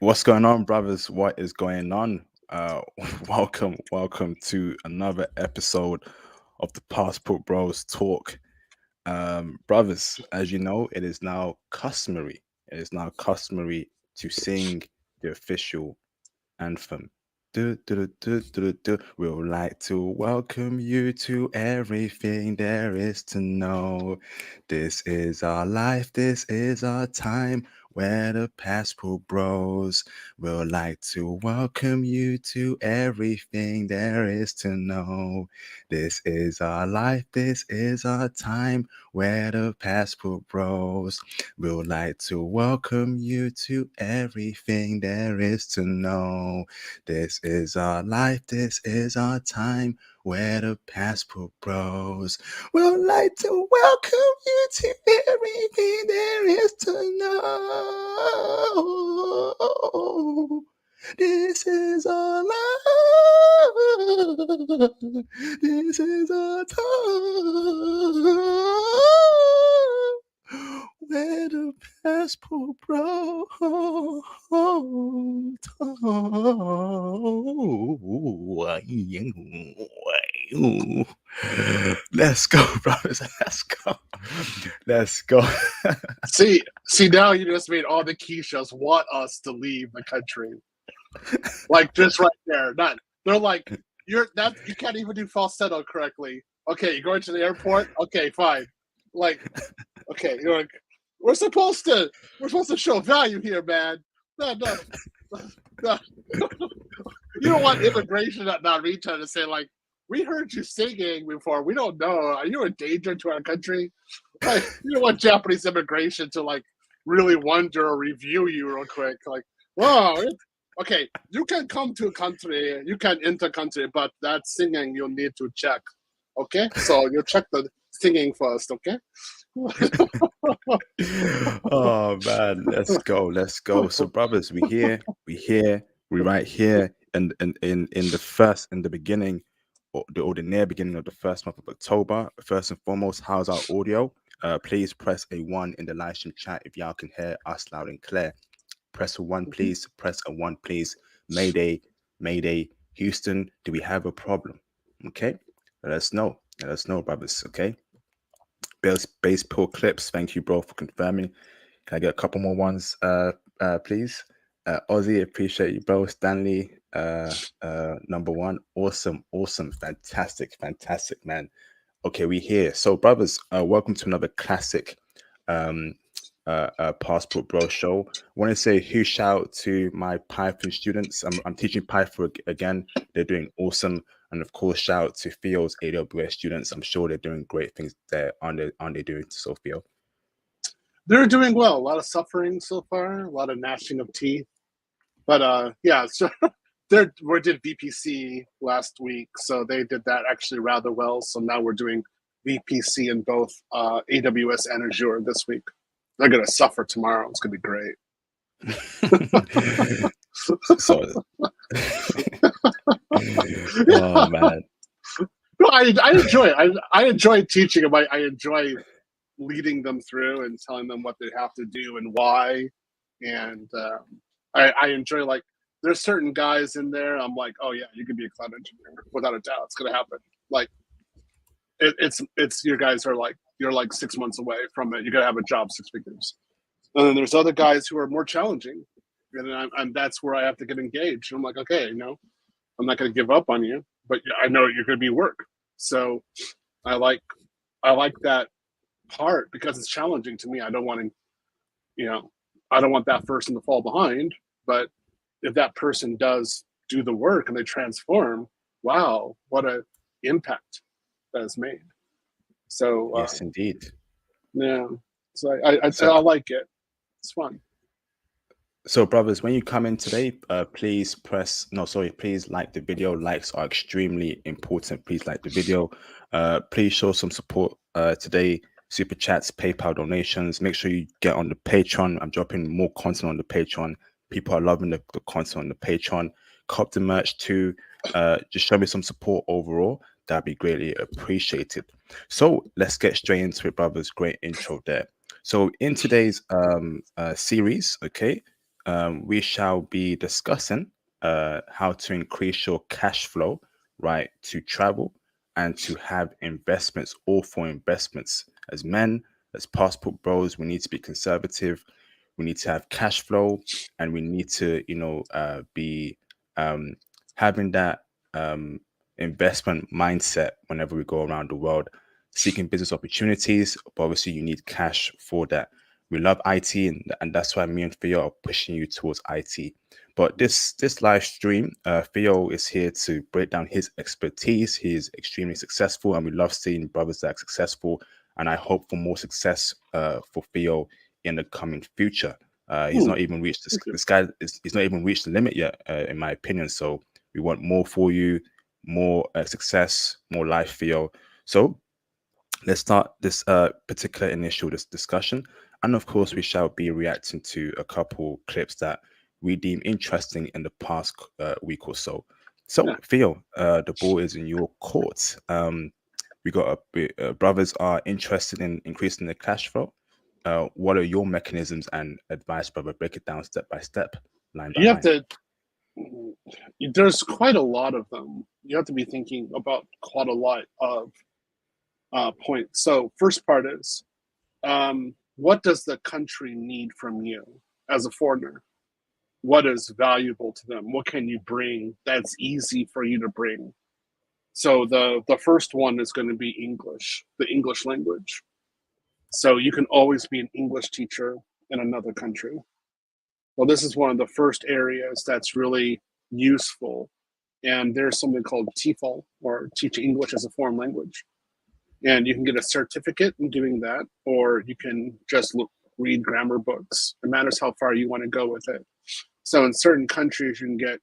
What's going on, brothers? What is going on? Uh, welcome to another episode of the Passport Bros Talk. Brothers, as you know, it is now customary. It is now customary to sing the official anthem. We would like to welcome you to everything there is to know. This is our life, this is our time. We're the Passport Bros. We'd like to welcome you to everything there is to know. This is our life, this is our time. We're the Passport Bros. We would like to welcome you to everything there is to know. This is our life, this is our time. We're the Passport Bros. We'd like to welcome you to everything there is to know. This is our life. This is our time. Where the passport bro. Let's go, brothers. Let's go. Let's go. See, now you just made all the Keishas want us to leave the country. Like just right there. They're like, you can't even do falsetto correctly. Okay, you're going to the airport? Okay, fine. Like, okay, you're like, we're supposed to show value here, man. No. No. You don't want immigration at Narita to say like, we heard you singing before. We don't know. Are you a danger to our country? Like, you don't want Japanese immigration to like really wonder or review you real quick. Like, wow, okay, you can come to a country, you can enter country, but that singing you need to check. Okay, so you check the singing first. Okay. Oh man, let's go, let's go. So brothers, we right here in the beginning or the near beginning of the first month of October. First and foremost, how's our audio? Please press a one in the live stream chat if y'all can hear us loud and clear. Press a one, please. Press a one, please. Mayday, Mayday, Houston. Do we have a problem? Okay, let us know. Let us know, brothers. Okay. Base pill clips. Thank you, bro, for confirming. Can I get a couple more ones, please? Ozzy, appreciate you, bro. Stanley, number one. Awesome, fantastic, man. Okay, we here. So, brothers, welcome to another classic um, Passport Bro show. I want to say huge shout out to my Python students. I'm teaching Python again. They're doing awesome. And of course, shout out to Theo's AWS students. I'm sure they're doing great things there. Aren't they doing so, Theo? They're doing well. A lot of suffering so far, a lot of gnashing of teeth. But yeah, so we did VPC last week, so they did that actually rather well. So now we're doing VPC in both AWS and Azure this week. They're gonna suffer tomorrow. It's gonna be great. So, oh man, No, I enjoy it. I enjoy teaching them. I enjoy leading them through and telling them what they have to do and why. And I enjoy like there's certain guys in there. I'm like, oh yeah, you can be a cloud engineer without a doubt. It's gonna happen. Like it's your guys are like you're like 6 months away from it. You gotta have a job 6 figures. And then there's other guys who are more challenging, and that's where I have to get engaged. I'm like, okay, I'm not gonna give up on you, but I know you're gonna be work. So I like that part because it's challenging to me. I don't want to, I don't want that person to fall behind. But if that person does do the work and they transform, wow, what a impact that is made. So yes, indeed. yeah, so I So, like it. It's fun. So, brothers, when you come in today, please please like the video. Likes are extremely important. Please like the video. Please show some support today. Super chats, PayPal donations. Make sure you get on the Patreon. I'm dropping more content on the Patreon. People are loving the content on the Patreon. Cop the merch too. Just show me some support overall. That'd be greatly appreciated. So let's get straight into it, brothers. Great intro there. So in today's series, okay, we shall be discussing how to increase your cash flow, right, to travel and to have investments, all for investments. As men, as passport bros, we need to be conservative. We need to have cash flow, and we need to, be um, having that investment mindset whenever we go around the world, seeking business opportunities. But obviously, you need cash for that. We love IT, and that's why me and Theo are pushing you towards IT. But this live stream, Theo is here to break down his expertise. He is extremely successful, and we love seeing brothers that are successful. And I hope for more success for Theo in the coming future. He's not even reached this guy. He's not even reached the limit yet, in my opinion. So we want more for you, more success, more life, Theo. So let's start this particular initial discussion. And of course, we shall be reacting to a couple clips that we deem interesting in the past week or so. So, Yeah. Theo, the ball is in your court. We got brothers are interested in increasing their cash flow. What are your mechanisms and advice, brother? Break it down step by step, line by You have line. to. There's quite a lot of them. You have to be thinking about quite a lot of points. So, first part is, what does the country need from you as a foreigner? What is valuable to them? What can you bring that's easy for you to bring? So the first one is going to be English, the English language. So you can always be an English teacher in another country. Well, this is one of the first areas that's really useful. And there's something called TEFL, or Teaching English as a Foreign Language. And you can get a certificate in doing that, or you can just read grammar books. It matters how far you want to go with it. So in certain countries, you can get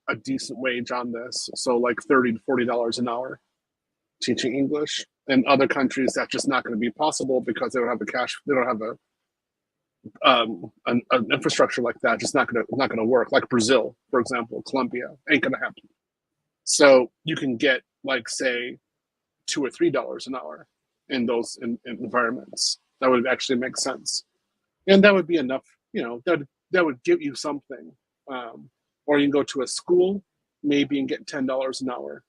a decent wage on this. So like $30 to $40 an hour teaching English. In other countries, that's just not going to be possible because they don't have the cash. They don't have an infrastructure like that. Just not going to work. Like Brazil, for example, Colombia, ain't going to happen. So you can get like say $2 or $3 an hour in those environments. That would actually make sense, and that would be enough. That would give you something. Or you can go to a school maybe and get $10 an hour.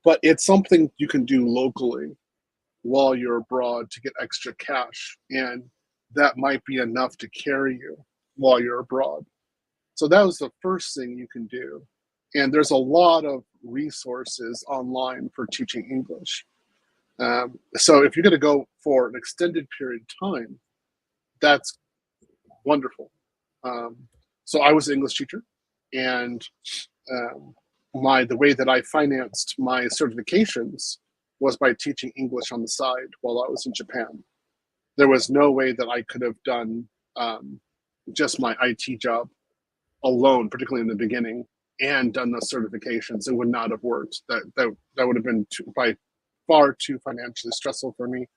But it's something you can do locally while you're abroad to get extra cash, and that might be enough to carry you while you're abroad. So that was the first thing you can do. And there's a lot of resources online for teaching English. So if you're going to go for an extended period of time, that's wonderful. So I was an English teacher, and the way that I financed my certifications was by teaching English on the side while I was in Japan. There was no way that I could have done just my IT job alone, particularly in the beginning, and done those certifications. It would not have worked. That would have been by far too financially stressful for me,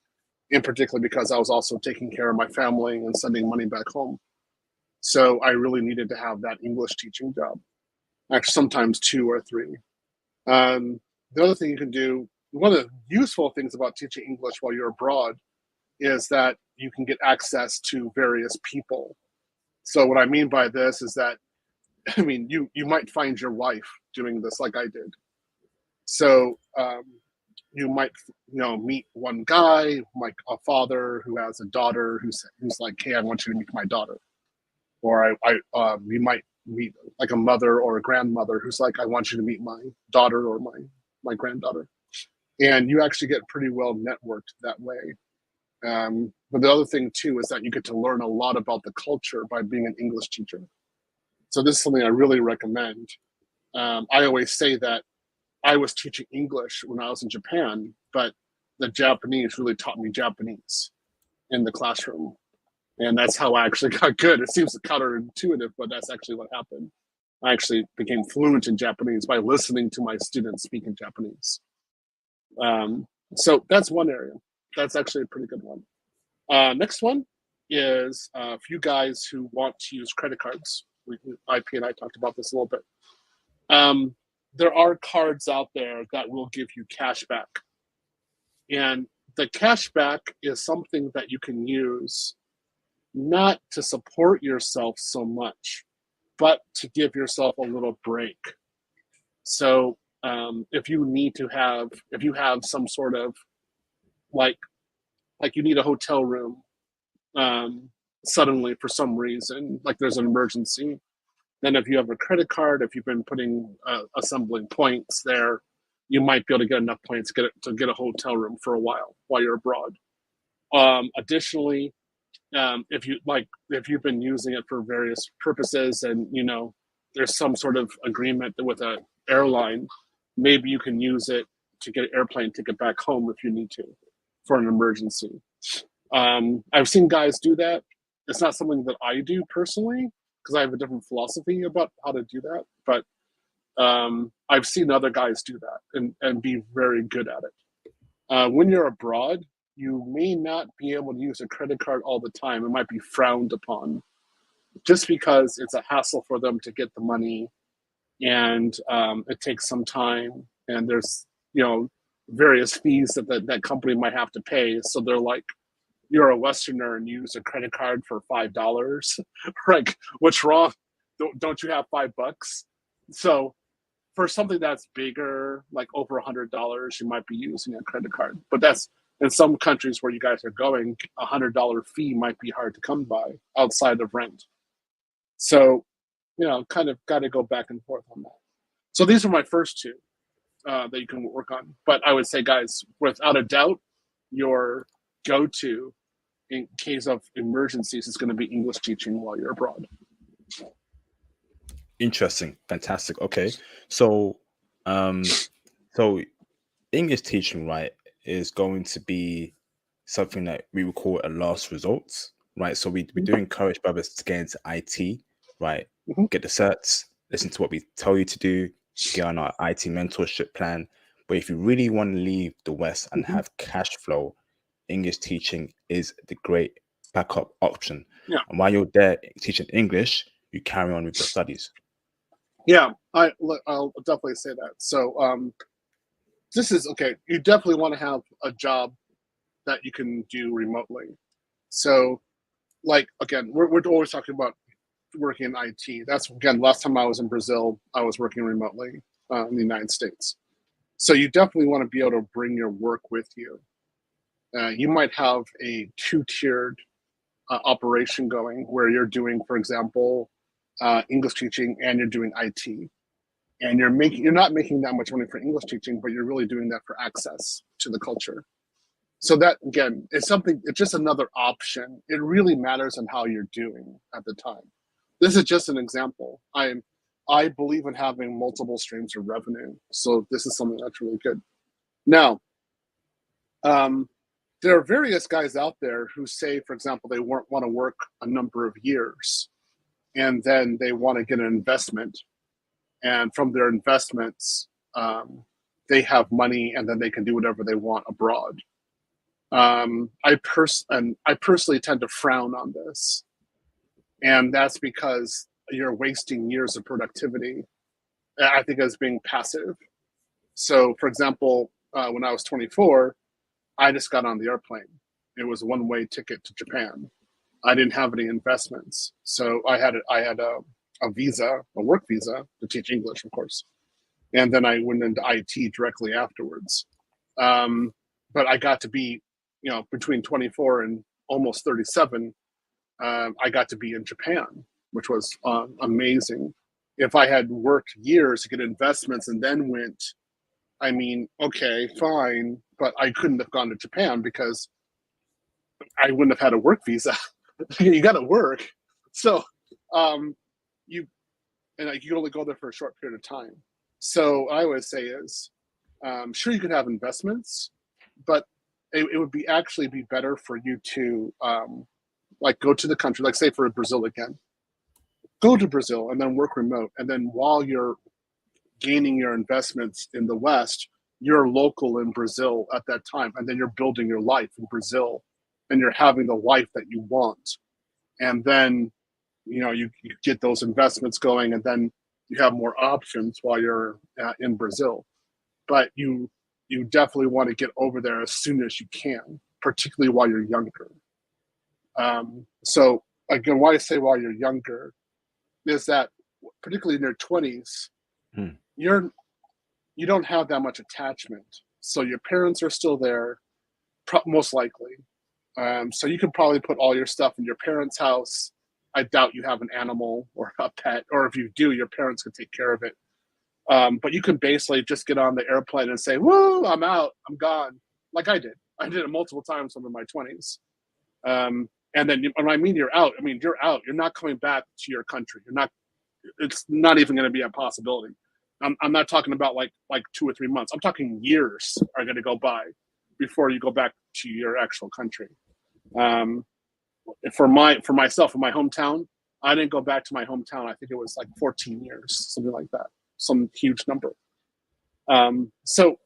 in particular because I was also taking care of my family and sending money back home. So I really needed to have that English teaching job, actually sometimes 2 or 3. The other thing you can do, one of the useful things about teaching English while you're abroad is that you can get access to various people. So what I mean by this is that, I mean, you might find your wife doing this like I did. So you might meet one guy, like a father who has a daughter who's like, hey, I want you to meet my daughter. Or you might meet like a mother or a grandmother who's like, I want you to meet my daughter or my granddaughter. And you actually get pretty well networked that way. But the other thing too is that you get to learn a lot about the culture by being an English teacher. So this is something I really recommend. I always say that I was teaching English when I was in Japan, but the Japanese really taught me Japanese in the classroom. And that's how I actually got good. It seems counterintuitive, but that's actually what happened. I actually became fluent in Japanese by listening to my students speak in Japanese. So that's one area. That's actually a pretty good one. Next one is a few guys who want to use credit cards. IP and I talked about this a little bit. There are cards out there that will give you cash back. And the cash back is something that you can use not to support yourself so much, but to give yourself a little break. So if you have some sort of like you need a hotel room suddenly for some reason, like there's an emergency, then if you have a credit card, if you've been putting assembling points there, you might be able to get enough points to get a hotel room for a while you're abroad. Additionally, if you've been using it for various purposes, and there's some sort of agreement with an airline, maybe you can use it to get an airplane ticket back home if you need to for an emergency. I've seen guys do that. It's not something that I do personally because I have a different philosophy about how to do that, but I've seen other guys do that and be very good at it. When you're abroad, you may not be able to use a credit card all the time. It might be frowned upon just because it's a hassle for them to get the money, and it takes some time, and there's various fees that company might have to pay. So they're like, you're a Westerner and you use a credit card for $5. Like, what's wrong? Don't you have $5? So for something that's bigger, like over $100, you might be using a credit card. But that's in some countries where you guys are going, $100 fee might be hard to come by outside of rent. So, kind of got to go back and forth on that. So these are my first two that you can work on. But I would say, guys, without a doubt, your go-to in case of emergencies is going to be English teaching while you're abroad. Interesting. Fantastic. Okay. So so English teaching, right, is going to be something that we would call a last resort, right? So we do encourage brothers to get into IT, right? Mm-hmm. Get the certs, listen to what we tell you to do, get on our IT mentorship plan. But if you really want to leave the West and have cash flow, English teaching is the great backup option. Yeah. And while you're there teaching English, you carry on with your studies. Yeah, I'll definitely say that. So this is okay. You definitely want to have a job that you can do remotely. So, like, again, we're always talking about working in IT. That's, again, last time I was in Brazil, I was working remotely in the United States. So you definitely want to be able to bring your work with you. You might have a two-tiered operation going where you're doing, for example, English teaching and you're doing IT. And you're not making that much money for English teaching, but you're really doing that for access to the culture. So that, again, is something, it's just another option. It really matters on how you're doing at the time. This is just an example. I believe in having multiple streams of revenue. So this is something that's really good. Now, there are various guys out there who say, for example, they want to work a number of years and then they want to get an investment. And from their investments, they have money and then they can do whatever they want abroad. I personally tend to frown on this. And that's because you're wasting years of productivity. I think as being passive. So, for example, when I was 24, I just got on the airplane. It was a one-way ticket to Japan. I didn't have any investments. So I had a visa, a work visa to teach English, of course. And then I went into IT directly afterwards. But I got to be, between 24 and almost 37, I got to be in Japan, which was amazing. If I had worked years to get investments and then went, I mean, okay, fine, but I couldn't have gone to Japan because I wouldn't have had a work visa. You got to work. So you can only go there for a short period of time. So I would say is, sure, you could have investments, but it would be actually be better for you to go to the country, like say for Brazil again, go to Brazil and then work remote. And then while you're gaining your investments in the West, you're local in Brazil at that time. And then you're building your life in Brazil and you're having the life that you want. And then, you get those investments going and then you have more options while you're in Brazil. But you definitely want to get over there as soon as you can, particularly while you're younger. So again, why I say while you're younger is that particularly in your 20s, Hmm. you don't have that much attachment. So your parents are still there, most likely. So you can probably put all your stuff in your parents' house. I doubt you have an animal or a pet, or if you do, your parents could take care of it. But you can basically just get on the airplane and say, "Woo, I'm out, I'm gone," like I did. I did it multiple times over my 20s. And then when I mean you're out, I mean you're out. You're not coming back to your country. You're not. It's not even going to be a possibility. I'm not talking about like 2 or 3 months. I'm talking years are going to go by before you go back to your actual country. Um, for myself, in my hometown, I didn't go back to my hometown. I think it was like 14 years, something like that, some huge number. So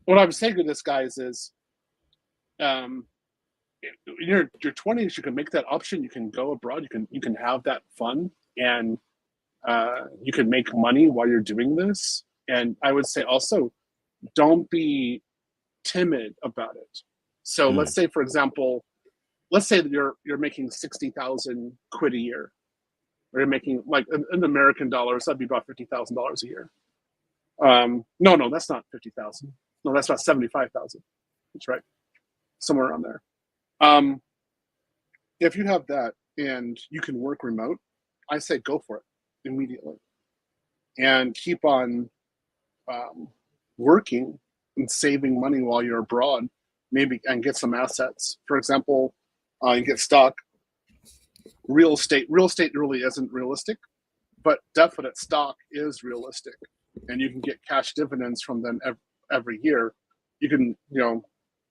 what I'm saying to this, guys, is um, in your 20s, you can make that option. You can go abroad. You can have that fun, and you can make money while you're doing this. And I would say also, don't be timid about it. So let's say, for example, let's say that you're making 60,000 quid a year, or you're making like in American dollars, that'd be about $50,000 a year. No, that's not 50,000. No, that's about 75,000. That's right, somewhere around there. If you have that and you can work remote, I say go for it immediately, and keep on working and saving money while you're abroad, maybe, and get some assets. For example, you get stock, real estate. Real estate really isn't realistic, but definite stock is realistic, and you can get cash dividends from them every year. You can,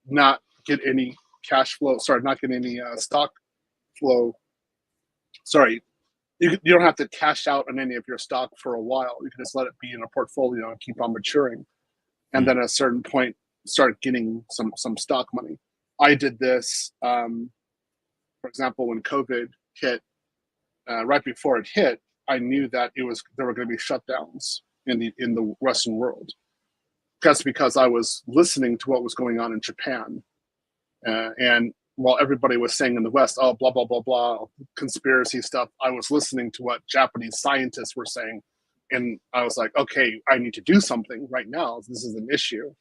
not get any cash flow. Sorry, not get any stock flow. Sorry, you don't have to cash out on any of your stock for a while. You can just let it be in a portfolio and keep on maturing, and then at a certain point start getting some stock money. I did this, for example, when COVID hit. Right before it hit, I knew that there were going to be shutdowns in the Western world. That's because I was listening to what was going on in Japan, and while everybody was saying in the West, "Oh, blah blah blah blah, conspiracy stuff," I was listening to what Japanese scientists were saying, and I was like, "Okay, I need to do something right now. This is an issue."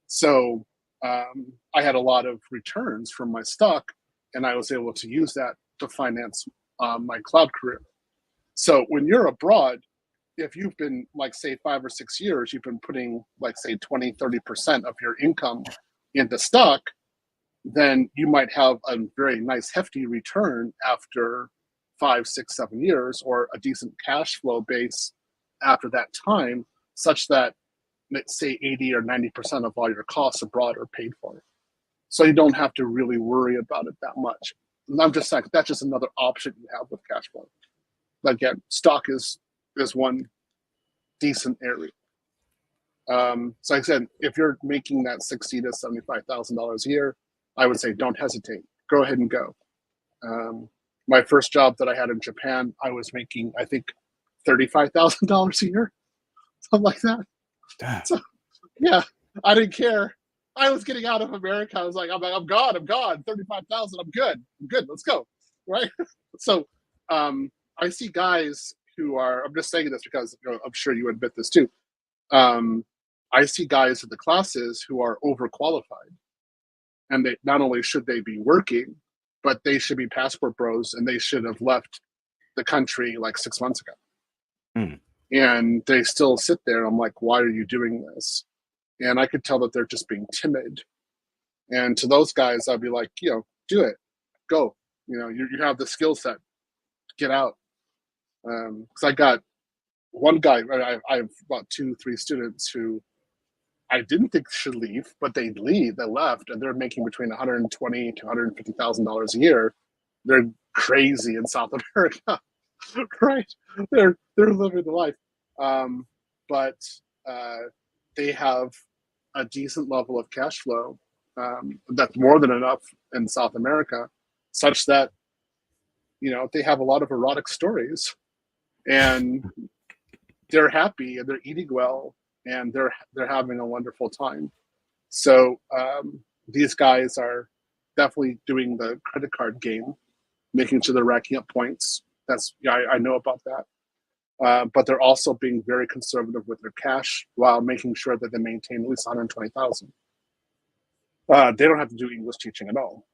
So I had a lot of returns from my stock, and I was able to use that to finance my cloud career. So when you're abroad, if you've been like say 5 or 6 years, you've been putting like say 20-30% of your income into stock, then you might have a very nice hefty return after 5, 6, 7 years, or a decent cash flow base after that time, such that let's say 80 or 90% of all your costs abroad are paid for. So you don't have to really worry about it that much. And I'm just saying that's just another option you have with cash flow. Again, stock is one decent area. So like I said, if you're making that $60,000 to $75,000 a year, I would say don't hesitate. Go ahead and go. My first job that I had in Japan, I was making, I think, $35,000 a year, something like that. Damn. So yeah, I didn't care. I was getting out of America. I was like, I'm gone. 35,000. I'm good. Let's go. Right. So I see guys who are. I'm just saying this because I'm sure you admit this too. I see guys in the classes who are overqualified, and they not only should they be working, but they should be passport bros, and they should have left the country like 6 months ago. And they still sit there. I'm like, why are you doing this? And I could tell that they're just being timid. And to those guys, I'd be like, do it, go. You have the skill set, get out. Because I got one guy. I have about 2-3 students who I didn't think should leave, but they left, and they're making between $120,000 to $150,000 a year. They're crazy in South America, right? They're living the life, but they have a decent level of cash flow that's more than enough in South America, such that they have a lot of erotic stories, and they're happy, and they're eating well, and they're having a wonderful time. So these guys are definitely doing the credit card game, making sure they're racking up points. That's I know about that. But they're also being very conservative with their cash while making sure that they maintain at least 120,000. They don't have to do English teaching at all,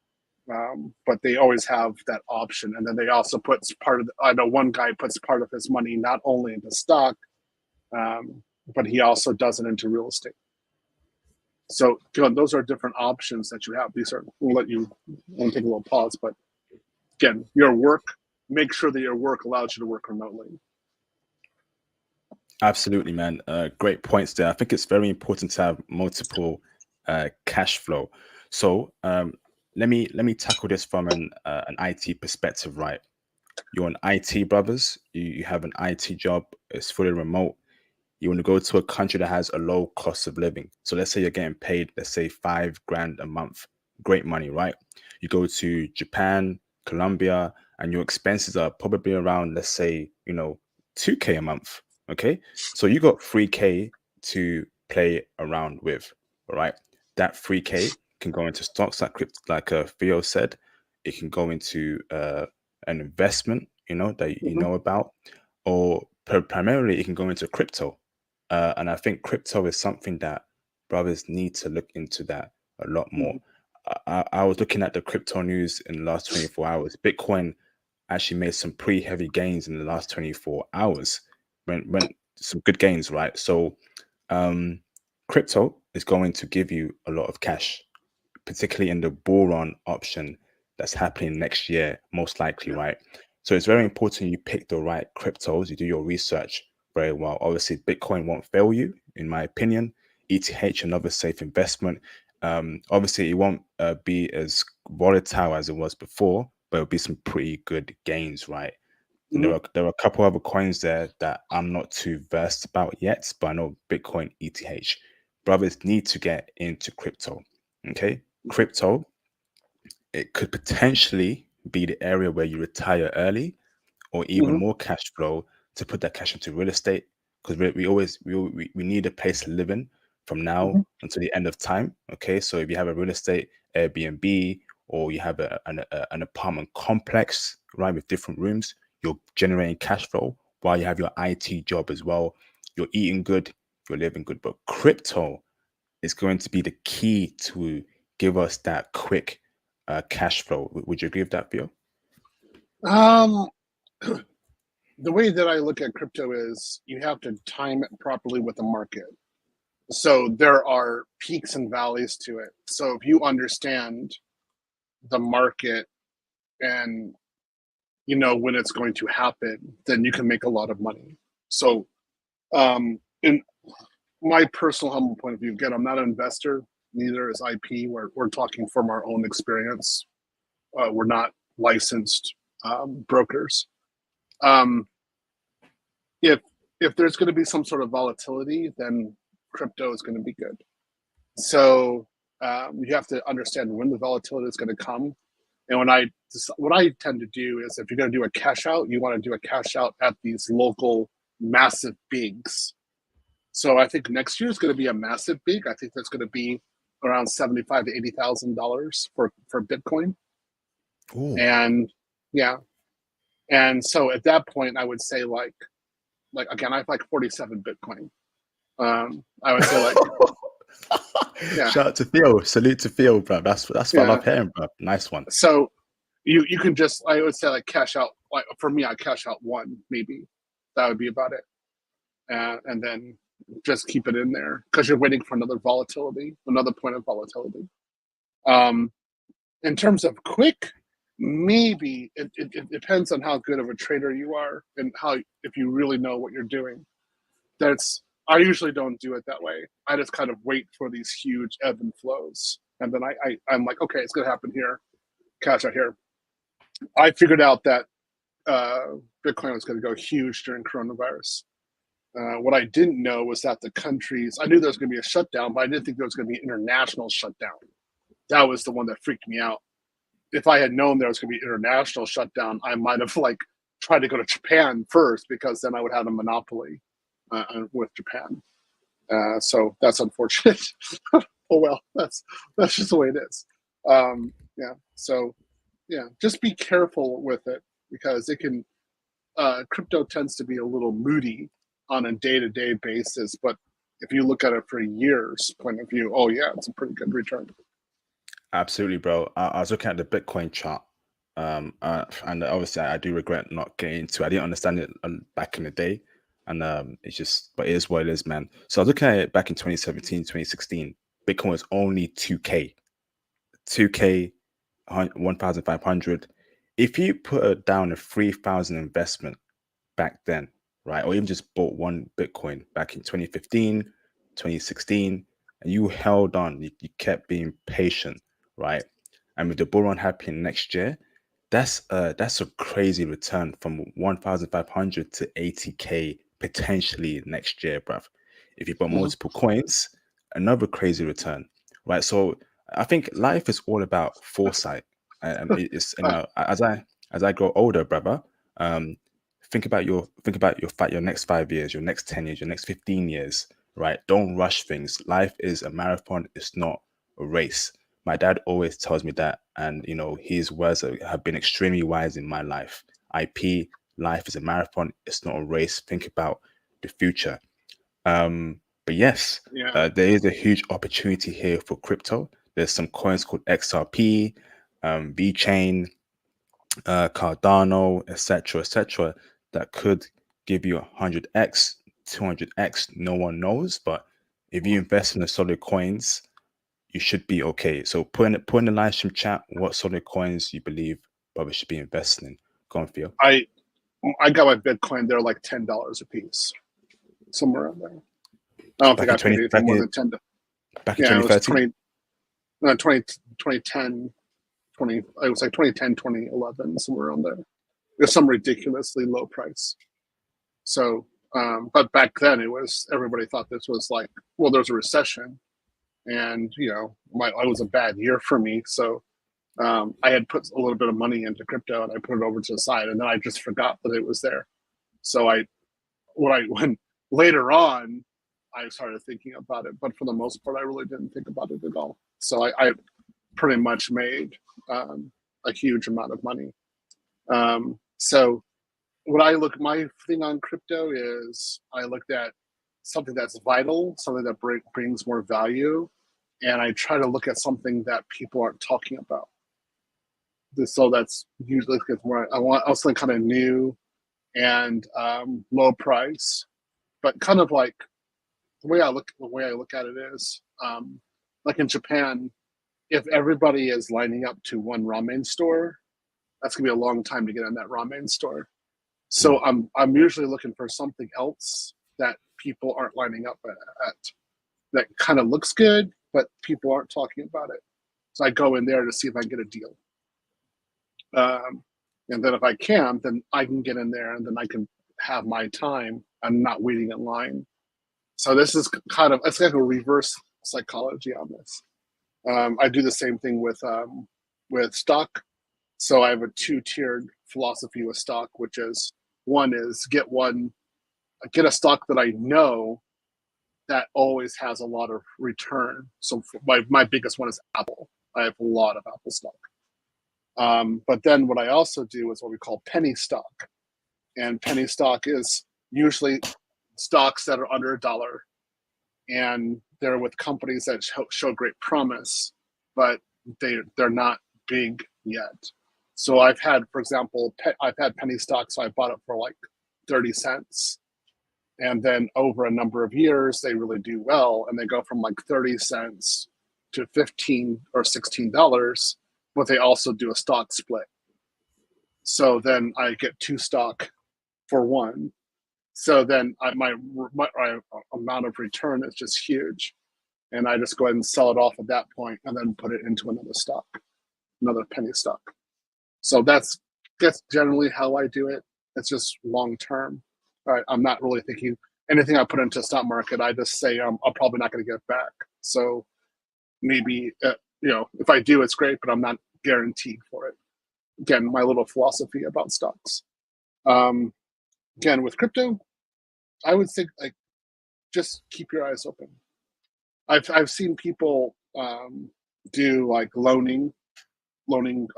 but they always have that option. And then they also put part of. I know one guy puts part of his money not only into stock, but he also does it into real estate. So those are different options that you have. These are. We'll let you. We'll take a little pause, but again, your work. Make sure that your work allows you to work remotely. Absolutely, man. Great points there. I think it's very important to have multiple cash flow. So let me tackle this from an IT perspective, right? You're an IT brothers. You have an IT job. It's fully remote. You want to go to a country that has a low cost of living. So let's say you're getting paid, let's say $5,000 a month. Great money, right? You go to Japan, Colombia, and your expenses are probably around, let's say, $2K a month. Okay. So you got $3K to play around with. All right. That $3K can go into stocks like Theo said. It can go into an investment, that you know about, or primarily it can go into crypto. And I think crypto is something that brothers need to look into that a lot more. I was looking at the crypto news in the last 24 hours. Bitcoin actually made some pretty heavy gains in the last 24 hours. Went some good gains, right? So crypto is going to give you a lot of cash, particularly in the bull run option that's happening next year, most likely, right? So it's very important you pick the right cryptos, you do your research very well. Obviously, Bitcoin won't fail you, in my opinion. ETH, another safe investment. Obviously, it won't be as volatile as it was before, but it'll be some pretty good gains, right? And there are a couple other coins there that I'm not too versed about yet, but I know Bitcoin, ETH. Brothers need to get into crypto. Okay, crypto, it could potentially be the area where you retire early or even more cash flow to put that cash into real estate, because we need a place to live in from now until the end of time. Okay, so if you have a real estate Airbnb, or you have an apartment complex, right, with different rooms, you're generating cash flow while you have your IT job as well. You're eating good, you're living good. But crypto is going to be the key to give us that quick cash flow. Would you agree with that, Theo? Um, the way that I look at crypto is you have to time it properly with the market. So there are peaks and valleys to it. So if you understand the market and you know when it's going to happen, then you can make a lot of money. So in my personal humble point of view, again, I'm not an investor, neither is IP. We're talking from our own experience. We're not licensed brokers. Um, if there's going to be some sort of volatility, then crypto is going to be good. So you have to understand when the volatility is going to come. And what I tend to do is, if you're going to do a cash out, you want to do a cash out at these local massive bigs. So I think next year is going to be a massive big. I think that's going to be around $75,000 to $80,000 for Bitcoin. Ooh. And yeah, and so at that point, I would say like again, I have like 47 Bitcoin. I would say like yeah. Shout out to Theo. Salute to Theo, bro. That's what I love hearing, bro. Nice one. So you can just, I would say like cash out. Like for me, I cash out one maybe. That would be about it, and then just keep it in there because you're waiting for another volatility, another point of volatility. In terms of quick, maybe it depends on how good of a trader you are and how, if you really know what you're doing. I usually don't do it that way. I just kind of wait for these huge ebb and flows, and then I'm like, okay, it's gonna happen here, cash out here. I figured out that Bitcoin was going to go huge during coronavirus. What I didn't know was that I knew there was going to be a shutdown, but I didn't think there was going to be an international shutdown. That was the one that freaked me out. If I had known there was going to be an international shutdown, I might have tried to go to Japan first, because then I would have a monopoly with Japan. So that's unfortunate. Oh well, that's just the way it is. Yeah. So yeah, just be careful with it because it can. Crypto tends to be a little moody on a day-to-day basis, but if you look at it for years point of view, oh yeah, it's a pretty good return. Absolutely, bro. I was looking at the Bitcoin chart, and obviously I do regret not getting into it. I didn't understand it back in the day, and it's just, but it is what it is, man. So I was looking at it back in 2017, 2016. Bitcoin was only 2K, 2K, 1,500. If you put down a 3,000 investment back then, right? Or even just bought one Bitcoin back in 2015, 2016, and you held on, you kept being patient, right? And with the bull run happening next year, that's a crazy return from 1,500 to 80K potentially next year, bruv. If you bought Mhm. multiple coins, another crazy return, right? So I think life is all about foresight, and it's, you know, as I grow older, brother, um, think about your next 5 years, your next 10 years, your next 15 years, right? Don't rush things. Life is a marathon, it's not a race. My dad always tells me that, and you know, his words have been extremely wise in my life. IP, life is a marathon, it's not a race. Think about the future. But yes, Yeah, there is a huge opportunity here for crypto. There's some coins called XRP, VChain, Cardano, etc., that could give you 100x, 200x. No one knows, but if you invest in the solid coins, you should be okay. So put in the live stream chat what solid coins you believe probably should be investing in. Go on, Theo. I I got my Bitcoin. They're like $10 a piece, somewhere around there. I don't think Back in I paid 20 anything back more in than 10. back in Yeah, it was 2013. 2010, 20. It was like 2010, 2011, somewhere around there. It was some ridiculously low price. So, but back then it was everybody thought this was like, well, there was a recession, and it was a bad year for me. So I had put a little bit of money into crypto and I put it over to the side, and then I just forgot that it was there. So when later on I started thinking about it, but for the most part I really didn't think about it at all. So I pretty much made a huge amount of money. So my thing on crypto is I looked at something that's vital, something that brings more value, and I try to look at something that people aren't talking about. So that's usually where I want something kind of new and low price, but kind of like the way I look at it is like in Japan, if everybody is lining up to one ramen store, that's gonna be a long time to get in that ramen store. So Mm. I'm usually looking for something else that people aren't lining up at that kind of looks good, but people aren't talking about it. So I go in there to see if I can get a deal. Um, and then if I can, then I can get in there and then I can have my time and not waiting in line. So this is it's like a reverse psychology on this. I do the same thing with stock. So I have a two-tiered philosophy with stock, which is one is get a stock that I know that always has a lot of return. So my biggest one is Apple. I have a lot of Apple stock. But then what I also do is what we call penny stock. And penny stock is usually stocks that are under $1, and they're with companies that show great promise, but they're not big yet. So I've had, for example, I've had penny stocks. So I bought it for like 30 cents, and then over a number of years they really do well, and they go from like 30 cents to 15 or $16, but they also do a stock split. So then I get two stock for one. So then my amount of return is just huge, and I just go ahead and sell it off at that point, and then put it into another stock, another penny stock. So that's generally how I do it. It's just long term. I'm not really thinking anything I put into the stock market. I just say I'm probably not going to get back. So maybe if I do, it's great, but I'm not guaranteed for it. Again, my little philosophy about stocks. Um, Again, with crypto, I would think like just keep your eyes open. I've seen people do like loaning loaning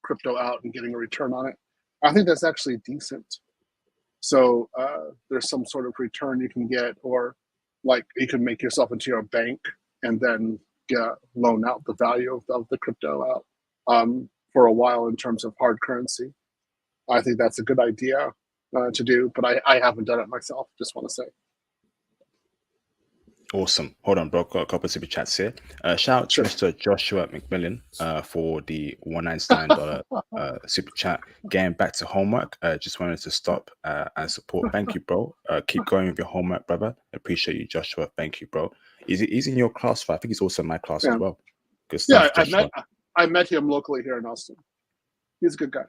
crypto out and getting a return on it. I think that's actually decent. So there's some sort of return you can get, or like you can make yourself into your bank and then loan out the value of the crypto out for a while in terms of hard currency. I think that's a good idea to do, but I haven't done it myself. Just want to say. Awesome. Hold on, bro. Got a couple of super chats here. Shout out to Mr. Joshua McMillan for the $199 super chat. Getting back to homework. Just wanted to stop and support. Thank you, bro. Keep going with your homework, brother. Appreciate you, Joshua. Thank you, bro. He's in your class, I think he's also in my class as well. Good stuff, Joshua. I met him locally here in Austin. He's a good guy.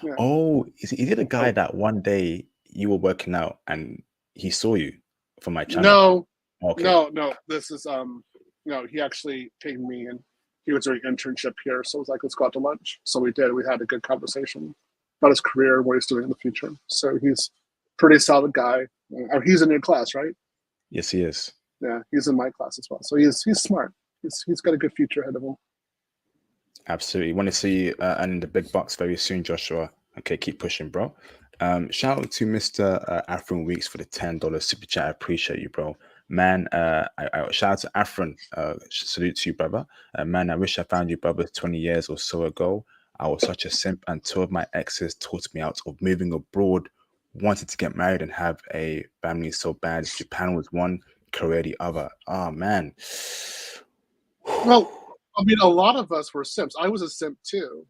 Yeah. Oh, is he the guy that one day you were working out and he saw you from my channel? No. Okay. No. This is no. He actually paid me, and he was doing an internship here. So I was like, let's go out to lunch. So we did. We had a good conversation about his career, what he's doing in the future. So he's a pretty solid guy. He's in your class, right? Yes, he is. Yeah, he's in my class as well. So he's smart. He's got a good future ahead of him. Absolutely. Want to see you earning the big bucks very soon, Joshua. Okay, keep pushing, bro. Shout out to Mr. Afrin Weeks for the $10 super chat. I appreciate you, bro. Man, I shout out to Afrin. Salute to you, brother. Man, I wish I found you, brother, 20 years or so ago. I was such a simp, and two of my exes taught me out of moving abroad, wanted to get married and have a family so bad. Japan was one, Korea the other. Oh, man. Well, I mean, a lot of us were simps. I was a simp too.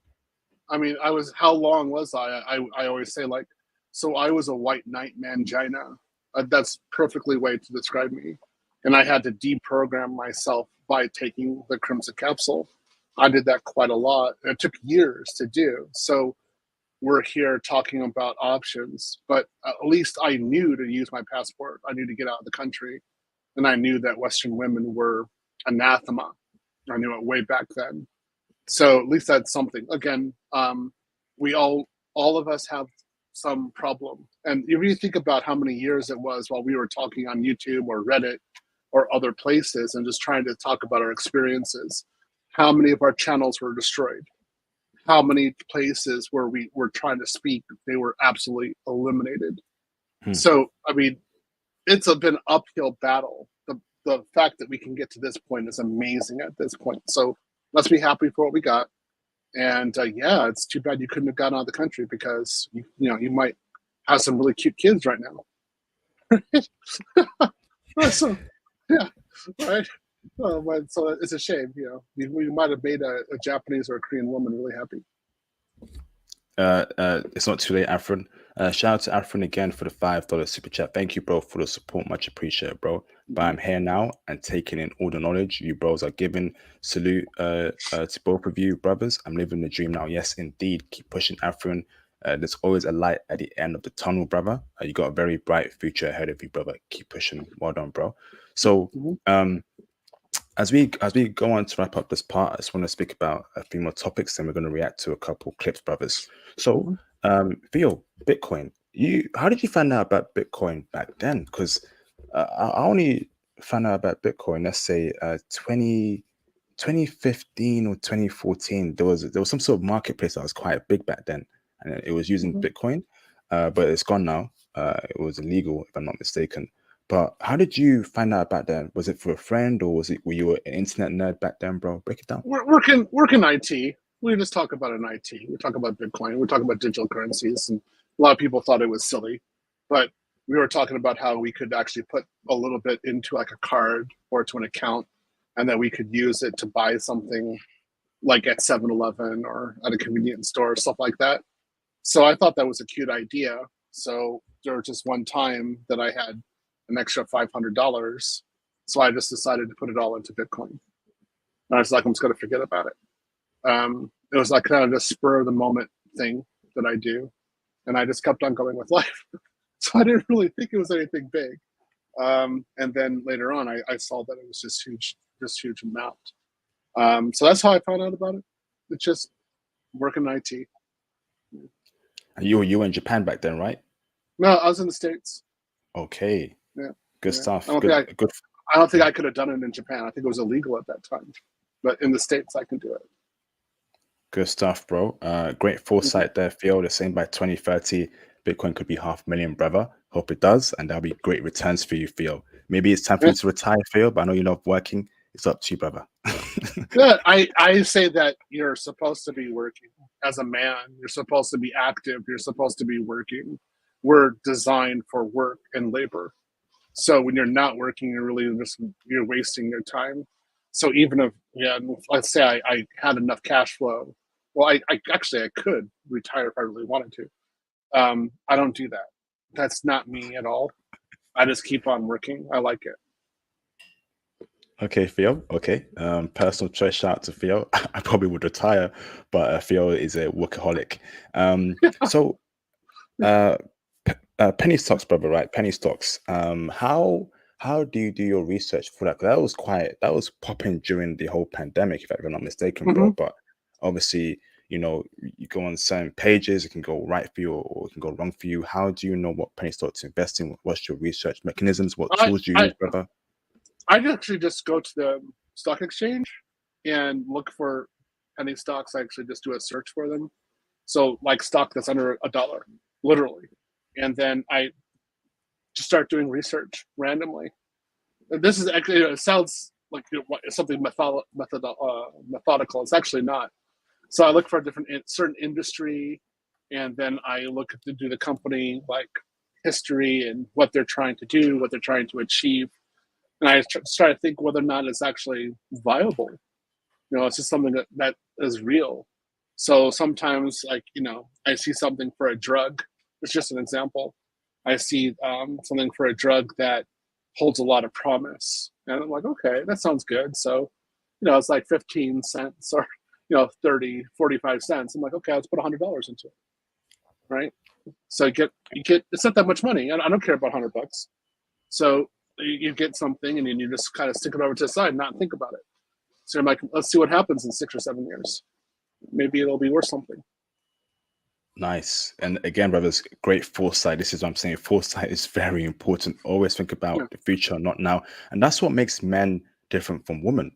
I mean, how long was I? I always say, like, so I was a white knight mangina. That's perfectly way to describe me. And I had to deprogram myself by taking the Crimson Capsule. I did that quite a lot. It took years to do. So we're here talking about options, but at least I knew to use my passport. I knew to get out of the country. And I knew that Western women were anathema. I knew it way back then. So at least that's something. Again, we all of us have some problem. And if you think about how many years it was while we were talking on YouTube or Reddit or other places and just trying to talk about our experiences, how many of our channels were destroyed? How many places where we were trying to speak, they were absolutely eliminated. So, I mean, it's been an uphill battle. The fact that we can get to this point is amazing at this point. So let's be happy for what we got. And yeah, it's too bad you couldn't have gotten out of the country because you might have some really cute kids right now. So yeah, right. So it's a shame, we might have made a Japanese or a Korean woman really happy. It's not too late, Afrin. Shout out to Afrin again for the $5 super chat. Thank you, bro, for the support. Much appreciated, bro. But I'm here now and taking in all the knowledge you bros are giving. Salute to both of you, brothers. I'm living the dream now. Yes, indeed. Keep pushing, Afrin. There's always a light at the end of the tunnel, brother. You got a very bright future ahead of you, brother. Keep pushing. Well done, bro. So, as we go on to wrap up this part, I just want to speak about a few more topics, and we're going to react to a couple clips, brothers. So, Theo, Bitcoin. How did you find out about Bitcoin back then? Because I only found out about Bitcoin, let's say 2015 or 2014. There was some sort of marketplace that was quite big back then, and it was using Bitcoin, but it's gone now. It was illegal, if I'm not mistaken. But how did you find out about that? Was it for a friend, or were you an internet nerd back then, bro? Break it down. We're working IT. We just talk about an IT. We talk about Bitcoin. We talk about digital currencies, and a lot of people thought it was silly, but we were talking about how we could actually put a little bit into like a card or to an account, and then we could use it to buy something like at 7-Eleven or at a convenience store or stuff like that. So I thought that was a cute idea. So there was just one time that I had an extra $500. So I just decided to put it all into Bitcoin. And I was like, I'm just going to forget about it. It was like kind of a spur of the moment thing that I do. And I just kept on going with life. So I didn't really think it was anything big. And then later on, I saw that it was just huge amount. So that's how I found out about it. It's just working in IT. And you were in Japan back then, right? No, I was in the States. Okay. Yeah. Good stuff. I don't think I could have done it in Japan. I think it was illegal at that time. But in the States, I can do it. Good stuff, bro. Great Mhm. foresight there, Theo. They're saying by 2030, Bitcoin could be 500,000, brother. Hope it does, and that'll be great returns for you, Theo. Maybe it's time for Yeah. you to retire, Theo, but I know you love working. It's up to you, brother. Yeah, I say that you're supposed to be working as a man. You're supposed to be active. You're supposed to be working. We're designed for work and labor. So when you're not working, you're wasting your time. So even if let's say I had enough cash flow, well, I actually I could retire if I really wanted to. I don't do that. That's not me at all. I just keep on working. I like it. Okay, Theo. Okay. Personal choice. Shout out to Theo. I probably would retire, but Theo is a workaholic. So uh, penny stocks, brother, right? Penny stocks. How do you do your research for that? 'Cause that was popping during the whole pandemic, if I'm not mistaken, bro. Hmm. But obviously, you go on certain pages, it can go right for you or it can go wrong for you. How do you know what penny stock to invest in? What's your research mechanisms? What I tools do you I use, brother? I actually just go to the stock exchange and look for penny stocks. I actually just do a search for them. So like stock that's under $1, literally, and then I just start doing research randomly. This is actually it sounds like something methodical. It's actually not. So I look for a different certain industry, and then I look to do the company like history and what they're trying to do, what they're trying to achieve, and I try to think whether or not it's actually viable. It's just something that is real. So sometimes, like I see something for a drug. It's just an example. I see something for a drug that holds a lot of promise, and I'm like, okay, that sounds good. So, it's like 15 cents or 30, 45 cents. I'm like, okay, let's put $100 into it, right? So you get it's not that much money. I don't care about $100. So you get something, and then you just kind of stick it over to the side and not think about it. So I'm like, let's see what happens in 6 or 7 years. Maybe it'll be worth something. Nice. And again, brothers, great foresight. This is what I'm saying. Foresight is very important. Always think Yeah. about the future, not now. And that's what makes men different from women.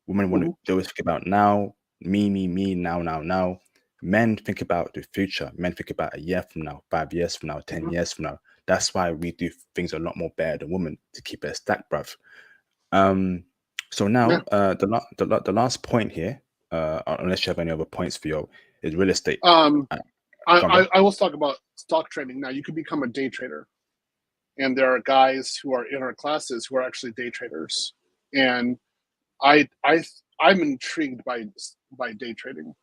Women want to Hmm. they always think about now, me, now, now, now. Men think about the future. Men think about a year from now, 5 years from now, 10 Hmm. years from now. That's why we do things a lot more better than women to keep it stacked, bruv. Um, so Yeah. now the last point here, unless you have any other points for you, is real estate. Um, Uh, I, Come, I, bro. I will talk about stock trading. Now, you can become a day trader. And there are guys who are in our classes who are actually day traders. And I, I, I'm intrigued by day trading.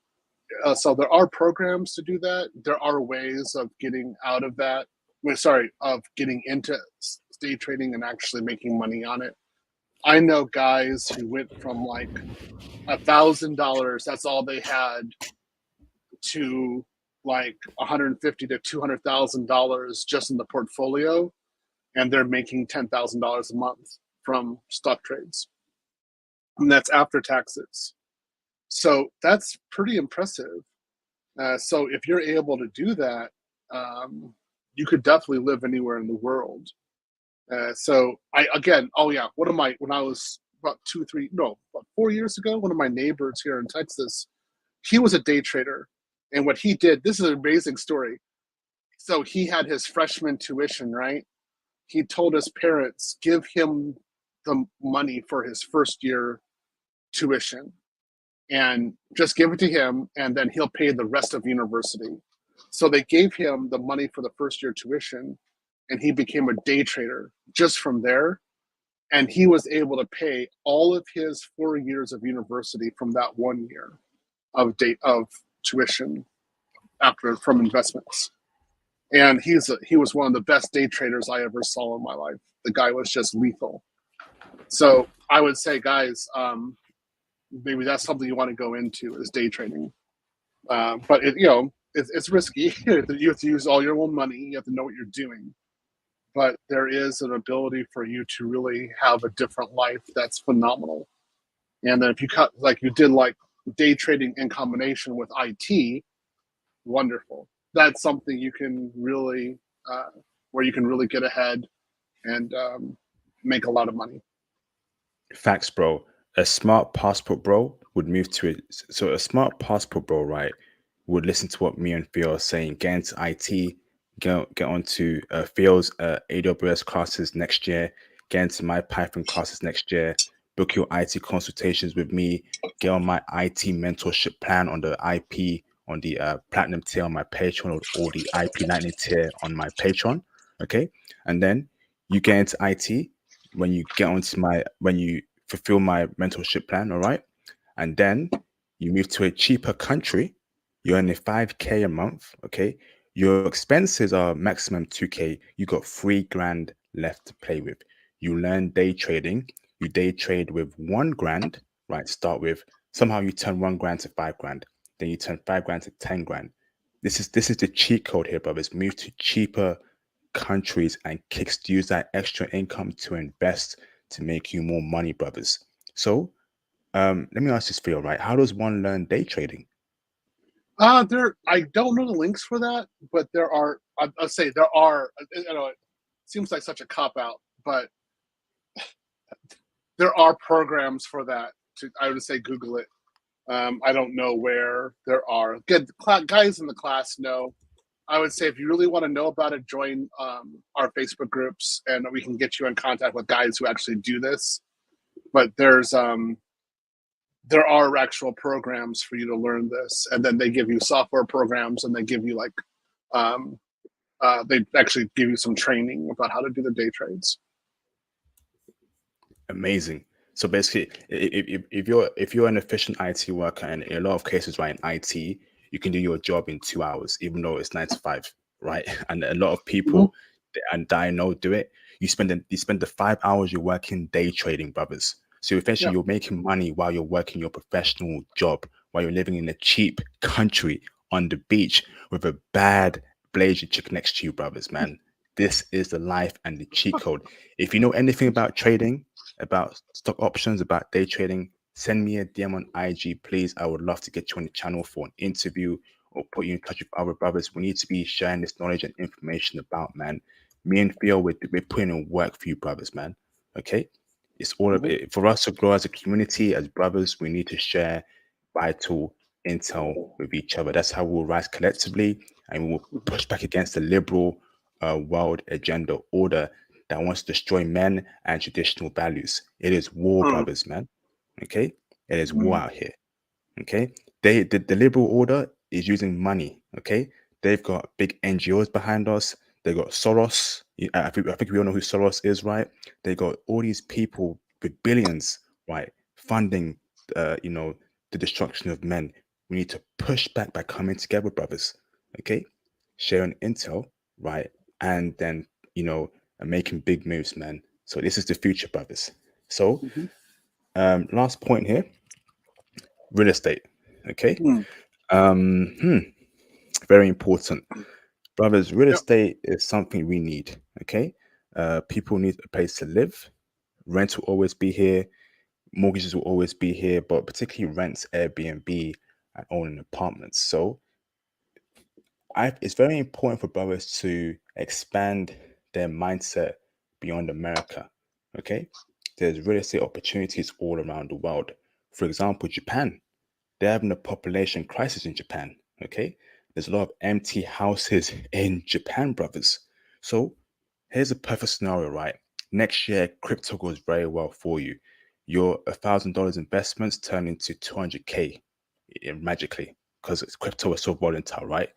So there are programs to do that. There are ways of getting out of that. Sorry, of getting into day trading and actually making money on it. I know guys who went from like $1,000, that's all they had, to like 150 to $200,000 just in the portfolio, and they're making $10,000 a month from stock trades, and that's after taxes. So that's pretty impressive. So if you're able to do that, um, you could definitely live anywhere in the world. So I again, oh yeah, when I was about 4 years ago, one of my neighbors here in Texas, he was a day trader, and what he did, this is an amazing story. So he had his freshman tuition, right? He told his parents, give him the money for his first year tuition and just give it to him, and then he'll pay the rest of university. So they gave him the money for the first year tuition, and he became a day trader just from there. And he was able to pay all of his 4 years of university from that 1 year of tuition after from investments. And he was one of the best day traders I ever saw in my life. The guy was just lethal. So I would say, guys, maybe that's something you want to go into is day trading. But it's risky. You have to use all your own money. You have to know what you're doing. But there is an ability for you to really have a different life that's phenomenal. And then if you cut like you did, like day trading in combination with IT, wonderful. That's something you can really where you can really get ahead and make a lot of money. Facts, bro. A smart passport, bro, would move to it. So a smart passport bro, right, would listen to what me and Theo are saying, get into IT, get onto Theo's AWS classes next year, get into my Python classes next year, book your IT consultations with me, get on my IT mentorship plan on the IP on the platinum tier on my Patreon, or the IP lightning tier on my Patreon. Okay, and then you get into IT when you get onto my when you fulfill my mentorship plan. All right, and then you move to a cheaper country. You're earning 5K a month. Okay, your expenses are maximum 2K. You got 3 grand left to play with. You learn day trading. You day trade with 1 grand, right? Start with, somehow you turn 1 grand to 5 grand. Then you turn 5 grand to 10 grand. This is the cheat code here, brothers. Move to cheaper countries and use that extra income to invest to make you more money, brothers. So let me ask this, Phil, right? How does one learn day trading? There. I don't know the links for that, but there are. I'll say there are. It seems like such a cop out, but there are programs for that. I would say Google it. I don't know where there are. Good guys in the class know. I would say if you really want to know about it, join our Facebook groups, and we can get you in contact with guys who actually do this. But there are actual programs for you to learn this, and then they give you software programs, and they give you they actually give you some training about how to do the day trades. Amazing. So basically, if you're an efficient IT worker, and in a lot of cases, right, in IT, you can do your job in 2 hours, even though it's 9 to 5, right? And a lot of Mm-hmm. people, and I know, do it. You spend the 5 hours you're working day trading, brothers. So Yeah. essentially, you're making money while you're working your professional job, while you're living in a cheap country on the beach with a bad blazing chick next to you, brothers. Man, this is the life and the cheat code. If you know anything about trading, about stock options, about day trading, send me a DM on IG, please. I would love to get you on the channel for an interview or put you in touch with other brothers. We need to be sharing this knowledge and information about, man. Me and Theo, we're putting in work for you, brothers, man. Okay? It's all of Mm-hmm. it. For us to grow as a community, as brothers, we need to share vital intel with each other. That's how we'll rise collectively, and we will push back against the liberal world agenda order that wants to destroy men and traditional values. It is war, Mm-hmm. brothers, man. Okay? It is war out here. Okay? The liberal order is using money. Okay? They've got big NGOs behind us. They got Soros. I think we all know who Soros is, right? They got all these people with billions, right, funding the destruction of men. We need to push back by coming together, brothers. Okay? Sharing intel, right? And then, and making big moves, man. So this is the future, brothers. So Mm-hmm. last point here, real estate. Okay. Mm-hmm. Um, hmm, very important. Brothers, real Yep. estate is something we need. Okay. People need a place to live. Rent will always be here. Mortgages will always be here, but particularly rents, Airbnb, and owning apartments. So it's very important for brothers to expand their mindset beyond America. Okay. There's real estate opportunities all around the world. For example, Japan. They're having a population crisis in Japan. Okay. There's a lot of empty houses in Japan, brothers. So here's a perfect scenario, right? Next year, crypto goes very well for you. Your $1,000 investments turn into 200K magically, because crypto is so volatile, right?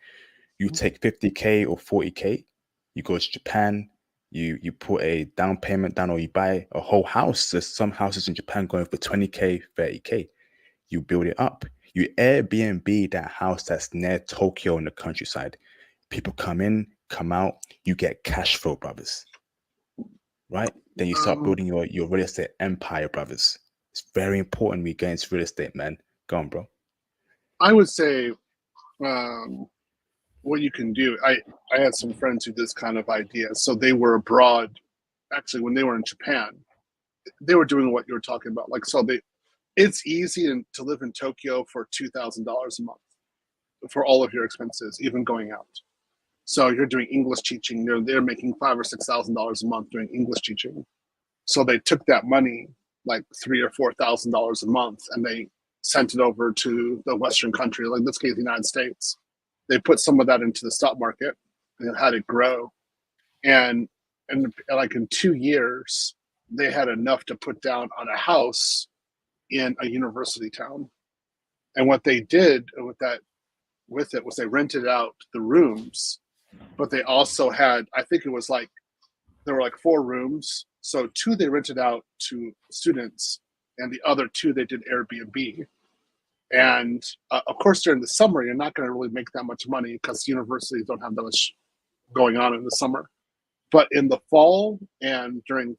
You take 50K or 40K, you go to Japan, you put a down payment down, or you buy a whole house. There's some houses in Japan going for 20K, 30K. You build it up. You Airbnb that house that's near Tokyo in the countryside. People come in, come out, you get cash flow, brothers. Right? Then you start Um, building your real estate empire, brothers. It's very important we get into real estate, man. Go on, bro. I would say um, what you can do. I had some friends who this kind of idea. So they were abroad. Actually, when they were in Japan, they were doing what you were talking about. Like, so it's easy to live in Tokyo for $2,000 a month for all of your expenses, even going out. So you're doing English teaching. They're making $5,000 or $6,000 a month doing English teaching. So they took that money, like $3,000 or $4,000 a month, and they sent it over to the Western country, like in this case, the United States. They put some of that into the stock market and had it grow. And like in 2 years, they had enough to put down on a house in a university town. And what they did with it was they rented out the rooms, but they also had, I think it was like, there were like 4 rooms. So 2 they rented out to students, and the other 2 they did Airbnb. And of course, during the summer, you're not going to really make that much money because universities don't have that much going on in the summer. But in the fall and during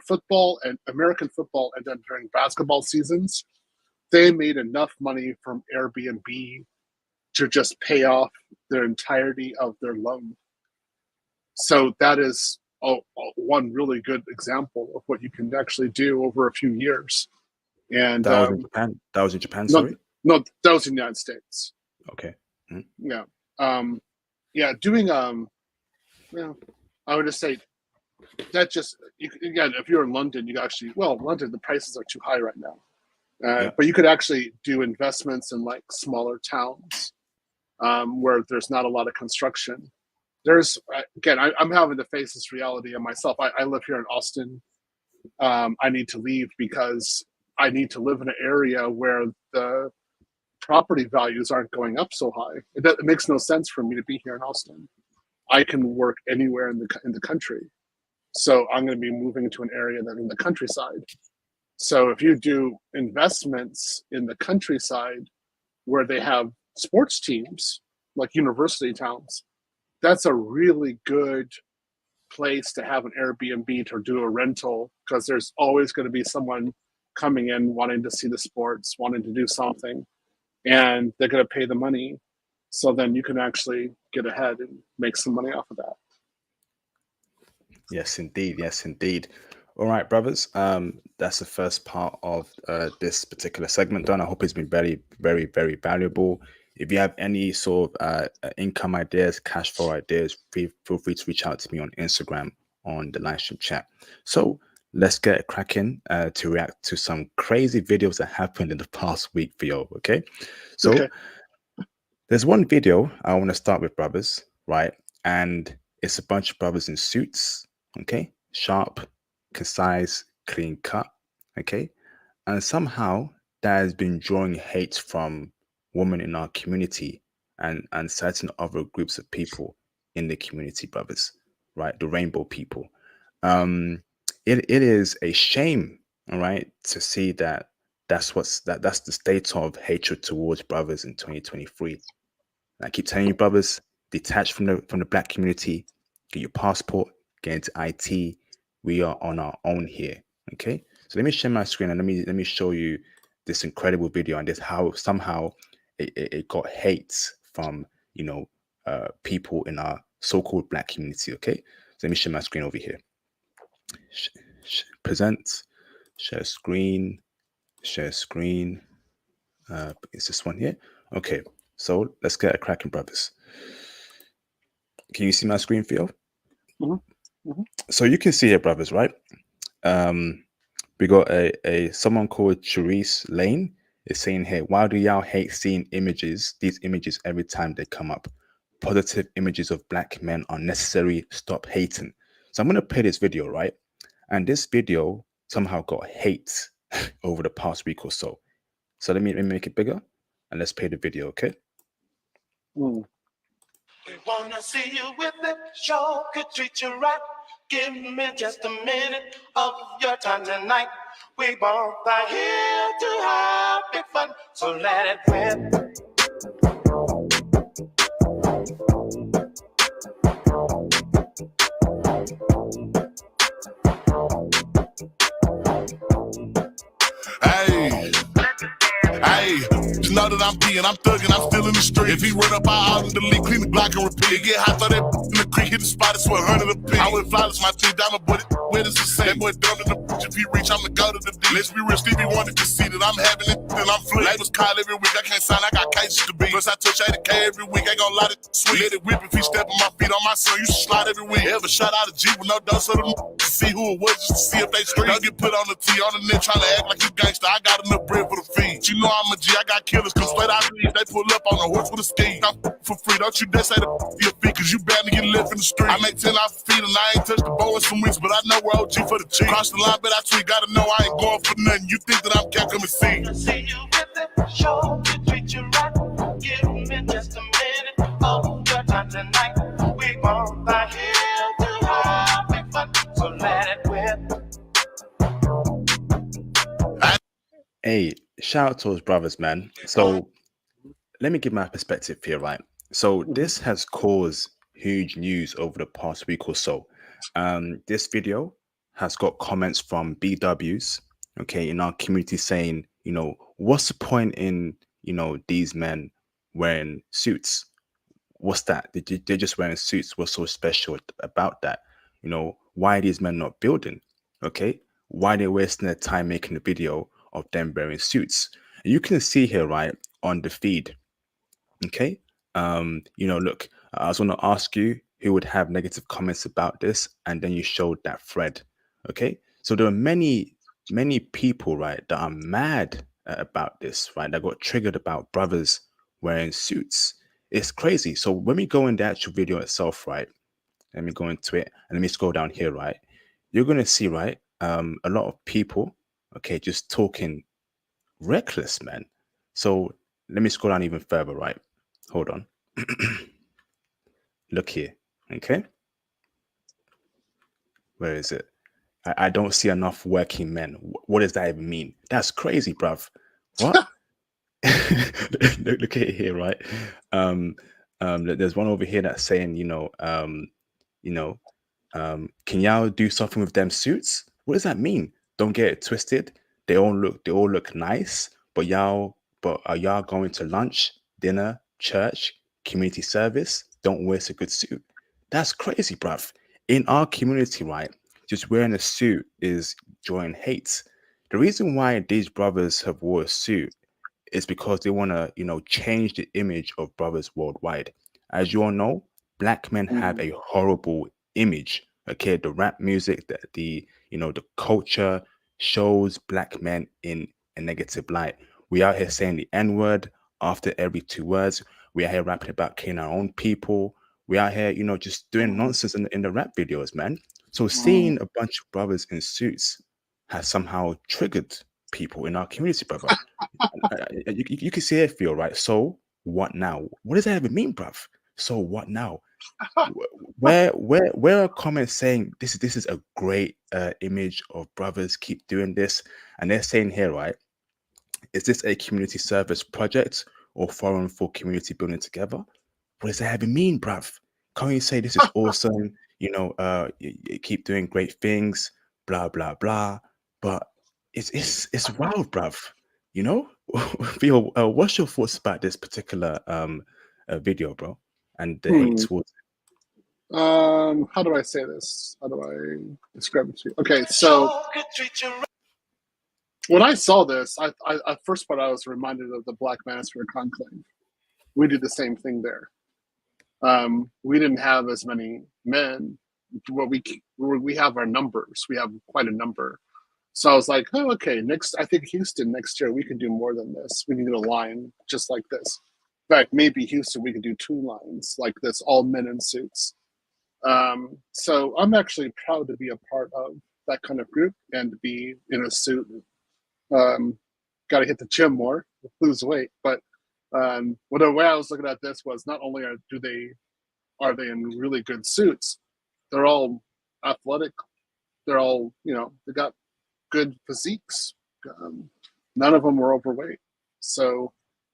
football and American football, and then during basketball seasons, they made enough money from Airbnb to just pay off their entirety of their loan. So that is one really good example of what you can actually do over a few years. And that was in Japan. That was in Japan. Sorry, no, that was in the United States. Okay. Mm-hmm. Yeah. Doing I would just say that again, if you're in London, London, the prices are too high right now. But you could actually do investments in like smaller towns where there's not a lot of construction. There's again, I'm having to face this reality of myself. I live here in Austin. I need to leave because I need to live in an area where the property values aren't going up so high. It makes no sense for me to be here in Austin. I can work anywhere in the country. So I'm going to be moving into an area that's in the countryside. So if you do investments in the countryside where they have sports teams, like university towns, that's a really good place to have an Airbnb to do a rental, because there's always going to be someone coming in wanting to see the sports, wanting to do something, and they're going to pay the money. So then you can actually get ahead and make some money off of that. Yes, indeed. Yes, indeed. All right, brothers. That's the first part of this particular segment done. I hope it's been very, very, very valuable. If you have any sort of income ideas, cash flow ideas, feel free to reach out to me on Instagram on the live stream chat. So let's get cracking to react to some crazy videos that happened in the past week, Theo. Okay. So there's one video I want to start with, brothers, right? And it's a bunch of brothers in suits, okay? Sharp, concise, clean cut, okay? And somehow that has been drawing hate from women in our community and certain other groups of people in the community, brothers, right? The rainbow people. It is a shame, all right, to see that that's the state of hatred towards brothers in 2023. I keep telling you, brothers, detach from the black community, get your passport, get into IT. We are on our own here. Okay. So let me share my screen and let me show you this incredible video and this how somehow it got hate from people in our so-called black community. Okay. So let me share my screen over here. Present, share screen. It's this one here. Okay. So let's get a cracking, brothers. Can you see my screen, Theo? Mm-hmm. Mm-hmm. So you can see here, brothers, right? We got a someone called Charisse Lane is saying here, why do y'all hate seeing these images every time they come up? Positive images of black men are necessary. Stop hating. So I'm going to play this video, right? And this video somehow got hate over the past week or so. So let me make it bigger and let's play the video, okay? We wanna see you with it, sure could treat you right. Give me just a minute of your time tonight. We both are here to have big fun, so let it rip. Just know that I'm being, I'm thugging, I'm still in the street. If he run up, I out and delete, clean the block and repeat. Get hot, throw that in the creek, hit the spot, it's 100 a piece. I went flawless, my team diamond, but where does it say? That boy dumb in the bitch, if he reach, I'ma go to the D. Let's be real, Stevie wanted to see that I'm having it, then I'm flipped. Labels call every week, I can't sign, I got cases to beat. Plus I touch 80K every week, ain't gonna lie to sweet. Let it whip if he step on my feet on my son, you should slide every week. Ever shot out a G with no dose of them to see who it was, just to see if they street. Don't get put on the T on the net trying to act like you gangster. I got enough bread for the feed. You know I'm a G, I got killers, cause straight out these, they pull up on a horse with a ski. I'm for free, don't you dare say the your feet, cause you bound to get left in the street. I make 10 off the feet and I ain't touched the bow in some weeks, but I know we're OG for the G. Cross the line, but I tweet, gotta know I ain't going for nothing. You think that I'm cat, come and see. See you with it, show you treat you right. Give me just a minute of your time tonight. We want the here to have big fun, so let it whip. Hey, shout out to those brothers, man. So let me give my perspective here, right? So this has caused huge news over the past week or so. This video has got comments from BWs, okay, in our community saying, you know, what's the point in, you know, these men wearing suits? What's that? They're just wearing suits. What's so special about that? You know, why are these men not building? Okay, why they're wasting their time making a video of them wearing suits? And you can see here, right, on the feed. Okay, you know, look, I was going to ask you who would have negative comments about this, and then you showed that thread. Okay, so there are many people, right, that are mad about this, right, that got triggered about brothers wearing suits. It's crazy. So when we go in the actual video itself, right, let me go into it and let me scroll down here, right, you're going to see, right, a lot of people, okay, just talking reckless, man. So let me scroll down even further, right? Hold on. Look here, okay? Where is it? I don't see enough working men. What does that even mean? That's crazy, bruv. What? look at it here, right? There's one over here that's saying, can y'all do something with them suits? What does that mean? Don't get it twisted. They all look nice, but are y'all going to lunch, dinner, church, community service? Don't waste a good suit. That's crazy, bruv. In our community, right, just wearing a suit is drawing hate. The reason why these brothers have wore a suit is because they want to, change the image of brothers worldwide. As you all know, black men have a horrible image. Okay, the rap music, the culture shows black men in a negative light. We out here saying the N-word after every 2 words. We out here rapping about killing our own people. We out here, just doing nonsense in the rap videos, man. So seeing a bunch of brothers in suits has somehow triggered people in our community, brother. You can see it, feel right. So what now? What does that even mean, bruv? So what now? Where are comments saying this is a great image of brothers, keep doing this, and they're saying here, right? Is this a community service project or forum for community building together? What does that even mean, bruv? Can't you say this is awesome? You keep doing great things, blah blah blah. But it's wild, bruv. Theo, what's your thoughts about this particular video, bro, and the hate towards it? How do I say this? How do I describe it to you? Okay, so when I saw this, I first part I was reminded of the Black Manosphere Conclave. We did the same thing there. We didn't have as many men. We have our numbers. We have quite a number. So I was like, oh, okay. I think Houston next year we could do more than this. We can do a line just like this. In fact, maybe Houston we could do 2 lines like this, all men in suits. So I'm actually proud to be a part of that kind of group and to be in a suit. Got to hit the gym more, lose weight. But the way I was looking at this was not only are they in really good suits, they're all athletic. They're all, they got good physiques. None of them were overweight. So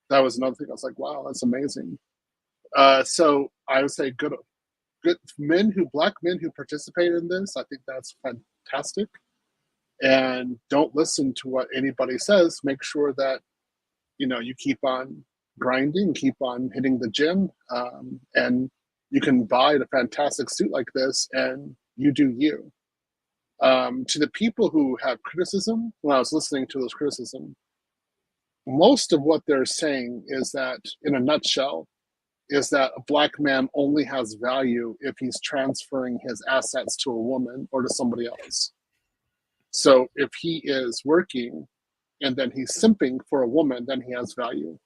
that was another thing. I was like, wow, that's amazing. So I would say good black men who participate in this. I think that's fantastic. And don't listen to what anybody says. Make sure that, you keep on grinding, keep on hitting the gym, and you can buy a fantastic suit like this and you do you. To the people who have criticism, when I was listening to those criticism, most of what they're saying is that, in a nutshell, is that a black man only has value if he's transferring his assets to a woman or to somebody else. So if he is working and then he's simping for a woman, then he has value.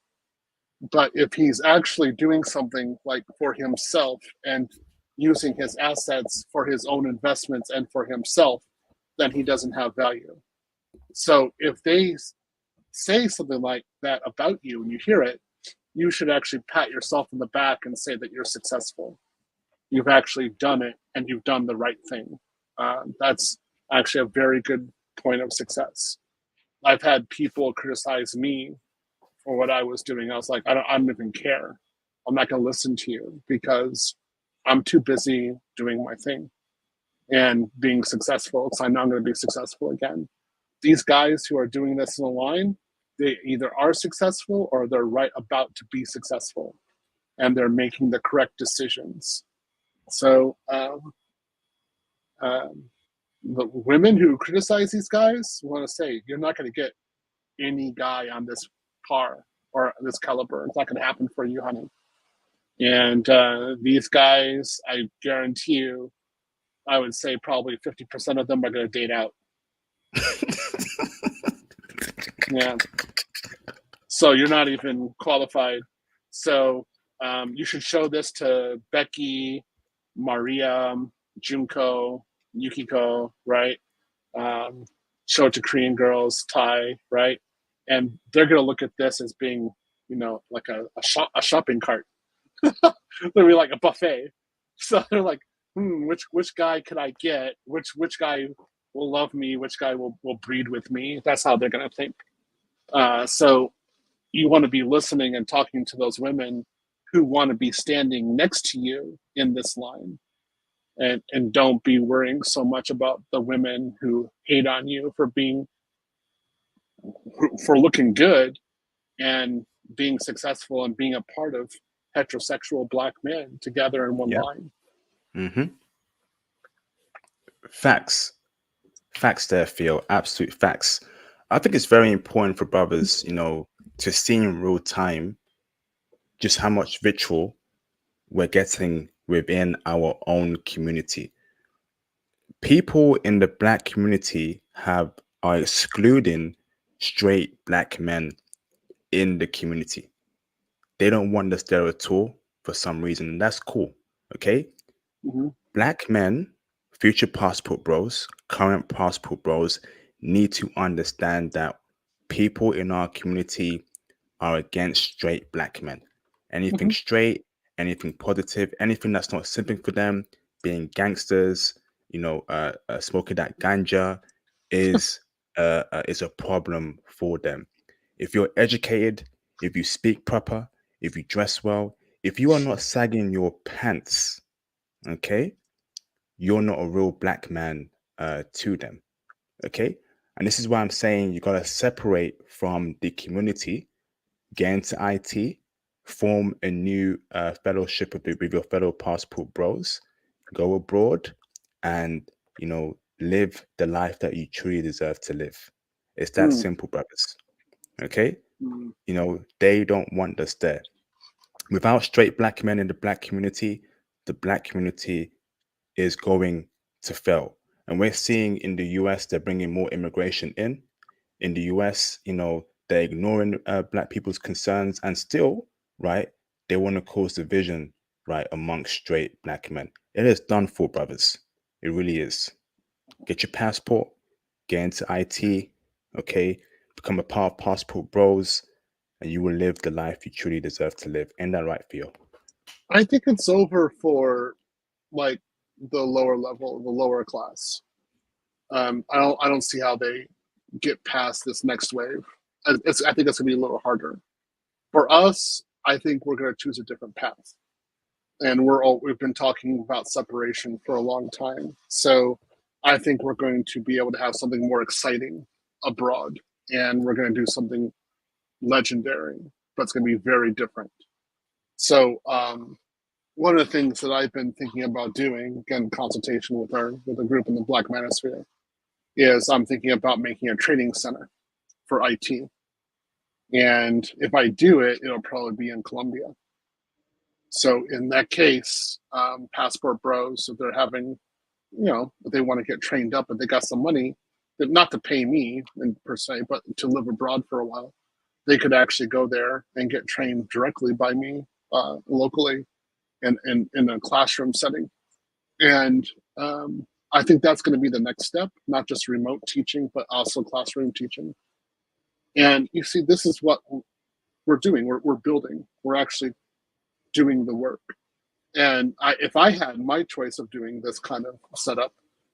But if he's actually doing something like for himself and using his assets for his own investments and for himself, then he doesn't have value. So if they say something like that about you and you hear it, you should actually pat yourself on the back and say that you're successful. You've actually done it and you've done the right thing. That's actually a very good point of success. I've had people criticize me for what I was doing. I was like, I don't even care. I'm not going to listen to you because I'm too busy doing my thing and being successful. So I know I'm going to be successful again. These guys who are doing this in the line, they either are successful or they're right about to be successful, and they're making the correct decisions. So the women who criticize these guys want to say, you're not going to get any guy on this par or this caliber. It's not going to happen for you, honey. And these guys, I guarantee you, I would say probably 50% of them are going to date out. Yeah. So you're not even qualified. So you should show this to Becky, Maria, Junko, Yukiko, right? Show it to Korean girls, Thai, right? And they're going to look at this as being, like a shopping cart. They'll be like a buffet. So they're like, which guy can I get? Which guy will love me? Which guy will breed with me? That's how they're going to think. So you want to be listening and talking to those women who want to be standing next to you in this line. And don't be worrying so much about the women who hate on you for looking good and being successful and being a part of heterosexual black men together in one line. Mm-hmm. Facts there, Theo. Absolute facts. I think it's very important for brothers, to see in real time just how much vitriol we're getting within our own community. People in the black community are excluding straight black men in the community. They don't want us there at all for some reason, and that's cool. Okay. Mm-hmm. Black men, future passport bros, current passport bros, need to understand that people in our community are against straight black men. Anything straight, anything positive, anything that's not simping for them, being gangsters, smoking that ganja is a problem for them. If you're educated, if you speak proper, if you dress well, if you are not sagging your pants, okay, you're not a real black man to them, okay? And this is why I'm saying you got to separate from the community, get into IT, form a new fellowship with your fellow passport bros, go abroad, and live the life that you truly deserve to live. It's that simple, brothers. Okay? They don't want us there. Without straight black men in the black community, the black community is going to fail. And we're seeing in the US, they're bringing more immigration in. In the US, they're ignoring black people's concerns, and still, right, they want to cause division, right, amongst straight black men. It is done for, brothers. It really is. Get your passport, get into IT, okay, become a part of Passport Bros, and you will live the life you truly deserve to live. Ain't that right, Theo? I think it's over for like the lower level, the lower class. I don't see how they get past this next wave. I think it's going to be a little harder. For us, I think we're going to choose a different path. And we've been talking about separation for a long time. So I think we're going to be able to have something more exciting abroad. And we're going to do something legendary, but it's going to be very different. So one of the things that I've been thinking about doing, again, consultation with a group in the Black Manosphere, is I'm thinking about making a training center for IT. And if I do it, it'll probably be in Colombia. So in that case, Passport Bros, if they're having, if they want to get trained up, but they got some money, not to pay me per se, but to live abroad for a while, they could actually go there and get trained directly by me locally and in a classroom setting. And I think that's going to be the next step, not just remote teaching, but also classroom teaching. And you see, this is what we're doing. We're building. We're actually doing the work. And if I had my choice of doing this kind of setup,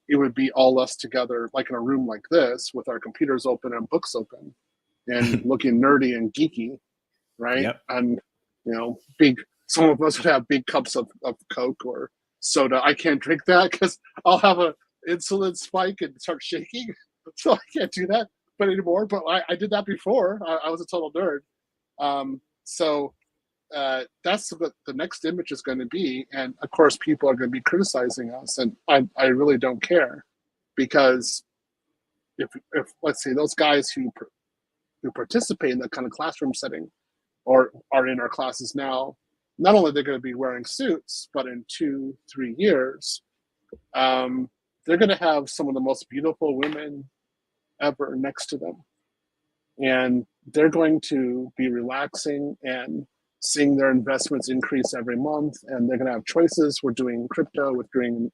it would be all us together, like in a room like this, with our computers open and books open, and looking nerdy and geeky, right? Yep. And some of us would have big cups of Coke or soda. I can't drink that because I'll have an insulin spike and start shaking, so I can't do that anymore. But I did that before. I was a total nerd. So that's what the next image is going to be. And of course, people are going to be criticizing us, and I really don't care, because if let's say those guys who participate in that kind of classroom setting or are in our classes now, not only they're going to be wearing suits, but in 2-3 years, they're going to have some of the most beautiful women ever next to them. And they're going to be relaxing and seeing their investments increase every month. And they're going to have choices. We're doing crypto, we're doing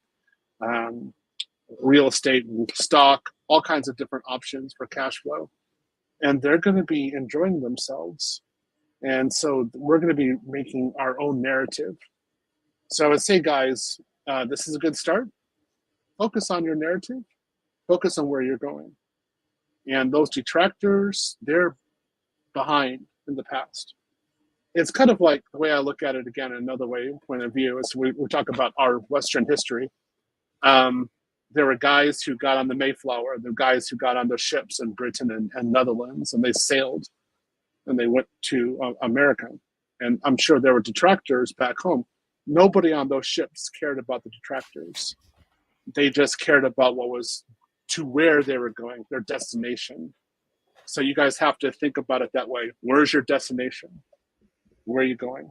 real estate and stock, all kinds of different options for cash flow. And they're going to be enjoying themselves. And so we're going to be making our own narrative. So I would say, guys, this is a good start. Focus on your narrative. Focus on where you're going. And those detractors, they're behind in the past. It's kind of like the way I look at it again, another point of view is we talk about our Western history. There were guys who got on the Mayflower, the guys who got on the ships in Britain and Netherlands, and they sailed and they went to America. And I'm sure there were detractors back home. Nobody on those ships cared about the detractors. They just cared about what was to where they were going, their destination. So you guys have to think about it that way. Where's your destination? Where are you going?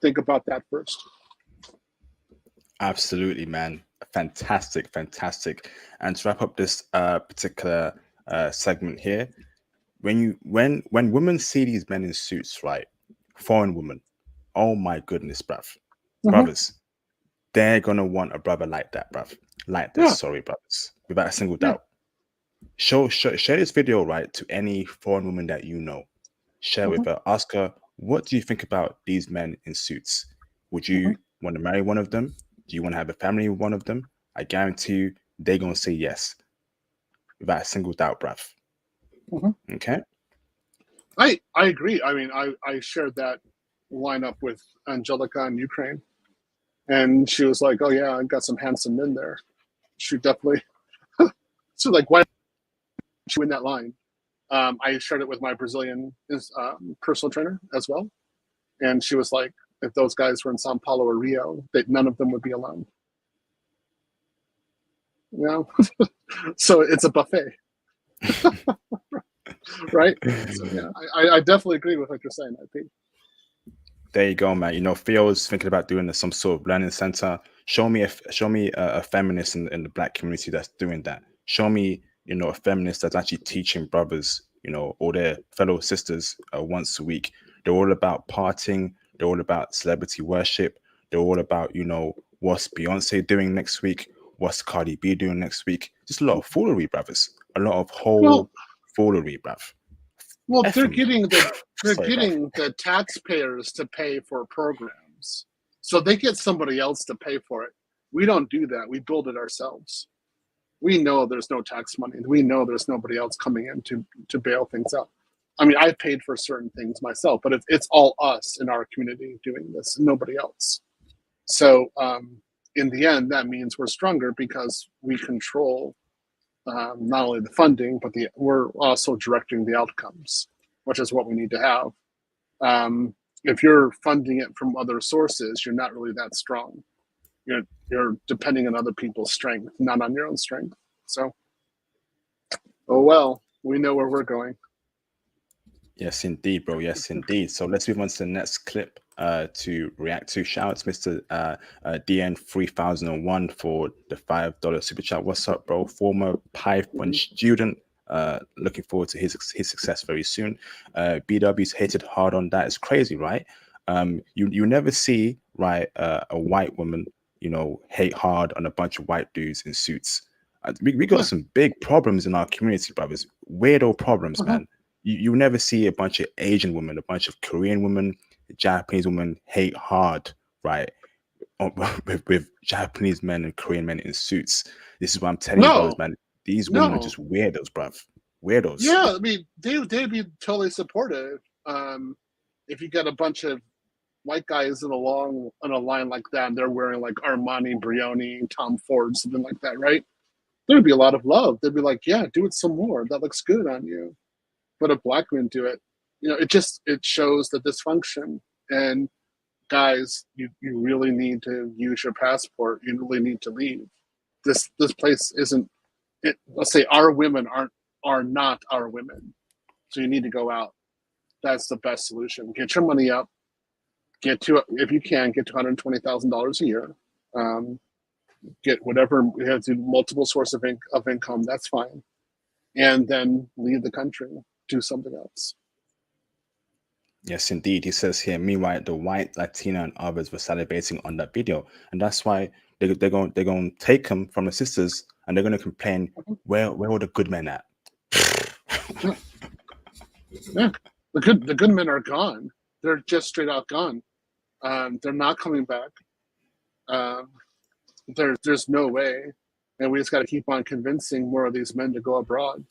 Think about that first. Absolutely, man. Fantastic. And to wrap up this particular segment here, when women see these men in suits, right? Foreign women, oh my goodness, brothers, they're gonna want a brother like that, like this. Yeah. Sorry, brothers, without a single doubt. Share this video, right, to any foreign woman that you know. Share with her. Ask her, what do you think about these men in suits? Would you want to marry one of them? Do you want to have a family with one of them? I guarantee you, they're gonna say yes, without a single doubt, bruv. Okay. I agree. I mean, I shared that lineup with Angelica in Ukraine, and she was like, "Oh yeah, I got some handsome men there." She definitely. So like, why she win that line? I shared it with my Brazilian personal trainer as well, and she was like, "If those guys were in Sao Paulo or Rio, none of them would be alone." You know, so it's a buffet. Right? So, yeah, I definitely agree with what you're saying, I think. There you go, man. Theo's thinking about doing some sort of learning center. Show me a feminist in the Black community that's doing that. Show me, a feminist that's actually teaching brothers, all their fellow sisters once a week. They're all about partying. They're all about celebrity worship. They're all about, what's Beyonce doing next week? What's Cardi B doing next week? Just a lot of foolery, brothers. A lot of foolery, bruv. Well, they're getting the taxpayers to pay for programs, so they get somebody else to pay for it. We don't do that. We build it ourselves. We know there's no tax money. We know there's nobody else coming in to bail things out. I mean, I paid for certain things myself, but it's all us in our community doing this, nobody else. So in the end, that means we're stronger because we control not only the funding, but we're also directing the outcomes, which is what we need to have. If you're funding it from other sources, you're not really that strong. You're depending on other people's strength, not on your own strength. So Oh well, we know where we're going. Yes, indeed, bro. Yes, indeed. So let's move on to the next clip to react to. Shout out to Mr. DN3001 for the $5 super chat. What's up, bro? Former Python student. Looking forward to his success very soon. BW's hated hard on that. It's crazy, right? You never see, right, a white woman, hate hard on a bunch of white dudes in suits. We got some big problems in our community, brothers. Weirdo problems, man. You never see a bunch of Asian women, a bunch of Korean women, Japanese women hate hard, right, with Japanese men and Korean men in suits. This is what I'm telling you, brothers, man. These women are just weirdos, bruv. Weirdos. Yeah, I mean, they'd be totally supportive. If you get a bunch of white guys in a line like that, and they're wearing like Armani, Brioni, Tom Ford, something like that, right? There'd be a lot of love. They'd be like, yeah, do it some more. That looks good on you. But if black men do it, it shows the dysfunction. And guys, you really need to use your passport. You really need to leave. This place isn't. Let's say our women are not our women, so you need to go out. That's the best solution. Get your money up. If you can, get to $120,000 a year. Get whatever you have to multiple source of income. That's fine, and then leave the country. Do something else. Yes, indeed. He says here, meanwhile, the white, Latina, and others were celebrating on that video. And that's why they're going to take him from the sisters and they're going to complain, where are the good men at? Yeah. The good men are gone. They're just straight out gone. They're not coming back. There's no way. And we just got to keep on convincing more of these men to go abroad.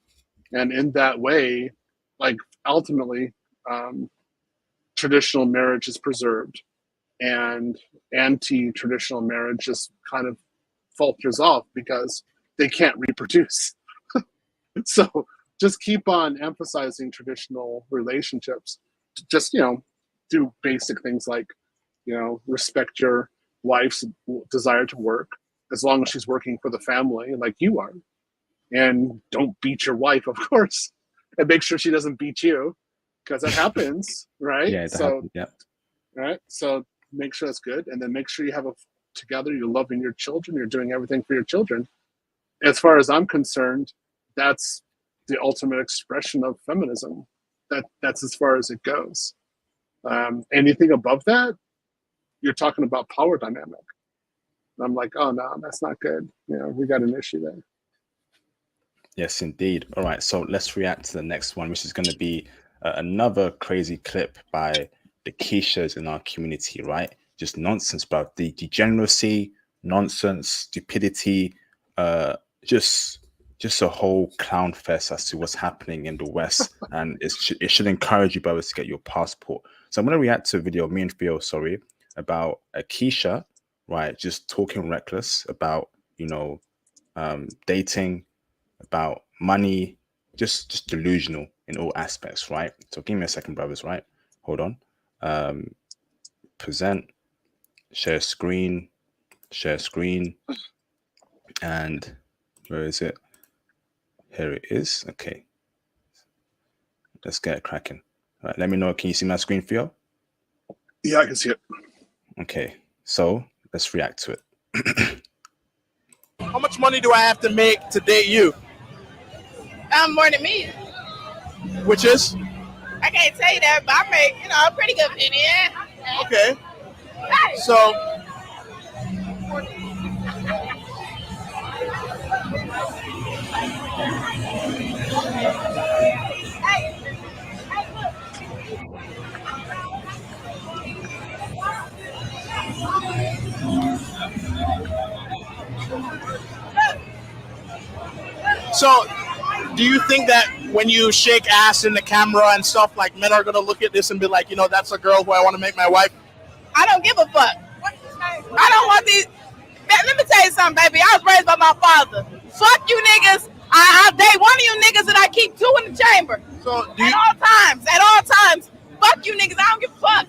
And in that way, like ultimately, traditional marriage is preserved, and anti-traditional marriage just kind of falters off because they can't reproduce. So just keep on emphasizing traditional relationships. Just do basic things like respect your wife's desire to work as long as she's working for the family, like you are, and don't beat your wife, of course. And make sure she doesn't beat you, because that happens, right? Yeah, yeah. Right. So make sure that's good, and then make sure you have together. You're loving your children. You're doing everything for your children. As far as I'm concerned, that's the ultimate expression of feminism. That's as far as it goes. Anything above that, you're talking about power dynamic. And I'm like, oh no, that's not good. We got an issue there. Yes, indeed. All right, so let's react to the next one, which is going to be another crazy clip by the Keishas in our community, right? Just nonsense, bro. The degeneracy, nonsense, stupidity, just a whole clown fest as to what's happening in the West. And it should encourage you, brothers, to get your passport. So I'm going to react to a video, me and Theo, about a Keisha, right? Just talking reckless about, dating, about money, just delusional in all aspects, right? So give me a second, brothers, right? Hold on. Present, share screen, and where is it? Here it is. Okay. Let's get it cracking. All right, let me know. Can you see my screen, Theo? Yeah, I can see it. Okay, so let's react to it. How much money do I have to make to date you? More than me. Which is? I can't tell you that, but I make, pretty good penny. Yeah. Okay. So, So, do you think that when you shake ass in the camera and stuff, like men are going to look at this and be like, that's a girl who I want to make my wife? I don't give a fuck. I don't want these. Let me tell you something, baby. I was raised by my father. Fuck you niggas. I'll date one of you niggas and I keep two in the chamber. So at all times. Fuck you niggas. I don't give a fuck.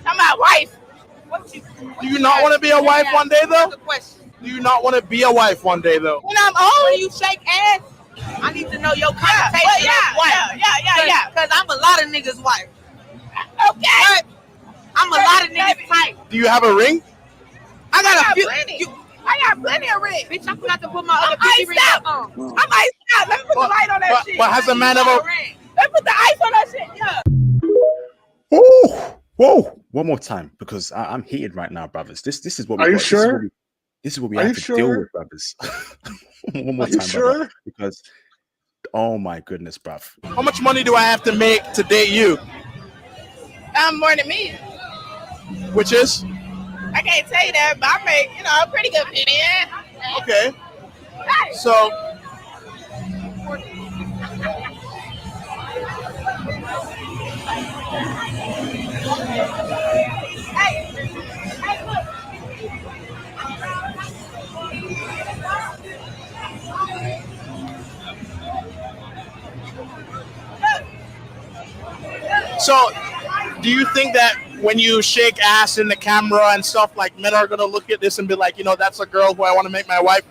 I'm my wife. Do you not want to be a wife one day, though? Do you not want to be a wife one day, though? When I'm old, you shake ass. I need to know your connotation of wife. Yeah. Because I'm a lot of niggas' wife. Okay. I'm a lot of niggas' type. Do you have a ring? I got plenty. I got plenty of rings. Bitch, I forgot to put my other pinky ring on. I might stop. Let me put the light on that shit. But has a man ever... Let me put the ice on that shit. Yeah. Ooh, whoa! One more time, because I'm heated right now, brothers. This is what we Are you got. sure? This is what we Are have you to deal sure? with, brothers. One more Are you time, sure? brother, because oh my goodness, bruv. How much money do I have to make to date you? More than me. Which is? I can't tell you that, but I make, a pretty good penny. Okay. So... So, do you think that when you shake ass in the camera and stuff, like, men are gonna look at this and be like, that's a girl who I want to make my wife?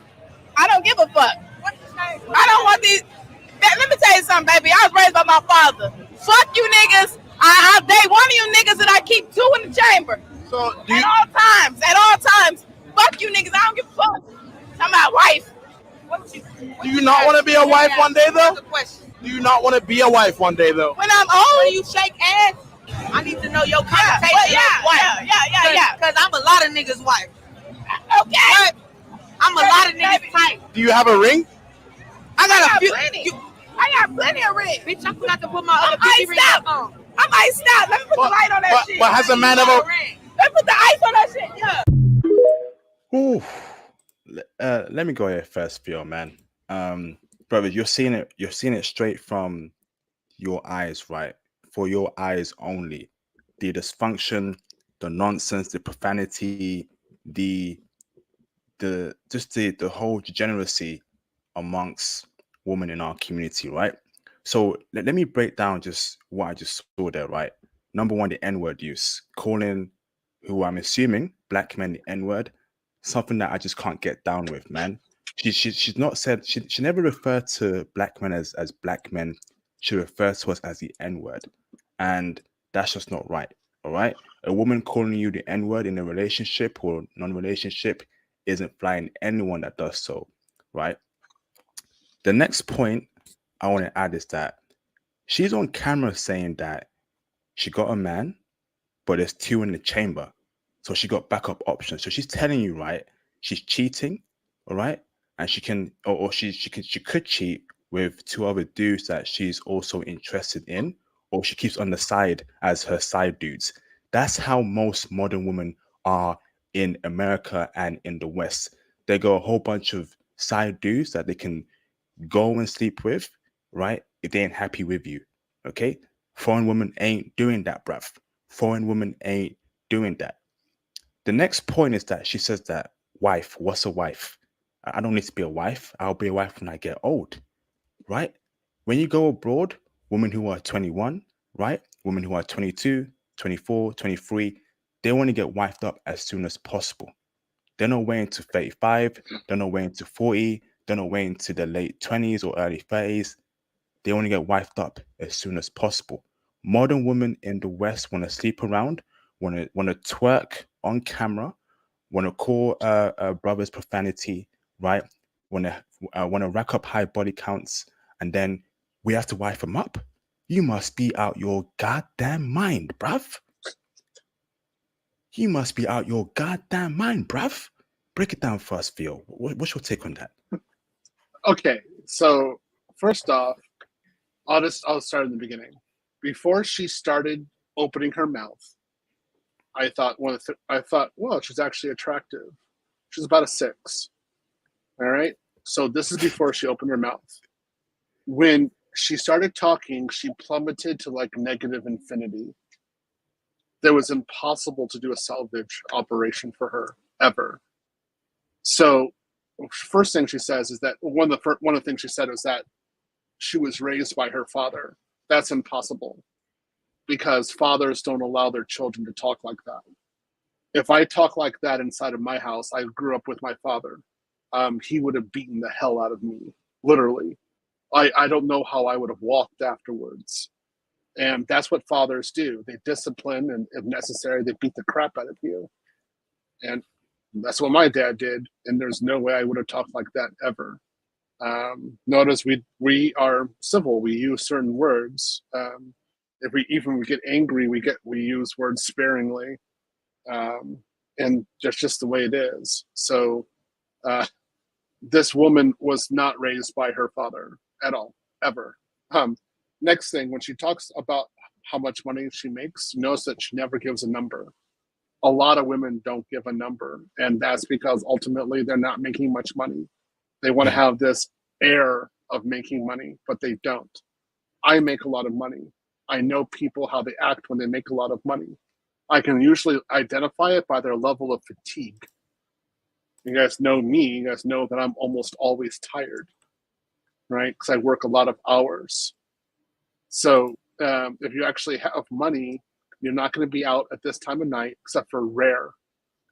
I don't give a fuck. I don't want these. Let me tell you something, baby. I was raised by my father. Fuck you niggas. I date one of you niggas and I keep two in the chamber. So, At all times. Fuck you niggas. I don't give a fuck. Talking about wife. Do you not want to be a wife one day, though? Do you not want to be a wife one day, though? When I'm old, when you shake ass, I need to know your connotation of wife. Yeah. Because I'm a lot of niggas' wife. Okay. I'm a lot of niggas' type. Do you have a ring? I got plenty. I got plenty of rings. Bitch, I forgot to put my other pinky ring on. I might stop. Let me put the light on that shit. But has a man ever... Let me put the ice on that shit. Yeah. Ooh. Let me go here first, Theo, man. Brother, you're seeing it straight from your eyes, right? For your eyes only. The dysfunction, the nonsense, the profanity, the whole degeneracy amongst women in our community, right? So let me break down just what I just saw there, right? Number one, the N-word use, calling who I'm assuming black men the N-word, something that I just can't get down with, man. She's not said, she never referred to black men as black men. She refers to us as the N-word, and that's just not right. All right, a woman calling you the N-word in a relationship or non-relationship isn't flying anyone that does so, right? The next point I want to add is that she's on camera saying that she got a man, but there's two in the chamber, so she got backup options. So she's telling you, right, she's cheating, all right, and she can, or she could cheat with two other dudes that she's also interested in, or she keeps on the side as her side dudes. That's how most modern women are in America and in the West. They got a whole bunch of side dudes that they can go and sleep with, right? If they ain't happy with you, okay? Foreign women ain't doing that, bruv. Foreign women ain't doing that. The next point is that she says that wife, what's a wife? I don't need to be a wife. I'll be a wife when I get old, right? When you go abroad, women who are 21, right? Women who are 22, 24, 23, they want to get wifed up as soon as possible. They're not waiting to 35, they're not waiting to 40, they're not waiting to the late 20s or early 30s. They want to get wifed up as soon as possible. Modern women in the West want to sleep around, want to twerk on camera, want to call brothers profanity, right? Want to rack up high body counts, and then we have to wife them up. You must be out your goddamn mind, bruv. You must be out your goddamn mind, bruv. Break it down for us, Theo. What's your take on that? Okay, so first off, I'll start in the beginning. Before she started opening her mouth, I thought, well, she's actually attractive. She's about a 6. All right. So this is before she opened her mouth. When she started talking, she plummeted to like negative infinity. That was impossible to do a salvage operation for her ever. So first thing she says is that one of the things she said was that she was raised by her father. That's impossible because fathers don't allow their children to talk like that. If I talk like that inside of my house, I grew up with my father. He would have beaten the hell out of me, literally. I don't know how I would have walked afterwards. And that's what fathers do. They discipline, and if necessary, they beat the crap out of you. And that's what my dad did. And there's no way I would have talked like that ever. Notice we are civil. We use certain words. If we get angry, we use words sparingly, and that's just the way it is. So this woman was not raised by her father at all, ever. Next thing, when she talks about how much money she makes, notice that she never gives a number. A lot of women don't give a number, and that's because ultimately they're not making much money. They want to have this air of making money, but they don't. I make a lot of money. I know people how they act when they make a lot of money. I can usually identify it by their level of fatigue. You guys know me. You guys know that I'm almost always tired, right? Because I work a lot of hours. So if you actually have money, you're not going to be out at this time of night, except for rare.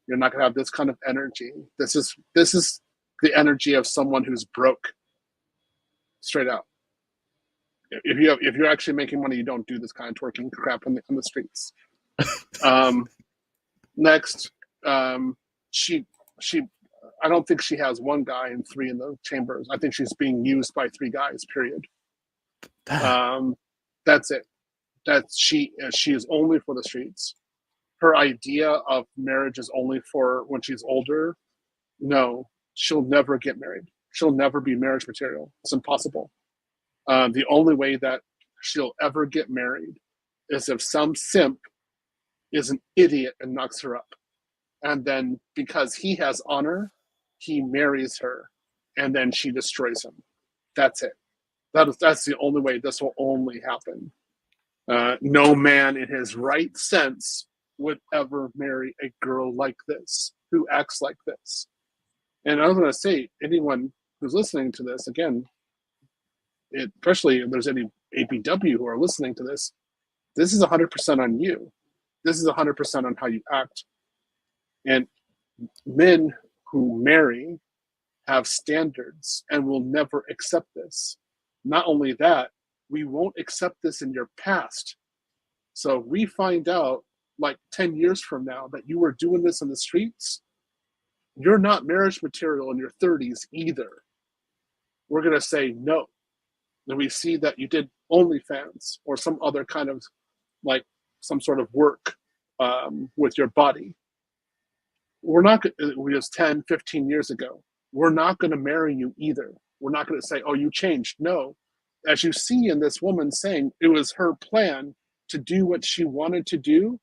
You're not going to have this kind of energy. This is the energy of someone who's broke. Straight out. If you're actually making money, you don't do this kind of twerking crap on the streets. Next, she I don't think she has one guy and 3 in the chambers. I think she's being used by 3 guys. Period. That's it. She is only for the streets. Her idea of marriage is only for when she's older. No, she'll never get married. She'll never be marriage material. It's impossible. The only way that she'll ever get married is if some simp is an idiot and knocks her up. And then because he has honor, he marries her, and then she destroys him. That's it. That's the only way this will only happen. No man in his right sense would ever marry a girl like this, who acts like this. And I was going to say, anyone who's listening to this, again, especially if there's any APW who are listening to this is 100% on you. This is 100% on how you act. And men who marry have standards and will never accept this. Not only that, we won't accept this in your past. So we find out like 10 years from now that you were doing this in the streets, you're not marriage material in your 30s either. We're going to say no. And we see that you did OnlyFans or some other kind of like some sort of work with your body. We're not, it was 10, 15 years ago. We're not going to marry you either. We're not going to say, oh, you changed. No. As you see in this woman saying, it was her plan to do what she wanted to do,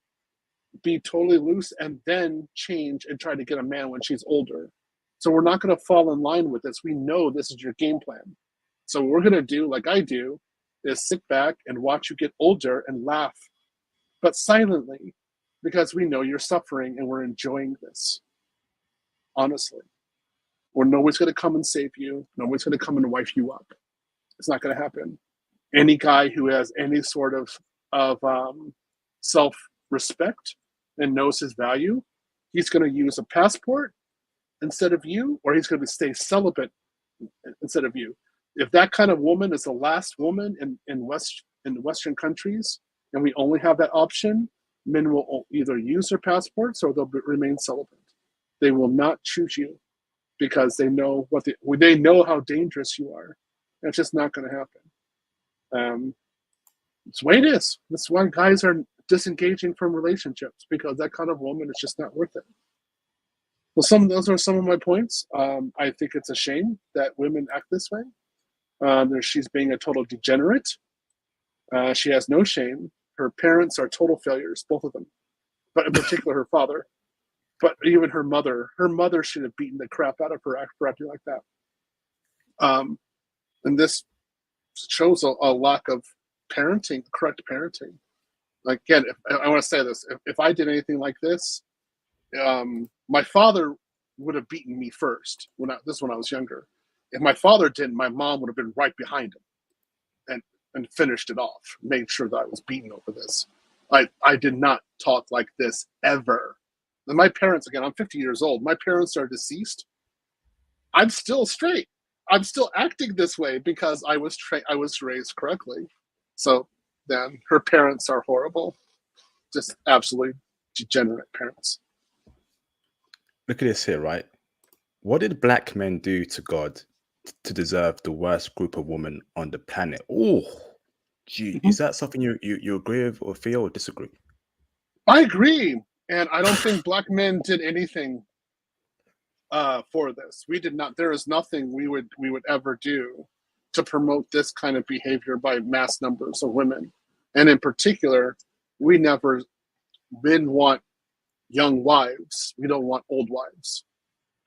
be totally loose, and then change and try to get a man when she's older. So we're not going to fall in line with this. We know this is your game plan. So what we're going to do, like I do, is sit back and watch you get older and laugh, but silently, because we know you're suffering and we're enjoying this. Honestly. Nobody's going to come and save you. Nobody's going to come and wife you up. It's not going to happen. Any guy who has any sort of self-respect and knows his value, he's going to use a passport instead of you, or he's going to stay celibate instead of you. If that kind of woman is the last woman in the Western countries, and we only have that option, men will either use their passports or they'll remain celibate. They will not choose you because they know they know how dangerous you are. That's just not going to happen. It's the way it is. That's why guys are disengaging from relationships, because that kind of woman is just not worth it. Well, those are some of my points. I think it's a shame that women act this way. She's being a total degenerate. She has no shame. Her parents are total failures, both of them, but in particular her father. But even her mother should have beaten the crap out of her for acting like that. And this shows a lack of parenting, correct parenting. Like, again, I want to say this: if I did anything like this, my father would have beaten me first. When I was younger. If my father didn't, my mom would have been right behind him and finished it off, made sure that I was beaten over this. I did not talk like this ever. And my parents, again, I'm 50 years old. My parents are deceased. I'm still straight. I'm still acting this way because I was raised correctly. So then her parents are horrible, just absolutely degenerate parents. Look at this here, right? What did black men do to God to deserve the worst group of women on the planet? Oh, gee, is that something you agree with or feel or disagree? I agree, and I don't think black men did anything for this. We did not. There is nothing we would ever do to promote this kind of behavior by mass numbers of women, and in particular, we never men want young wives. We don't want old wives.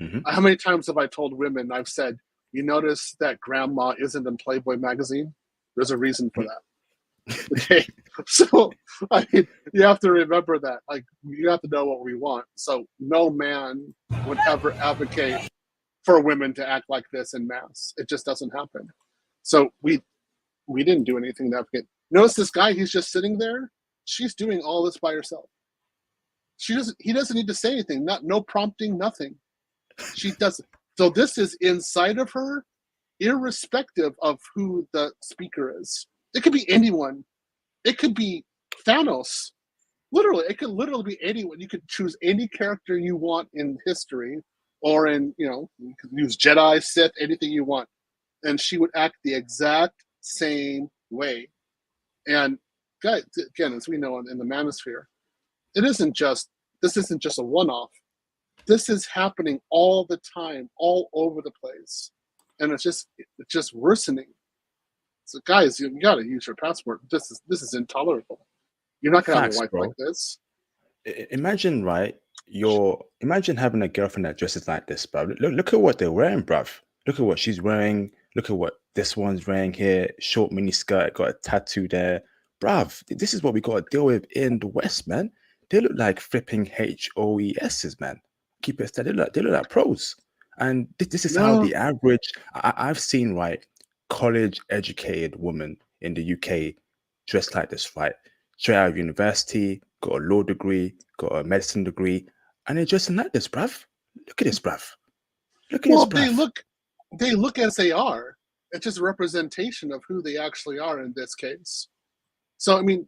Mhm. How many times have I told women? I've said, "You notice that grandma isn't in Playboy magazine? There's a reason for that." Okay, so I mean, you have to remember that. Like, you have to know what we want. So no man would ever advocate for women to act like this in mass. It just doesn't happen. So we didn't do anything to advocate. Notice this guy, he's just sitting there. She's doing all this by herself. He doesn't need to say anything. No prompting, nothing. She doesn't. So this is inside of her, irrespective of who the speaker is. It could be anyone. It could be Thanos. Literally, it could literally be anyone. You could choose any character you want in history, or you could use Jedi, Sith, anything you want, and she would act the exact same way. And guys, again, as we know in the manosphere, this isn't just a one-off. This is happening all the time, all over the place, and it's just worsening. So, guys, you got to use your passport. This is intolerable. You're not gonna have a wife like this. Imagine, right? Imagine having a girlfriend that dresses like this, bruv. Look at what they're wearing, bruv. Look at what she's wearing. Look at what this one's wearing here. Short mini skirt, got a tattoo there, bruv. This is what we got to deal with in the West, man. They look like flipping HOESs, man. Keep it steady. They look like pros. And this is how the average. I've seen, right, college educated woman in the UK dressed like this, right? Straight out of university, got a law degree, got a medicine degree, and they're dressing like this, bruv. Look at this, bruv. Look at this, bruv. They look as they are. It's just a representation of who they actually are in this case. So, I mean,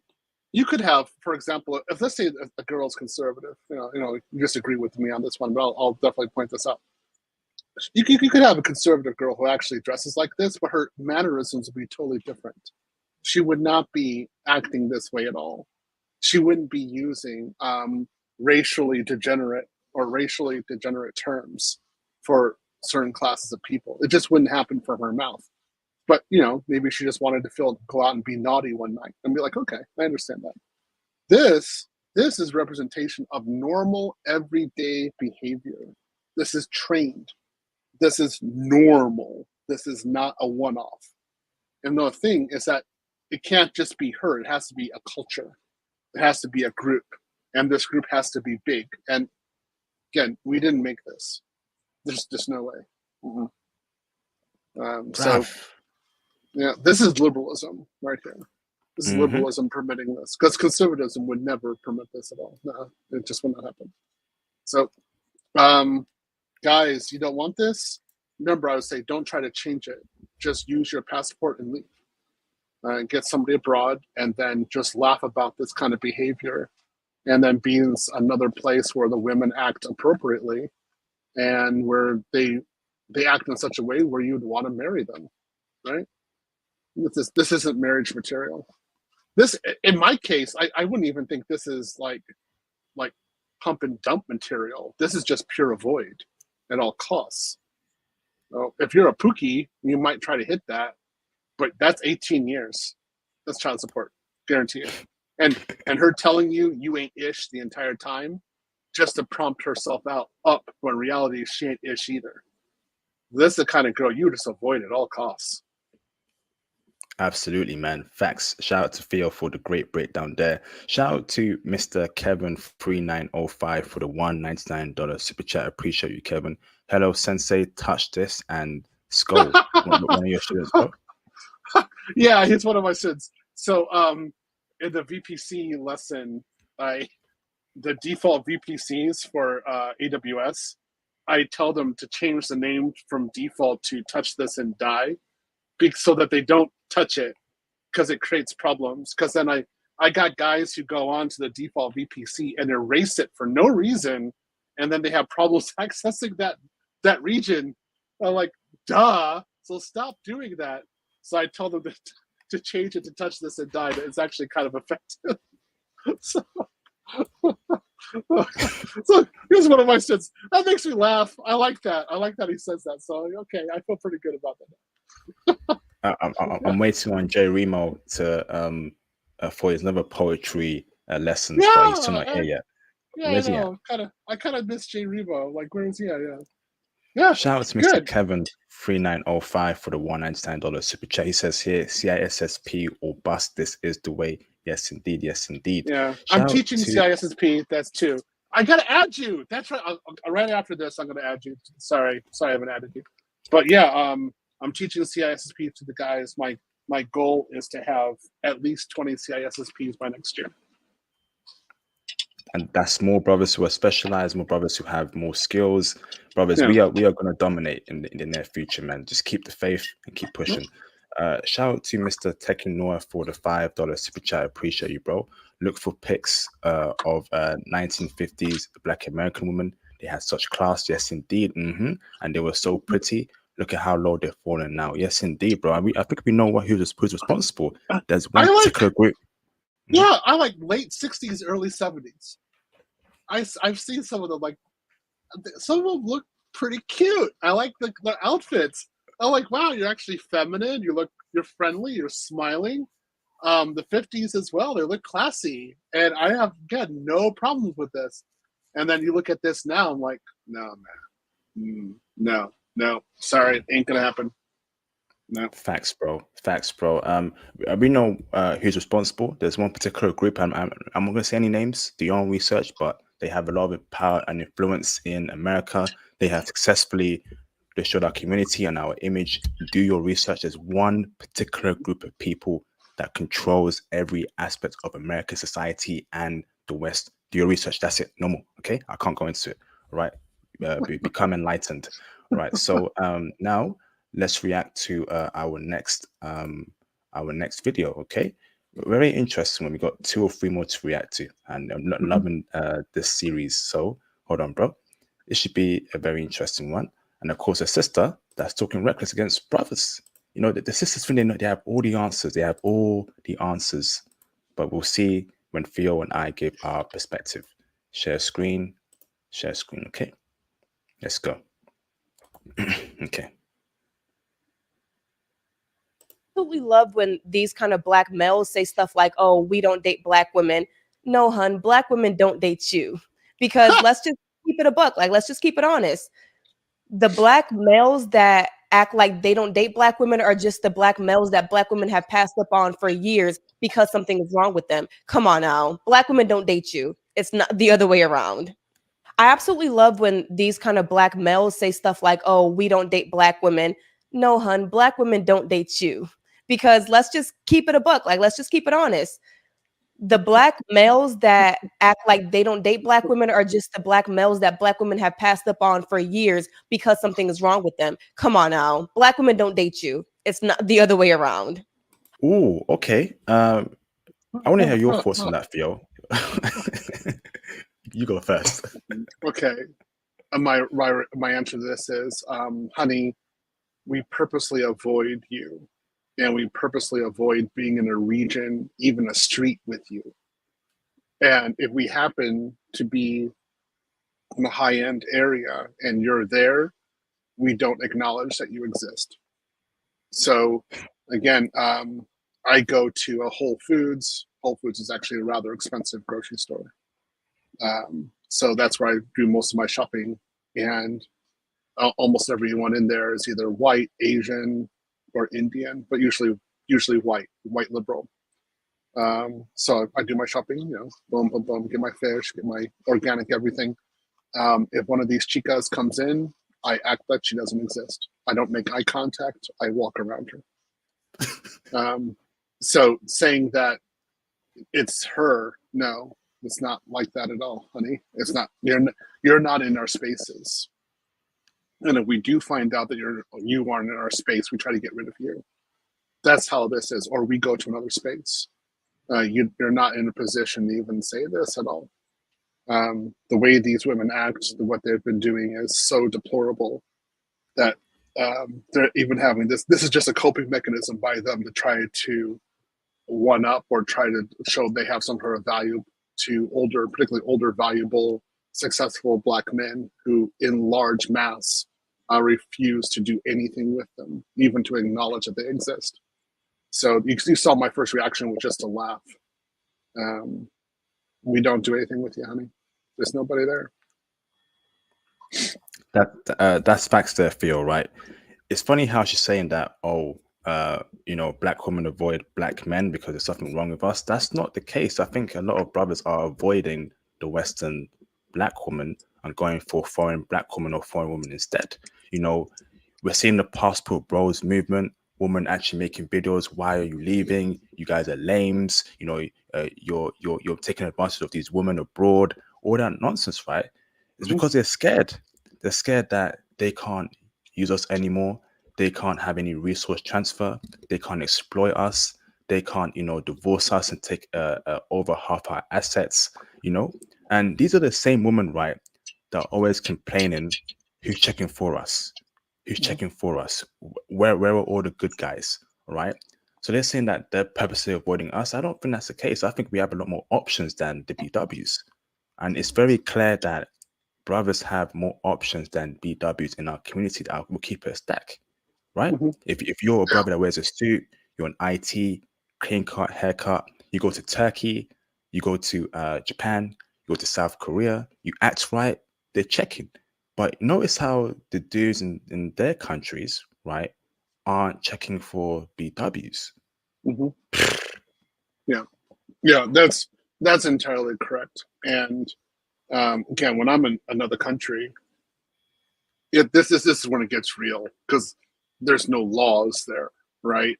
you could have, for example, if let's say a girl's conservative, you disagree with me on this one, but I'll definitely point this out. You could have a conservative girl who actually dresses like this, but her mannerisms would be totally different. She would not be acting this way at all. She wouldn't be using racially degenerate terms for certain classes of people. It just wouldn't happen from her mouth. But maybe she just wanted to go out and be naughty one night and be like, okay, I understand that. This is representation of normal everyday behavior. This is trained. This is normal. This is not a one-off. And the thing is that it can't just be her. It has to be a culture. It has to be a group. And this group has to be big. And again, we didn't make this. There's just no way. So, yeah, this is liberalism right here. This is liberalism permitting this. Because conservatism would never permit this at all. No, it just would not happen. So, guys, you don't want this? Remember, I would say don't try to change it. Just use your passport and leave. Get somebody abroad and then just laugh about this kind of behavior and then be in another place where the women act appropriately and where they act in such a way where you'd want to marry them, right? This isn't marriage material. This, in my case, I wouldn't even think this is like pump and dump material. This is just pure avoid at all costs. So if you're a Pookie, you might try to hit that, but that's 18 years. That's child support, guarantee it. And her telling you ain't ish the entire time, just to prompt herself up when in reality she ain't ish either. This is the kind of girl you just avoid at all costs. Absolutely, man. Facts. Shout out to Theo for the great breakdown there. Shout out to Mr. Kevin3905 for the $199 super chat. Appreciate you, Kevin. Hello, Sensei. Touch this and skull. one of your students, bro. Yeah, he's one of my students. So, in the VPC lesson, the default VPCs for AWS, I tell them to change the name from default to touch this and die, so that they don't touch it, because it creates problems. Because then I got guys who go on to the default VPC and erase it for no reason, and then they have problems accessing that region. I'm like, duh, so stop doing that. So I tell them to change it to touch this and die. It's actually kind of effective. So here's one of my sins. That makes me laugh. I like that. I like that he says that. So okay, I feel pretty good about that. I'm waiting on Jay Remo to for his another poetry lessons, Yeah, but he's still not here yet. Yeah, Where's I he at? know. I kind of miss Jay Rebo. Like, where is he at? Yeah. Shout out to Mr. Kevin 3905 for the $199 super chat. He says here, CISSP or bust. This is the way. Yes, indeed. Yes, indeed. Yeah, Shout I'm out teaching to- CISSP. That's 2. I gotta add you. That's right. Right after this, I'm gonna add you. Sorry, I haven't added you. But yeah, I'm teaching CISSP to the guys. My goal is to have at least 20 CISSPs by next year. And that's more brothers who are specialized, more brothers who have more skills. Brothers, Yeah. we are going to dominate in the near future, man. Just keep the faith and keep pushing. Shout out to Mr. Tekken Noah for the $5 super chat. I appreciate you, bro. Look for pics of 1950s Black American women. They had such class, yes, indeed. And they were so pretty. Look at how low they're falling now. Yes, indeed, bro. I think we know who's responsible. There's one particular group. Yeah, I like late 60s, early 70s. I've seen some of them. Like, some of them look pretty cute. I like the outfits. I'm like, wow, you're actually feminine. You're friendly. You're smiling. The 50s as well. They look classy, and I have again no problems with this. And then you look at this now. I'm like, no, man, no. Sorry, it ain't gonna happen. No. Facts, bro. We know who's responsible. There's one particular group. I'm not gonna say any names. Do your own research, but they have a lot of power and influence in America. They have successfully destroyed our community and our image. Do your research. There's one particular group of people that controls every aspect of American society and the West. Do your research. That's it. No more. Okay, I can't go into it. All right. Become enlightened. All right. So now let's react to our next video. Okay, very interesting one. We got 2 or 3 more to react to, and I'm loving this series. So hold on, bro. It should be a very interesting one. And of course, a sister that's talking reckless against brothers. You know, the sisters think they have all the answers. They have all the answers. But we'll see when Theo and I give our perspective. Share screen. Okay, let's go. Okay. Absolutely love when these kind of Black males say stuff like, oh, we don't date Black women. No, hun, Black women don't date you. Because let's just keep it a buck. Like, let's just keep it honest. The Black males that act like they don't date Black women are just the Black males that Black women have passed up on for years because something is wrong with them. Come on now. Black women don't date you. It's not the other way around. I absolutely love when these kind of Black males say stuff like, oh, we don't date Black women. No, hun, Black women don't date you. Because let's just keep it a buck. Like, let's just keep it honest. The Black males that act like they don't date Black women are just the Black males that Black women have passed up on for years because something is wrong with them. Come on now. Black women don't date you. It's not the other way around. Ooh, okay. I want to hear your thoughts on that, Theo. You go first. Okay. My answer to this is, honey, we purposely avoid you. And we purposely avoid being in a region, even a street with you. And if we happen to be in a high-end area and you're there, we don't acknowledge that you exist. So again, I go to a Whole Foods. Whole Foods is actually a rather expensive grocery store. So that's where I do most of my shopping. And almost everyone in there is either white, Asian, or Indian, but usually white liberal. So I do my shopping, you know, boom, boom, boom, get my fish, get my organic everything. If one of these chicas comes in, I act like she doesn't exist. I don't make eye contact. I walk around her. So saying that it's her, no, it's not like that at all, honey. It's not. You're not in our spaces. And if we do find out that you aren't in our space, we try to get rid of you. That's how this is. Or we go to another space. You're not in a position to even say this at all. The way these women act, what they've been doing is so deplorable that they're even having this. This is just a coping mechanism by them to try to one up or try to show they have some sort of value to older, particularly older, valuable, successful Black men who, in large mass, refuse to do anything with them, even to acknowledge that they exist. So you saw my first reaction was just to laugh. We don't do anything with you, honey. There's nobody there. That's facts there, Theo, right? It's funny how she's saying that, Black women avoid Black men because there's something wrong with us. That's not the case. I think a lot of brothers are avoiding the Western Black woman and going for foreign Black woman or foreign woman instead. We're seeing the passport bros movement, women actually making videos. Why are you leaving? You guys are lames. You're taking advantage of these women abroad. All that nonsense, right? It's because they're scared. They're scared that they can't use us anymore. They can't have any resource transfer. They can't exploit us. They can't, divorce us and take over half our assets, And these are the same women, right, that are always complaining, who's checking for us? Who's checking for us? Where are all the good guys, right? So they're saying that they're purposely avoiding us. I don't think that's the case. I think we have a lot more options than the BWs. And it's very clear that brothers have more options than BWs in our community that will keep it a stack, right? If you're a brother that wears a suit, you're an IT, clean cut, haircut, you go to Turkey, you go to Japan, you go to South Korea, you act right, they're checking. But notice how the dudes in their countries, right, aren't checking for BWs. Yeah, that's entirely correct. And again, when I'm in another country, this is when it gets real because there's no laws there, right?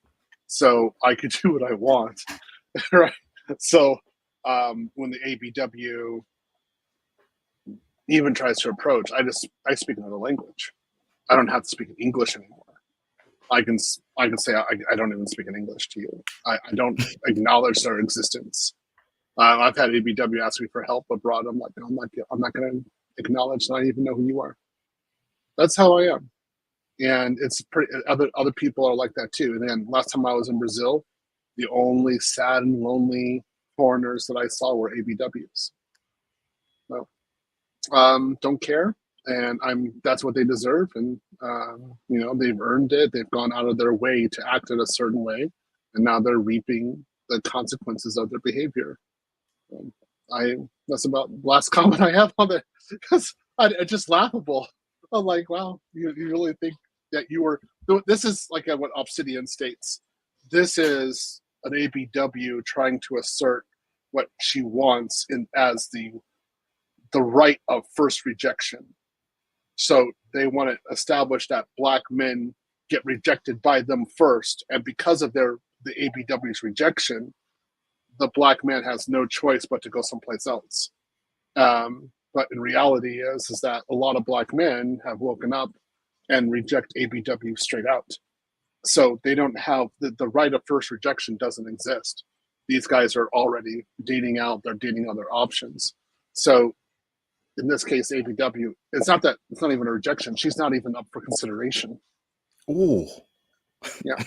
So I could do what I want, right? So when the ABW even tries to approach, I speak another language. I don't have to speak in English anymore. I can say I don't even speak in English to you. I don't acknowledge their existence. I've had ABW ask me for help abroad. I'm like, I'm not going to acknowledge that I even know who you are. That's how I am, and it's pretty. Other people are like that too. And then last time I was in Brazil, the only sad and lonely foreigners that I saw were ABWs. So, don't care, and that's what they deserve, and they've earned it. They've gone out of their way to act in a certain way, and now they're reaping the consequences of their behavior. That's about the last comment I have on it because it's just laughable. I'm like, wow, you really think that you were? This is like what Obsidian states. This is an ABW trying to assert what she wants as the right of first rejection. So they want to establish that Black men get rejected by them first, and because of the ABW's rejection, the Black man has no choice but to go someplace else. But in reality is that a lot of Black men have woken up and reject ABW straight out. So they don't have the right of first rejection doesn't exist. These guys are already dating out. They're dating other options. So in this case, ABW, it's not even a rejection. She's not even up for consideration. Ooh. Yeah.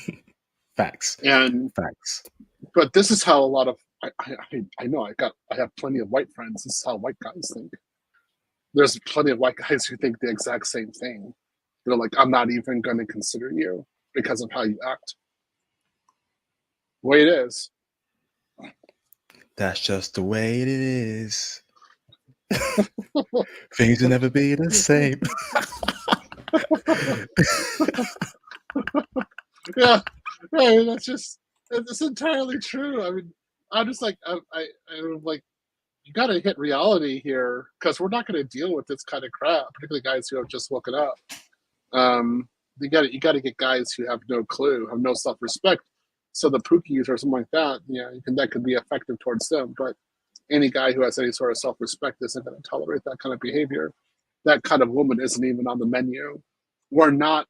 Facts. Facts. But this is how a lot of I know I have plenty of white friends. This is how white guys think. There's plenty of white guys who think the exact same thing. They're like, I'm not even going to consider you because of how you act. The way it is. That's just the way it is. Things will never be the same. Yeah, right. It's entirely true. I mean, I'm just like, I'm like, you got to hit reality here because we're not going to deal with this kind of crap, particularly guys who have just woken up. You got to get guys who have no clue, have no self-respect. So the Pookies or something like that, that could be effective towards them. But any guy who has any sort of self-respect isn't going to tolerate that kind of behavior. That kind of woman isn't even on the menu. we're not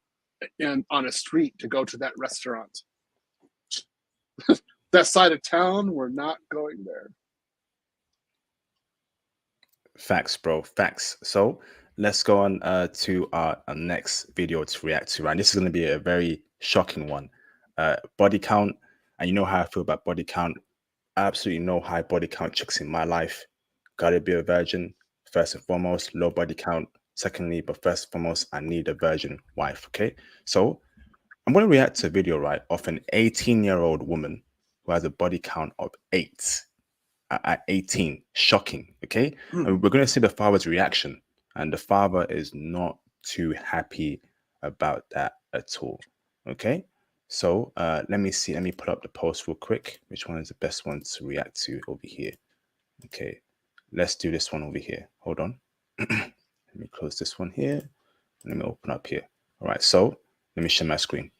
on a street to go to that restaurant. That side of town, we're not going there. Facts, bro. Facts. So let's go on to our next video to react to. And this is going to be a very shocking one. Body count. And you know how I feel about body count. Absolutely no high body count chicks in my life. Gotta be a virgin. First and foremost, low body count. Secondly, but first and foremost, I need a virgin wife. Okay. So I'm going to react to a video, right, of an 18-year-old woman who has a body count of 8 at 18. Shocking. Okay. And we're going to see the father's reaction. And the father is not too happy about that at all. Okay. So let me see. Let me pull up the post real quick. Which one is the best one to react to over here? Okay. Let's do this one over here. Hold on. Let me close this one here. Let me open up here. All right. So let me share my screen.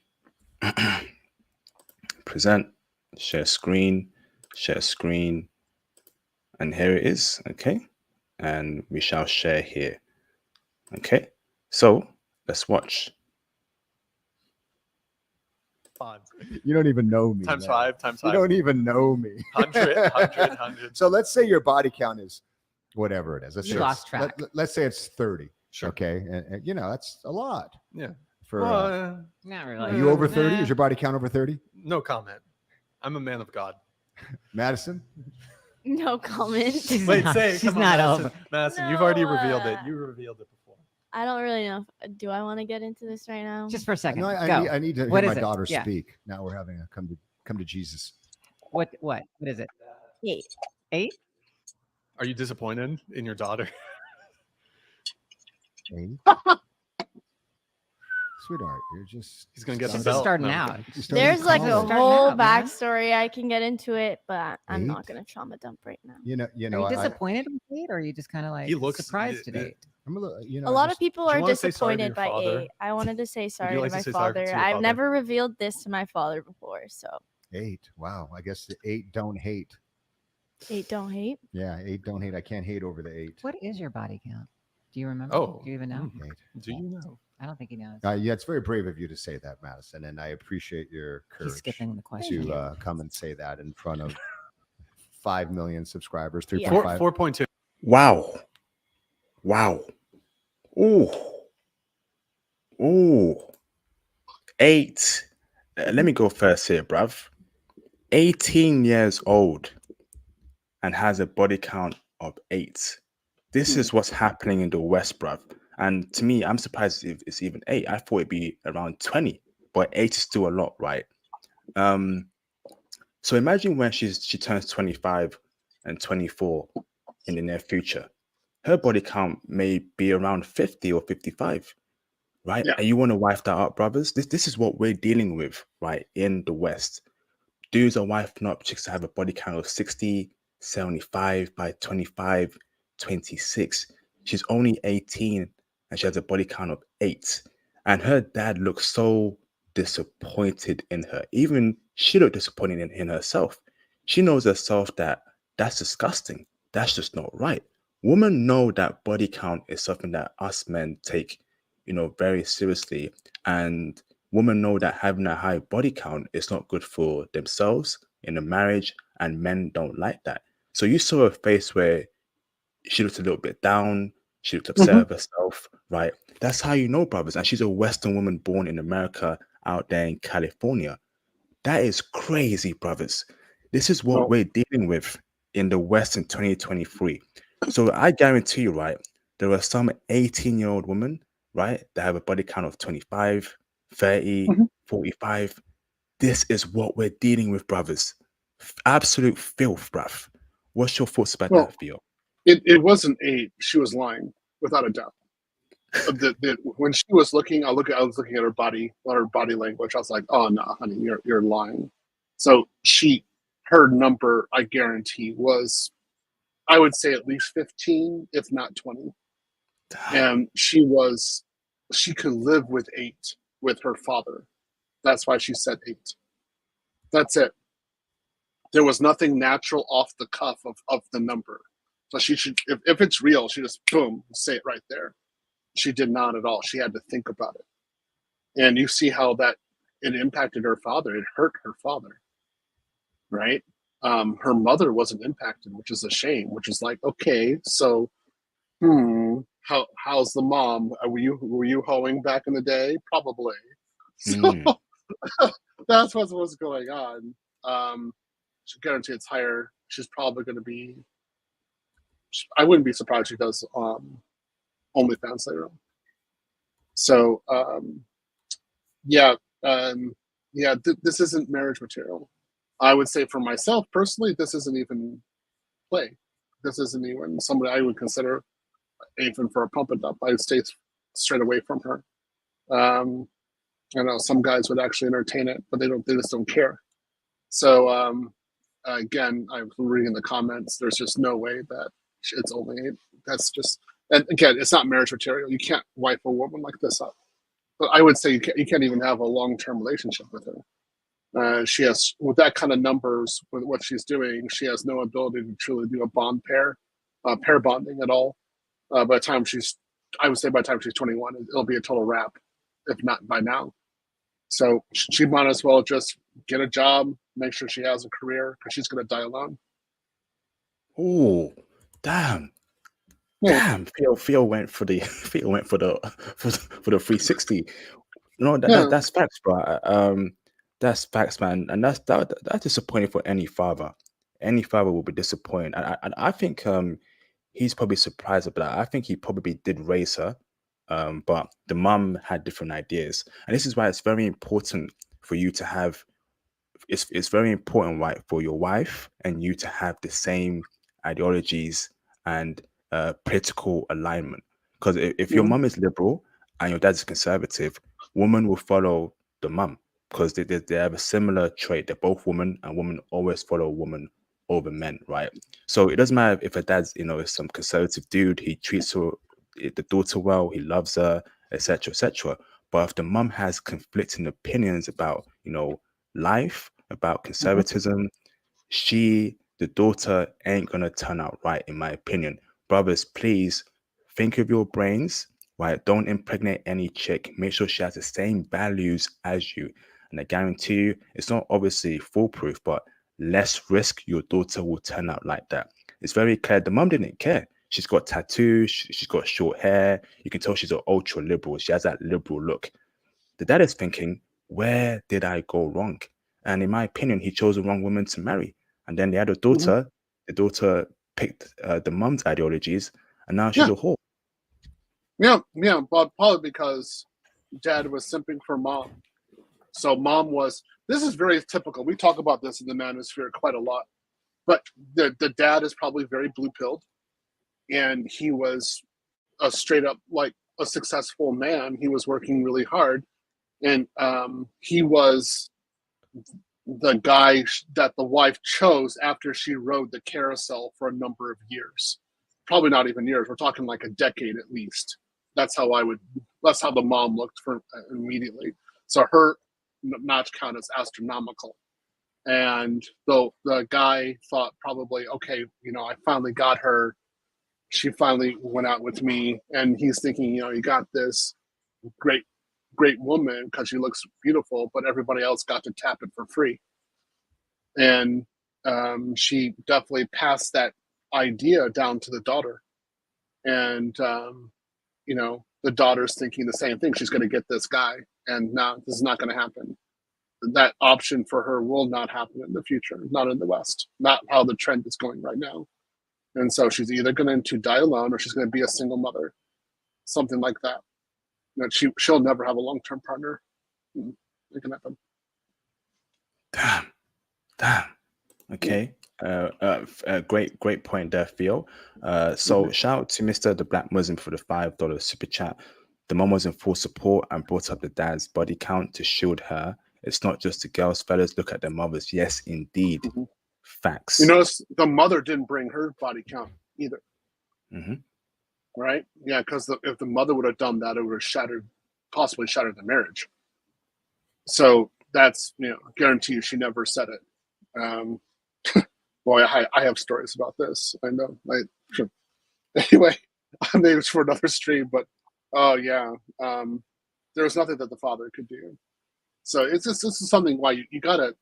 Present, share screen, and here it is. Okay, and we shall share here. Okay, so let's watch. You don't even know me. Times man. 5, times 5. You don't even know me. 100. So let's say your body count is whatever it is. Let's You say lost track. let's say it's 30. Sure. Okay, and you know that's a lot. Yeah. For Not are really. you over 30? Is your body count over 30? No comment. I'm a man of God. Madison? No comment. Wait, not- say it. she's Come on, not Madison. over. Madison, you've already No, revealed it. You revealed it before. I don't really know. Do I want to get into this right now? Just for a second. No, Go. I need to What hear is my it? daughter Yeah. speak. Now we're having a come to Jesus. What is it? 8. 8? Are you disappointed in your daughter? 8? Sweetheart, you're just He's gonna get the She's belt. just starting No, I'm out. kidding. There's like a Starting whole out, man. backstory I can get into it, but I'm 8? not going to trauma dump right now. you know, Are you disappointed with 8, or are you just kind of like He looks- surprised it- at 8? I'm a little, you know, A lot just- of people Do you are wanna say sorry to disappointed your by father? 8. I wanted to say sorry like to my to say sorry to father. your I've father? never revealed this to my father before, so 8. Wow, I guess the 8 don't hate. 8 don't hate. Yeah, 8 don't hate. I can't hate over the 8. What is your body count? Do you remember? Oh, Do you even know? 8. Do you know? I don't think he knows. Yeah, it's very brave of you to say that, Madison, and I appreciate your He's courage skipping the question. to come and say that in front of 5 million subscribers, Yeah. 3.5. 4.2. Wow. Ooh. 8. Let me go first here, bruv. 18 years old and has a body count of 8. This is what's happening in the West, bruv. And to me, I'm surprised if it's even 8. I thought it'd be around 20, but 8 is still a lot, right? So imagine when she turns 25 and 24 in the near future. Her body count may be around 50 or 55, right? Yeah. And you want to wife that up, brothers? This is what we're dealing with, right, in the West. Dudes are wifing up chicks that have a body count of 60, 75 by 25, 26. She's only 18 and she has a body count of 8. And her dad looks so disappointed in her. Even she looked disappointed in herself. She knows herself that that's disgusting. That's just not right. Women know that body count is something that us men take, very seriously. And women know that having a high body count is not good for themselves in a marriage, and men don't like that. So you saw her face where she looked a little bit down. She looked upset of herself, right? That's how you know, brothers. And she's a Western woman born in America out there in California. That is crazy, brothers. This is what we're dealing with in the West in 2023. So I guarantee you, right, there are some 18-year-old women, right, that have a body count of 25, 30, 45. This is what we're dealing with, brothers. Absolute filth, bruv. What's your thoughts about that, Theo? It wasn't 8. She was lying, without a doubt. When she was looking, I was looking at her body language. I was like, "Oh no, honey, you're lying." So her number, I guarantee, was, I would say, at least 15, if not 20. And she could live with 8 with her father. That's why she said 8. That's it. There was nothing natural off the cuff of the number. So she should, if it's real, she just boom, say it right there. She did not at all. She had to think about it. and you see how that it impacted her father. It hurt her father, right? Her mother wasn't impacted, which is a shame. Which is like, okay, so how's the mom? Were you hoeing back in the day? Probably. So that's what was going on. I guarantee it's higher. She's probably going to be. I wouldn't be surprised if she does OnlyFans later on. So this isn't marriage material. I would say for myself personally, this isn't even play. This isn't even somebody I would consider even for a pump it up. I would stay straight away from her. I know some guys would actually entertain it, but they just don't care. So again, I'm reading the comments. There's just no way that it's only. That's just, and again, it's not marriage material. You can't wife a woman like this up. But I would say you can't even have a long-term relationship with her. She has, with that kind of numbers, with what she's doing, she has no ability to truly do a pair bonding at all. By the time I would say by the time she's 21, it'll be a total wrap, if not by now. So she might as well just get a job, make sure she has a career, because she's going to die alone. Oh, damn. Damn, Theo went for the 360. No, that's facts, bro. That's facts, man, and that's disappointing for any father. Any father will be disappointed, and I think he's probably surprised about that. I think he probably did raise her, but the mum had different ideas, and this is why it's very important for you to have. It's very important, right, for your wife and you to have the same ideologies and political alignment. Because if your mum is liberal and your dad's conservative, woman will follow the mum because they have a similar trait. They're both women, and women always follow women over men, right? So it doesn't matter if her dad's, is some conservative dude. He treats the daughter well. He loves her, etc., etc. But if the mum has conflicting opinions about, life, about conservatism, the daughter ain't gonna turn out right, in my opinion. Brothers, please think of your brains, right? Don't impregnate any chick. Make sure she has the same values as you. And I guarantee you, it's not obviously foolproof, but less risk your daughter will turn out like that. It's very clear. The mum didn't care. She's got tattoos. She's got short hair. You can tell she's an ultra liberal. She has that liberal look. The dad is thinking, where did I go wrong? And in my opinion, he chose the wrong woman to marry. And then they had a daughter. The daughter picked the mum's ideologies, and now she's a whore. Yeah, but probably because dad was simping for mom. So mom was. This is very typical. We talk about this in the manosphere quite a lot. But the dad is probably very blue-pilled, and he was a straight up like a successful man. He was working really hard, and he was the guy that the wife chose after she rode the carousel for a number of years. Probably not even years. We're talking like a decade at least. That's how the mom looked for immediately. So her notch count is astronomical. And the guy thought probably, okay, I finally got her. She finally went out with me, and he's thinking, you got this great woman because she looks beautiful, but everybody else got to tap it for free. And she definitely passed that idea down to the daughter. And, the daughter's thinking the same thing. She's going to get this guy, and now this is not going to happen. That option for her will not happen in the future, not in the West, not how the trend is going right now. And so she's either going to die alone or she's going to be a single mother, something like that. She'll never have a long-term partner. It can happen. Damn. Okay. Great point there, Theo. So shout out to Mr. The Black Muslim for the $5 super chat. The mom was in full support and brought up the dad's body count to shield her. It's not just the girls, fellas. Look at their mothers. Yes, indeed. Facts. You notice the mother didn't bring her body count either. Right? Yeah, because if the mother would have done that, it would have possibly shattered the marriage. So that's, guarantee you she never said it. Boy, I have stories about this. I know. Anyway, maybe it's for another stream, but oh yeah. There was nothing that the father could do. So this is something why you gotta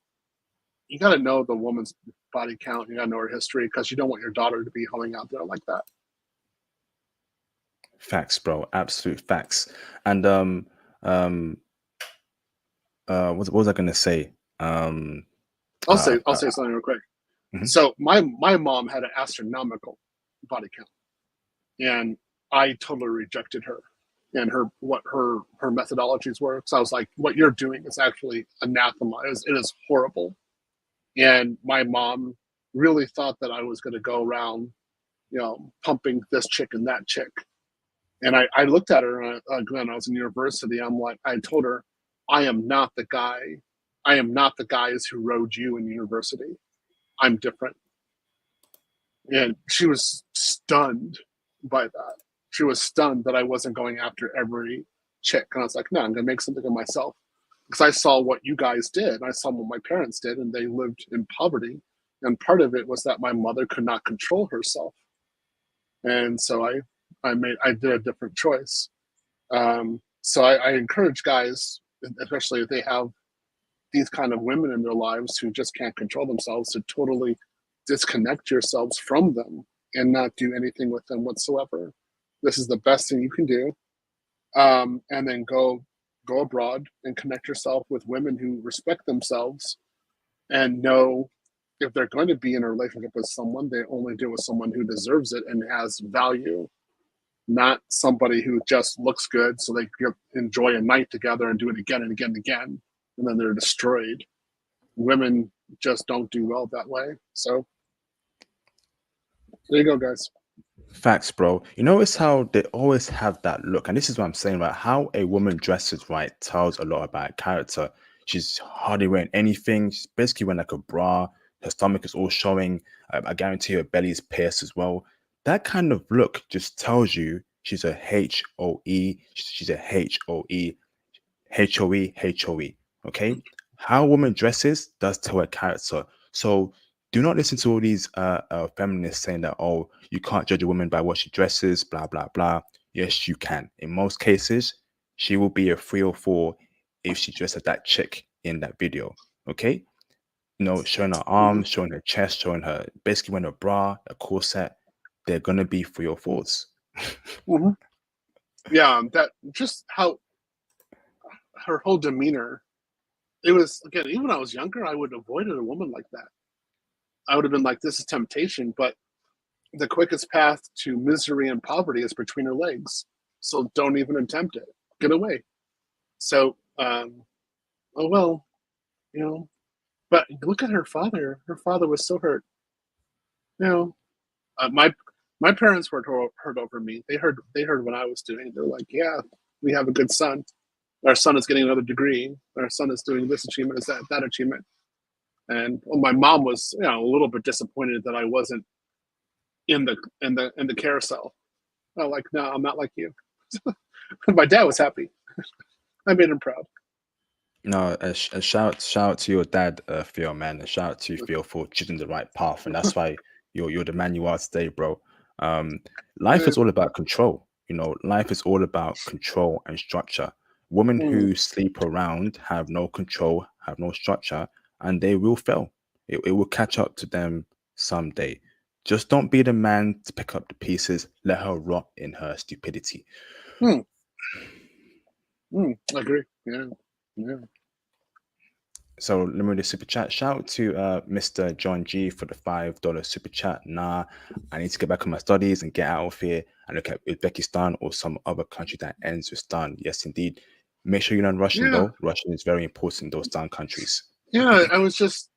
know the woman's body count. You gotta know her history because you don't want your daughter to be hung out there like that. Facts, bro. Absolute facts. And what was I gonna say? I'll say something real quick. Mhm. So my mom had an astronomical body count, and I totally rejected her and what her methodologies were. So I was like, what you're doing is actually anathema. It is horrible. And my mom really thought that I was going to go around, pumping this chick and that chick. And I looked at her when I was in university. I'm like, I told her, I am not the guy. I am not the guys who rode you in university. I'm different. And she was stunned by that. She was stunned that I wasn't going after every chick. And I was like, no, I'm going to make something of myself. Because I saw what you guys did. I saw what my parents did, and they lived in poverty. And part of it was that my mother could not control herself. And so I did a different choice. So I encourage guys, especially if they have these kind of women in their lives who just can't control themselves, to totally disconnect yourselves from them and not do anything with them whatsoever. This is the best thing you can do. And then go abroad and connect yourself with women who respect themselves and know if they're going to be in a relationship with someone, they only do with someone who deserves it and has value, not somebody who just looks good so they can enjoy a night together and do it again and again and again, and then they're destroyed. Women just don't do well that way. So there you go, guys. Facts, bro. You notice how they always have that look, and this is what I'm saying, right? How a woman dresses, right, tells a lot about character. She's hardly wearing anything. She's basically wearing like a bra. Her stomach is all showing. I guarantee her belly is pierced as well. That kind of look just tells you she's a HOE. She's a HOE. HOE. Okay? How a woman dresses does tell her character. So do not listen to all these feminists saying that, oh, you can't judge a woman by what she dresses, blah, blah, blah. Yes, you can. In most cases, she will be a 3 or 4 if she dresses that chick in that video. Okay? Showing her arms, showing her chest, showing her, basically wearing a bra, a corset. They're going to be 3 or 4s. Mm-hmm. Yeah, that just how her whole demeanor. It was, again, even when I was younger, I would have avoided a woman like that. I would have been like, this is temptation, but the quickest path to misery and poverty is between her legs. So don't even attempt it. Get away. So, oh well, but look at her father. Her father was so hurt. My parents were hurt over me. They heard what I was doing. They're like, yeah, we have a good son. Our son is getting another degree. Our son is doing this achievement, is that achievement. And my mom was, a little bit disappointed that I wasn't in the carousel. I'm like, no, I'm not like you. My dad was happy. I made him proud. No, a shout out to your dad, Theo, man. A shout out to you, Theo, for choosing the right path, and that's why you're the man you are today, bro. Life is all about control. Life is all about control and structure. Women who sleep around have no control, have no structure, and they will fail. It will catch up to them someday. Just don't be the man to pick up the pieces. Let her rot in her stupidity. I agree. Yeah. So let me read the super chat. Shout out to Mr. John G for the $5 super chat. Nah, I need to get back on my studies and get out of here and look at Uzbekistan or some other country that ends with stan. Yes, indeed. Make sure you learn Russian though. Russian is very important in those stan countries. Yeah, I was just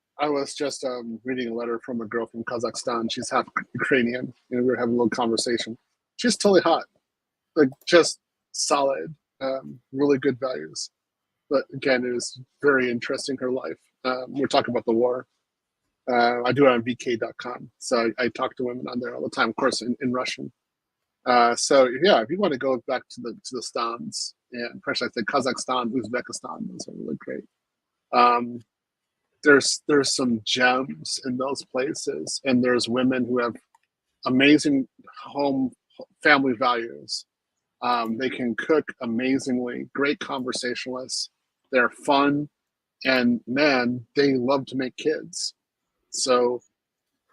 reading a letter from a girl from Kazakhstan. She's half Ukrainian, and we were having a little conversation. She's totally hot, like just solid, really good values. But again, it was very interesting, her life. We're talking about the war. I do it on vk.com. So I talk to women on there all the time, of course, in Russian. So yeah, if you want to go back to the stans, and especially I think Kazakhstan, Uzbekistan, those are really great. There's some gems in those places, and there's women who have amazing family values, They can cook amazingly, great conversationalists. They're fun, and man, they love to make kids. So,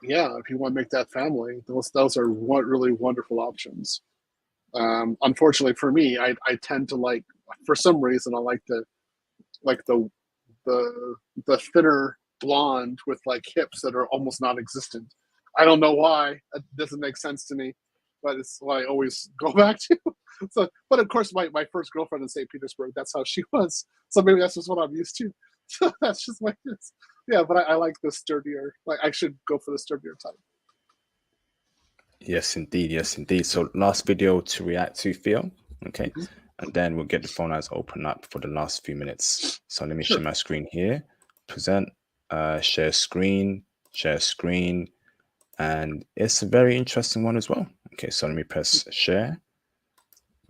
yeah, if you want to make that family, those are really wonderful options. Unfortunately for me, I tend to like, for some reason, I like the thinner blonde with like hips that are almost non-existent. I don't know why. It doesn't make sense to me, but it's what I always go back to. So, but of course, my first girlfriend in St. Petersburg, that's how she was. So maybe that's just what I'm used to. So that's just my yeah. But I like the sturdier. Like I should go for the sturdier type. Yes, indeed. Yes, indeed. So last video to react to, Theo. Okay. And then we'll get the phone lines open up for the last few minutes. So let me share my screen here. Present, share screen, and it's a very interesting one as well. Okay, so let me press share.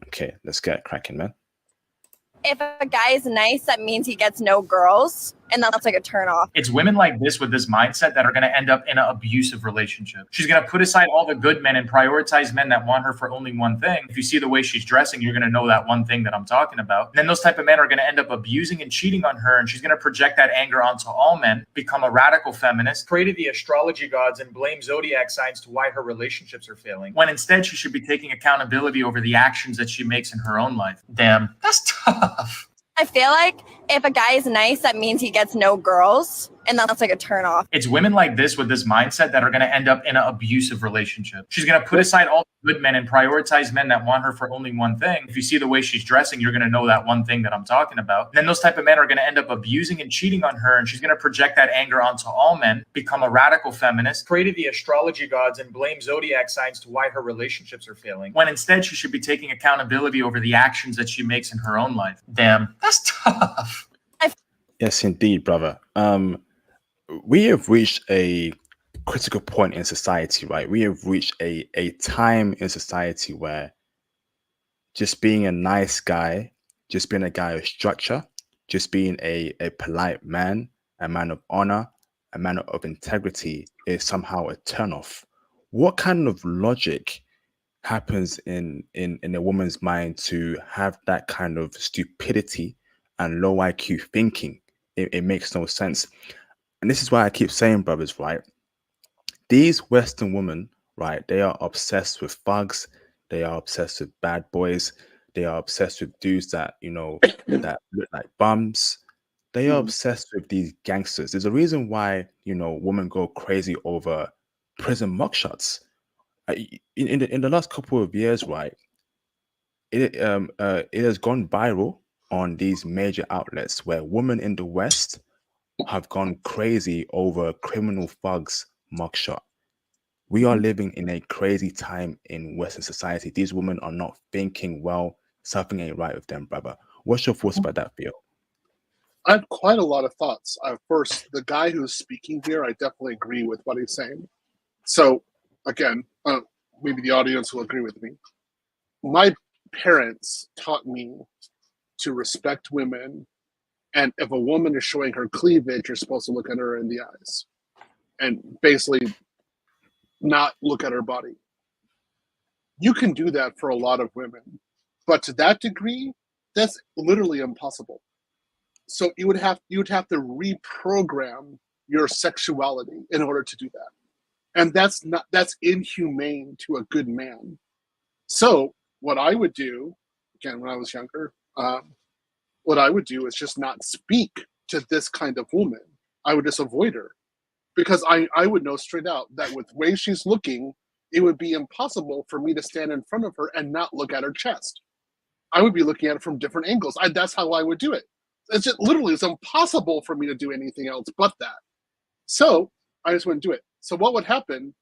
Okay, let's get cracking, man. If a guy is nice, that means he gets no girls, and that's like a turnoff. It's women like this with this mindset that are going to end up in an abusive relationship. She's going to put aside all the good men and prioritize men that want her for only one thing. If you see the way she's dressing, you're going to know that one thing that I'm talking about. And then those type of men are going to end up abusing and cheating on her, and she's going to project that anger onto all men, become a radical feminist, pray to the astrology gods, and blame zodiac signs to why her relationships are failing, when instead she should be taking accountability over the actions that she makes in her own life. Damn, that's tough. I feel like if a guy is nice, that means he gets no girls, and that's like a turnoff. It's women like this with this mindset that are going to end up in an abusive relationship. She's going to put aside all the good men and prioritize men that want her for only one thing. If you see the way she's dressing, you're going to know that one thing that I'm talking about. And then those type of men are going to end up abusing and cheating on her, and she's going to project that anger onto all men, become a radical feminist, pray to the astrology gods, and blame zodiac signs to why her relationships are failing, when instead she should be taking accountability over the actions that she makes in her own life. Damn, that's tough. Yes, indeed, brother. We have reached a critical point in society, right? We have reached a time in society where just being a nice guy, just being a guy of structure, just being a polite man, a man of honor, a man of integrity is somehow a turnoff. What kind of logic happens in a woman's mind to have that kind of stupidity and low IQ thinking? It makes no sense. And this is why I keep saying, brothers, right? These Western women, right, they are obsessed with thugs. They are obsessed with bad boys. They are obsessed with dudes that, you know, that look like bums. They are obsessed with these gangsters. There's a reason why, you know, women go crazy over prison mugshots. In the last couple of years, right, it has gone viral on these major outlets where women in the West have gone crazy over criminal thugs mugshot. We are living in a crazy time in Western society. These women are not thinking well. Something ain't right with them, brother. What's your thoughts about that, Theo? I have quite a lot of thoughts. First, the guy who's speaking here, I definitely agree with what he's saying. So, again, maybe the audience will agree with me. My parents taught me to respect women, and if a woman is showing her cleavage, you're supposed to look at her in the eyes and basically not look at her body. You can do that for a lot of women, but to that degree, that's literally impossible. So you would have to reprogram your sexuality in order to do that, and that's inhumane to a good man. So what I would do, again, when I was younger, what I would do is just not speak to this kind of woman. I would just avoid her, because I would know straight out that with the way she's looking, it would be impossible for me to stand in front of her and not look at her chest. I would be looking at it from different angles. That's how I would do it. It's just literally, it's impossible for me to do anything else but that. So I just wouldn't do it. So what would happen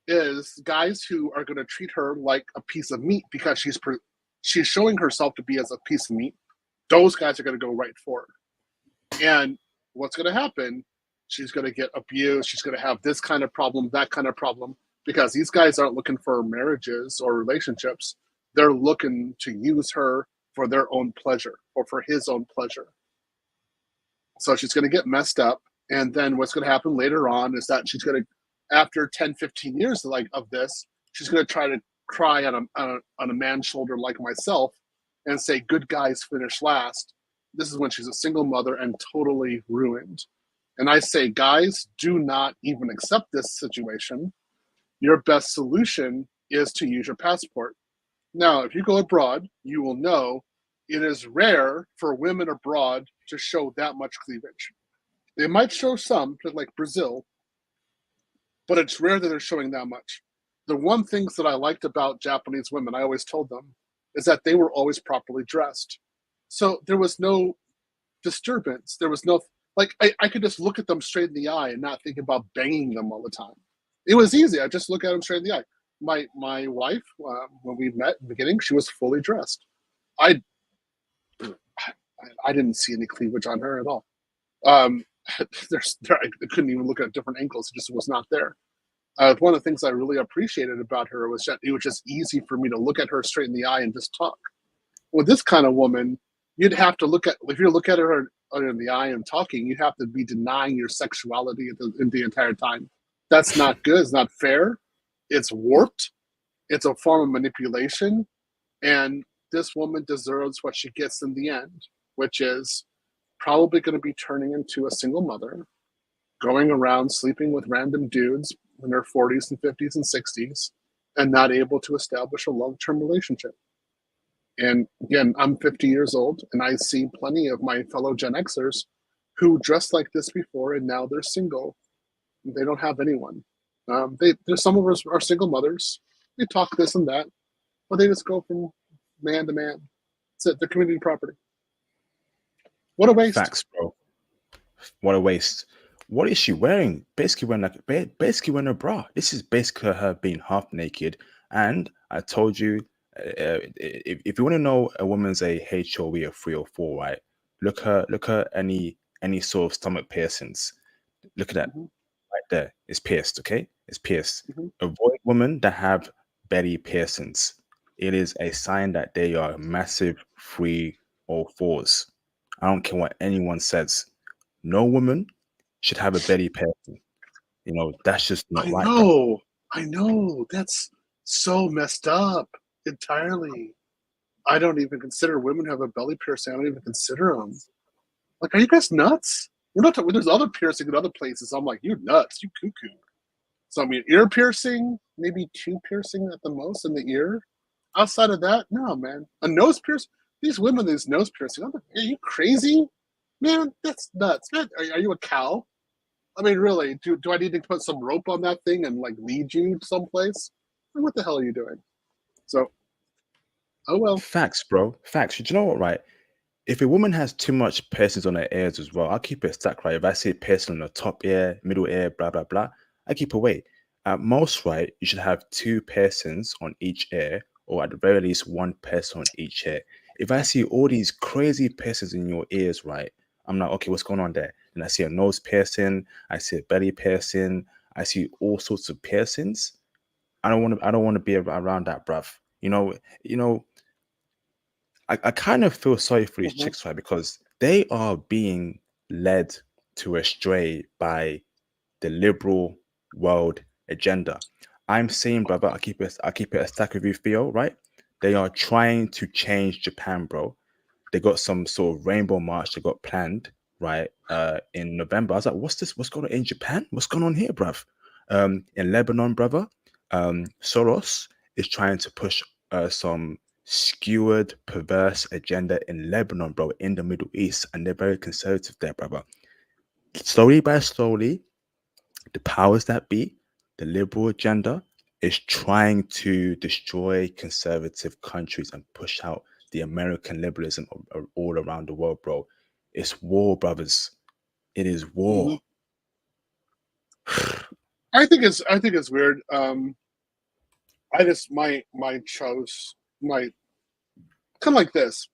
is guys who are going to treat her like a piece of meat because she's showing herself to be as a piece of meat, those guys are going to go right for her. And what's going to happen? She's going to get abused. She's going to have this kind of problem, that kind of problem, because these guys aren't looking for marriages or relationships. They're looking to use her for their own pleasure or for his own pleasure. So she's going to get messed up. And then what's going to happen later on is that she's going to, after 10, 15 years of this, she's going to try to cry on a man's shoulder like myself and say good guys finish last. This is when she's a single mother and totally ruined. And I say, guys, do not even accept this situation. Your best solution is to use your passport. Now, if you go abroad, you will know it is rare for women abroad to show that much cleavage. They might show some, like Brazil, but it's rare that they're showing that much. The one things that I liked about Japanese women, I always told them, is that they were always properly dressed. So there was no disturbance. There was no, like, I could just look at them straight in the eye and not think about banging them all the time. It was easy. I just look at them straight in the eye. My wife, when we met in the beginning, she was fully dressed. I didn't see any cleavage on her at all. I couldn't even look at different angles. It just was not there. One of the things I really appreciated about her was that it was just easy for me to look at her straight in the eye and just talk. With this kind of woman, you'd have to look at, if you look at her in the eye and talking, you'd have to be denying your sexuality the entire time. That's not good. It's not fair. It's warped. It's a form of manipulation. And this woman deserves what she gets in the end, which is probably going to be turning into a single mother, going around sleeping with random dudes in their 40s and 50s and 60s, and not able to establish a long-term relationship. And again, I'm 50 years old, and I see plenty of my fellow Gen Xers who dressed like this before, and now they're single. They don't have anyone. There's some of us are single mothers. They talk this and that, but they just go from man to man. That's it. They're community property. What a waste. Facts, bro. What a waste. What is she wearing? Basically wearing a bra. This is basically her being half naked. And I told you, if you want to know a woman's a HOE of 3 or 4, right? Look her any sort of stomach piercings. Look at that right there. It's pierced, okay? It's pierced. Avoid women that have belly piercings. It is a sign that they are massive 3 or 4s. I don't care what anyone says. No woman should have a belly piercing. You know, that's just not right. I know. That's so messed up entirely. I don't even consider women who have a belly piercing. I don't even consider them. Like, are you guys nuts? We're not talking. There's other piercing in other places. I'm like, you nuts, you cuckoo. So I mean, ear piercing, maybe 2 piercing at the most in the ear. Outside of that, no, man. A nose piercing. These women, these nose piercing. I'm like, are you crazy, man? That's nuts, man. Are you a cow? I mean, really? Do I need to put some rope on that thing and like lead you someplace? What the hell are you doing? So, oh well. Facts, bro. Facts. Do you know what, right? If a woman has too much piercings on her ears as well, I'll keep it stacked, right? If I see a piercing on the top ear, middle ear, blah, blah, blah, I keep away. At most, right, you should have 2 piercings on each ear, or at the very least 1 piercing on each ear. If I see all these crazy piercings in your ears, right, I'm like, okay, what's going on there? And I see a nose piercing, I see a belly piercing, I see all sorts of piercings. I don't want to be around that, bruv. You know, I kind of feel sorry for these chicks, right? Because they are being led to astray by the liberal world agenda. I'm saying, brother, I keep it a stack with you, Theo, right? They are trying to change Japan, bro. They got some sort of rainbow march they got planned, right? In November. I was like, what's this? What's going on in Japan? What's going on here, bruv? In Lebanon, brother, Soros is trying to push some skewered, perverse agenda in Lebanon, bro, in the Middle East, and they're very conservative there, brother. Slowly by slowly, the powers that be, the liberal agenda, is trying to destroy conservative countries and push out the American liberalism all around the world, bro. It's war, brothers. It is war. I think it's weird. My chose kind of like this.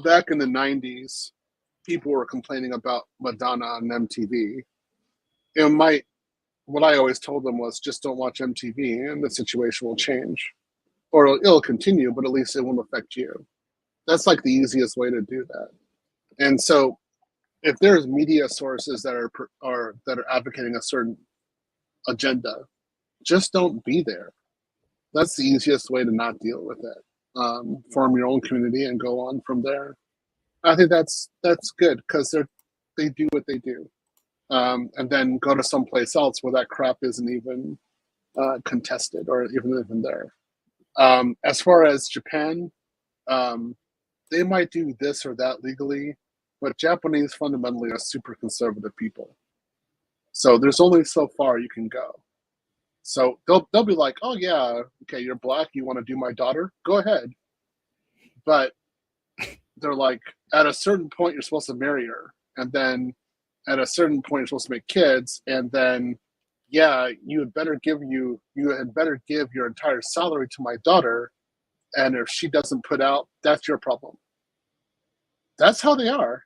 Back in the 90s, people were complaining about Madonna on MTV. And what I always told them was just don't watch MTV and the situation will change. Or it'll continue, but at least it won't affect you. That's like the easiest way to do that. And so if there's media sources that are advocating a certain agenda, just don't be there. That's the easiest way to not deal with it. Form your own community and go on from there. I think that's good because they do what they do, and then go to someplace else where that crap isn't even contested or even there. As far as Japan, they might do this or that legally, but Japanese fundamentally are super conservative people. So there's only so far you can go. So they'll be like, oh yeah, okay, you're black, you want to do my daughter? Go ahead. But they're like, at a certain point you're supposed to marry her, and then at a certain point you're supposed to make kids, and then you had better give your entire salary to my daughter, and if she doesn't put out, that's your problem. That's how they are.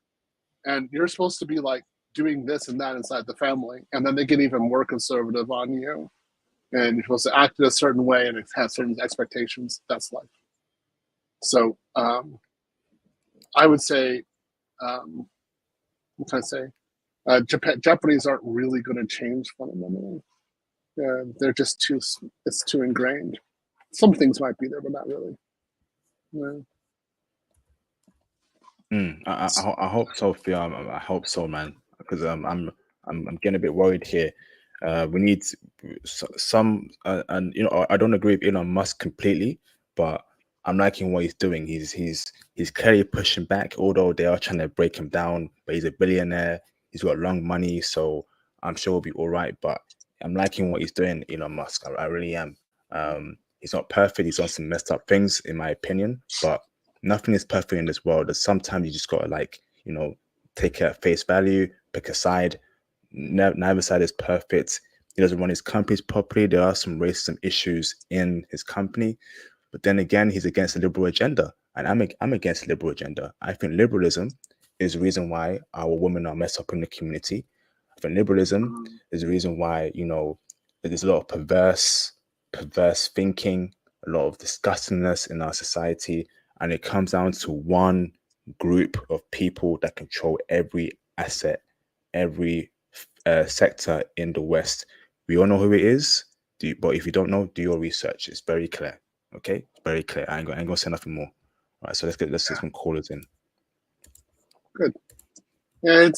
And you're supposed to be like doing this and that inside the family, and then they get even more conservative on you, and you're supposed to act in a certain way and have certain expectations. That's life. So I would say, what can I say? Japanese aren't really going to change fundamentally. They're just it's too ingrained. Some things might be there, but not really. I hope so, Theo. I hope so, man. Because I'm getting a bit worried here. We need some, and I don't agree with Elon Musk completely, but I'm liking what he's doing. He's clearly pushing back, although they are trying to break him down. But he's a billionaire. He's got long money, so I'm sure we'll be all right. But I'm liking what he's doing, Elon Musk. I really am. He's not perfect. He's done some messed up things, in my opinion. But nothing is perfect in this world. Sometimes you just gotta take it at face value, pick a side. Neither side is perfect. He doesn't run his companies properly. There are some racism issues in his company. But then again, he's against the liberal agenda, and I'm against the liberal agenda. I think liberalism is the reason why our women are messed up in the community. I think liberalism is the reason why there's a lot of perverse thinking, a lot of disgustingness in our society, and it comes down to one group of people that control every asset, every sector in the West. We all know who it is, but if you don't know, do your research. It's very clear. Okay, very clear. I ain't gonna say nothing more. All right, so let's get some callers in. Good. Yeah,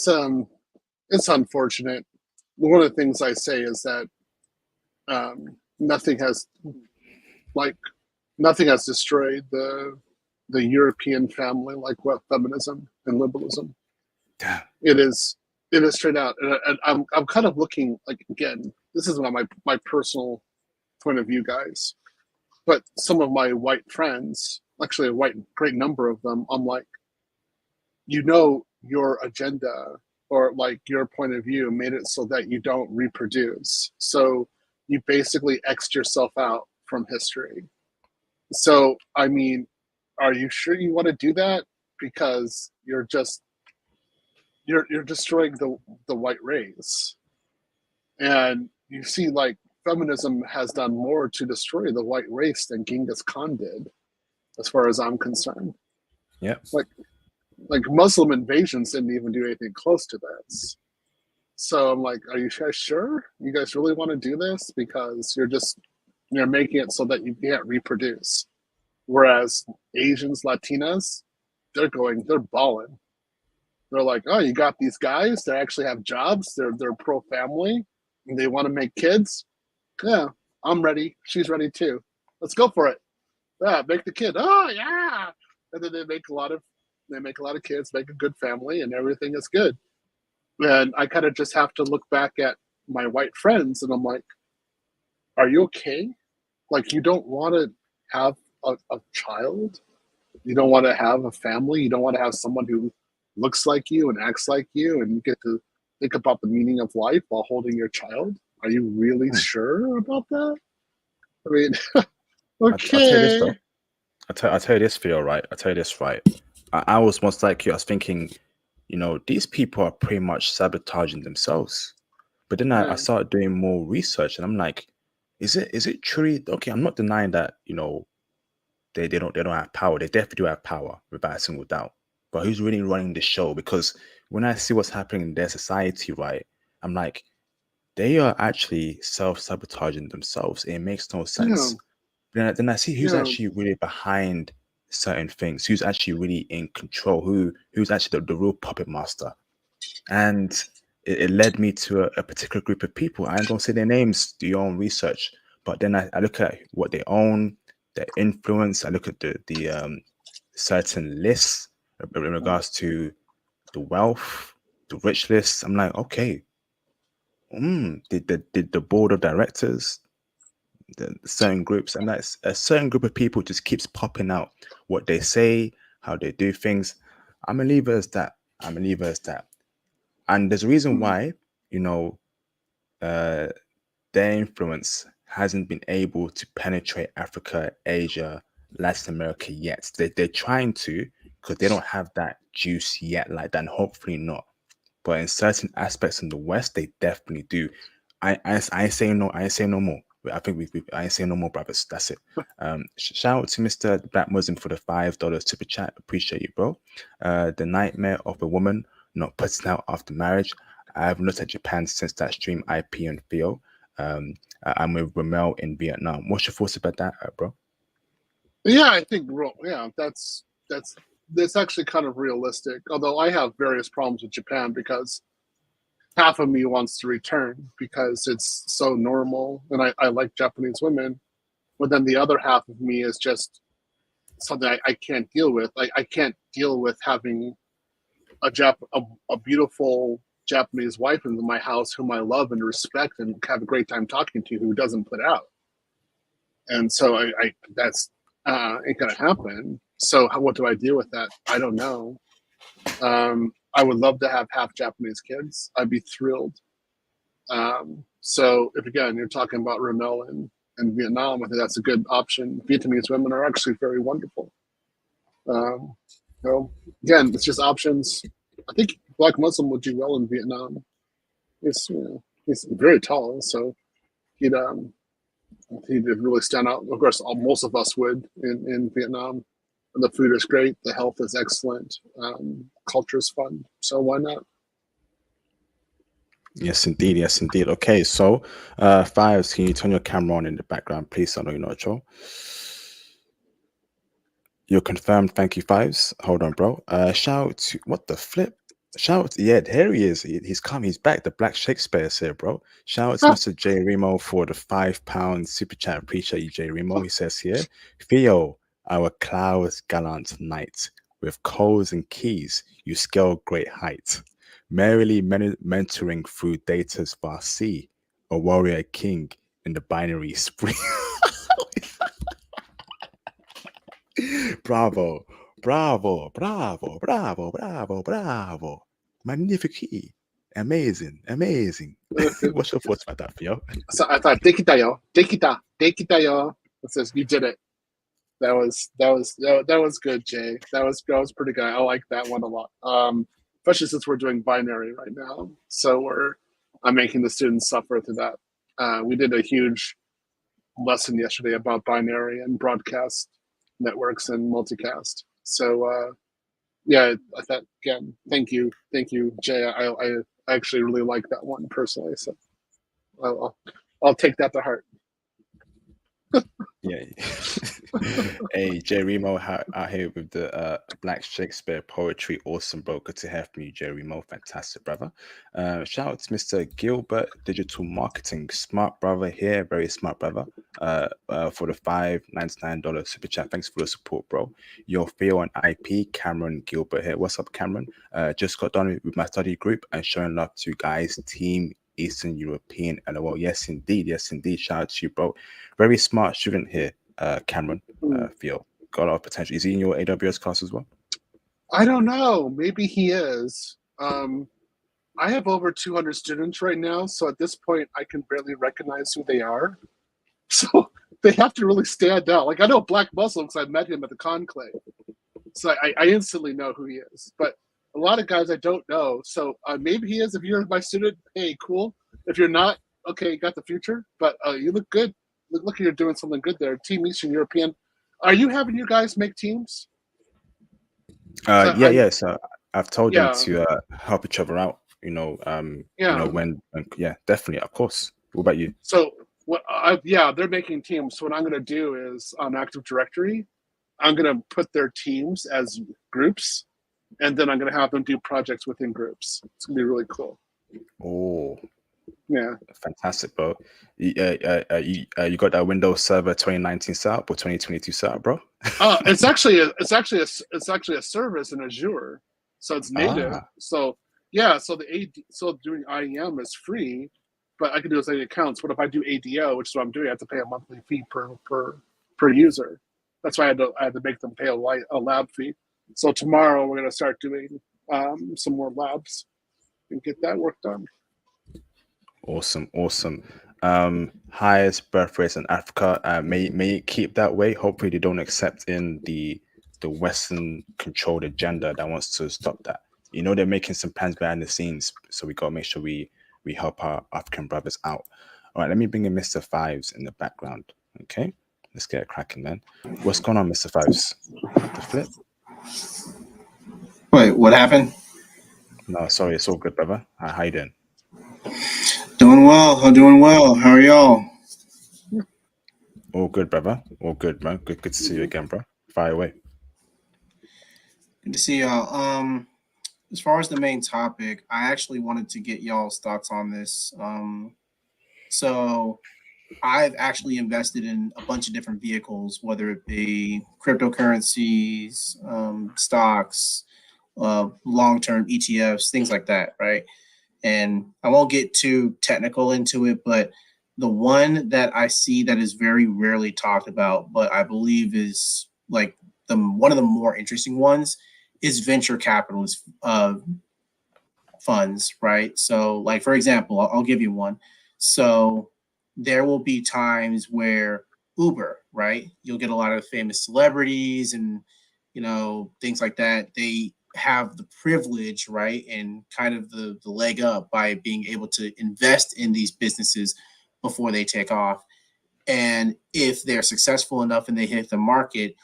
it's unfortunate. One of the things I say is that nothing has destroyed the European family like what feminism and liberalism. Damn. It is straight out, and I'm kind of looking like, again, this is my personal point of view, guys. But some of my white friends, actually a great number of them, I'm like, your agenda or like your point of view made it so that you don't reproduce. So you basically X'd yourself out from history. So, I mean, are you sure you want to do that? Because you're destroying the white race. And you see, like, feminism has done more to destroy the white race than Genghis Khan did, as far as I'm concerned. Yeah. Like Muslim invasions didn't even do anything close to this. So I'm like, are you guys sure? You guys really want to do this? Because you're making it so that you can't reproduce. Whereas Asians, Latinas, they're balling. They're like, oh, you got these guys that actually have jobs. They're pro-family, and they want to make kids. Yeah, I'm ready. She's ready too. Let's go for it. Yeah, make the kid. Oh yeah, and then they make a lot of kids, make a good family, and everything is good. And I kind of just have to look back at my white friends, and I'm like, are you okay? Like, you don't want to have a child? You don't want to have a family? You don't want to have someone who looks like you and acts like you, and you get to think about the meaning of life while holding your child? Are you really sure about that? I mean, okay. I'll tell you this, Theo, right? I'll tell you this, right? I was most like you. I was thinking, these people are pretty much sabotaging themselves. But then I started doing more research, and I'm like, is it truly okay? I'm not denying that, they don't have power. They definitely do have power, without a single doubt. But who's really running the show? Because when I see what's happening in their society, right, I'm like, they are actually self-sabotaging themselves. It makes no sense. then I see who's Yeah. actually really behind certain things, who's actually really in control, who's actually the real puppet master. And it led me to a particular group of people. I ain't gonna say their names, do your own research. But then I look at what they own, their influence. I look at the certain lists in regards to the wealth, the rich lists. I'm like, okay, did the board of directors, the certain groups, and that's a certain group of people just keeps popping out what they say, how they do things. I'm a believer as that. I'm a believer as that. And there's a reason why, you know, their influence hasn't been able to penetrate Africa, Asia, Latin America yet. They're trying to, because they don't have that juice yet like that, and hopefully not. But in certain aspects in the West, they definitely do. I ain't saying no. I ain't saying no more. I think I ain't saying no more, brothers. That's it. Shout out to Mr. Black Muslim for the $5 super chat. Appreciate you, bro. The nightmare of a woman not putting out after marriage. I haven't looked at Japan since that stream. IP and Theo. I'm with Ramel in Vietnam. What's your thoughts about that, bro? Yeah, I think that's actually kind of realistic. Although I have various problems with Japan because half of me wants to return because it's so normal and I like Japanese women, but then the other half of me is just something I can't deal with. I can't deal with having a beautiful Japanese wife in my house whom I love and respect and have a great time talking to, who doesn't put out. And so I that's ain't gonna happen. So what do I do with that? I don't know. I would love to have half Japanese kids. I'd be thrilled. So if again you're talking about Ramel and Vietnam, I think that's a good option. Vietnamese women are actually very wonderful. So again, it's just options. I think Black Muslim would do well in Vietnam. He's very tall, so he'd really stand out. Of course, most of us would in Vietnam. The food is great. The health is excellent. Culture is fun. So why not? Yes, indeed. Yes, indeed. Okay, so Fives, can you turn your camera on in the background, please? I know you're not sure. You're confirmed. Thank you, Fives. Hold on, bro. Shout out to what the flip? Shout out to, yeah, here he is. He's come. He's back. The Black Shakespeare is here, bro. Shout out to Mr. J Remo for the £5 super chat. Appreciate you, J Remo. He says here, Theo, our clouds gallant knight, with coals and keys, you scale great height. Merrily mentoring through data's vast sea, a warrior king in the binary spree. Bravo, bravo, bravo, bravo, bravo, bravo. Magnifique. Amazing, amazing. What's your thoughts about that, Theo? So I thought, dekita yo, dekita yo. It says you did it. That was good, Jay. That was pretty good. I like that one a lot. Especially since we're doing binary right now. So I'm making the students suffer through that. We did a huge lesson yesterday about binary and broadcast networks and multicast. So yeah, I thought again, thank you, Jay. I actually really like that one personally. So I'll take that to heart. Yeah. Hey, J Remo out here with the Black Shakespeare poetry. Awesome, bro. Good to have from you, J Remo. Fantastic, brother. Shout out to Mr. Gilbert, digital marketing. Smart brother here. Very smart brother. For the $5.99 super chat. Thanks for the support, bro. Your Theo and IP, Cameron Gilbert here. What's up, Cameron? Just got done with my study group and showing love to you guys. Team Eastern European LOL. Yes, indeed. Yes, indeed. Shout out to you, bro. Very smart student here, Cameron. Theo. Got a lot of potential. Is he in your AWS class as well? I don't know. Maybe he is. I have over 200 students right now, so at this point, I can barely recognize who they are. So they have to really stand out. Like I know Black Muslim because I met him at the conclave, so I instantly know who he is. But a lot of guys I don't know. So maybe he is. If you're my student, hey, cool. If you're not, okay, you got the future. But you look good. Look like you're doing something good there. Team Eastern European. Are you having you guys make teams? Yeah. So I've told them to help each other out. You know, when definitely, of course. What about you? So Yeah, they're making teams. So what I'm going to do is on Active Directory, I'm going to put their teams as groups, and then I'm going to have them do projects within groups. It's going to be really cool. Oh, yeah, fantastic, bro. You got that Windows Server 2019 set up or 2022 set up, bro? It's actually a service in Azure, so it's native. So yeah, so doing IEM is free, but I can do as many accounts. What if I do ADO, which is what I'm doing? I have to pay a monthly fee per user. That's why I had to make them pay a lab fee. So tomorrow we're going to start doing some more labs and get that work done. Awesome. Highest birth rates in Africa. May it keep that way. Hopefully they don't accept in the Western controlled agenda that wants to stop that. You know, they're making some plans behind the scenes, so we gotta make sure we help our African brothers out. All right, let me bring in Mr. Fives in the background. Okay, let's get it cracking, man. What's going on, Mr. Fives? The flip? Wait, what happened? No, sorry, it's all good, brother. How you doing? Doing well. I'm doing well. How are y'all? All good, brother. All good, man. Good to see you again, bro. Fire away. Good to see y'all. As far as the main topic, I actually wanted to get y'all's thoughts on this. So I've actually invested in a bunch of different vehicles, whether it be cryptocurrencies, stocks, long-term ETFs, things like that, right? And I won't get too technical into it, but the one that I see that is very rarely talked about, but I believe is like one of the more interesting ones, is venture capitalist funds, right? So like, for example, I'll give you one. So there will be times where Uber, right? You'll get a lot of famous celebrities and, things like that. They have the privilege, right? And kind of the leg up by being able to invest in these businesses before they take off. And if they're successful enough and they hit the market,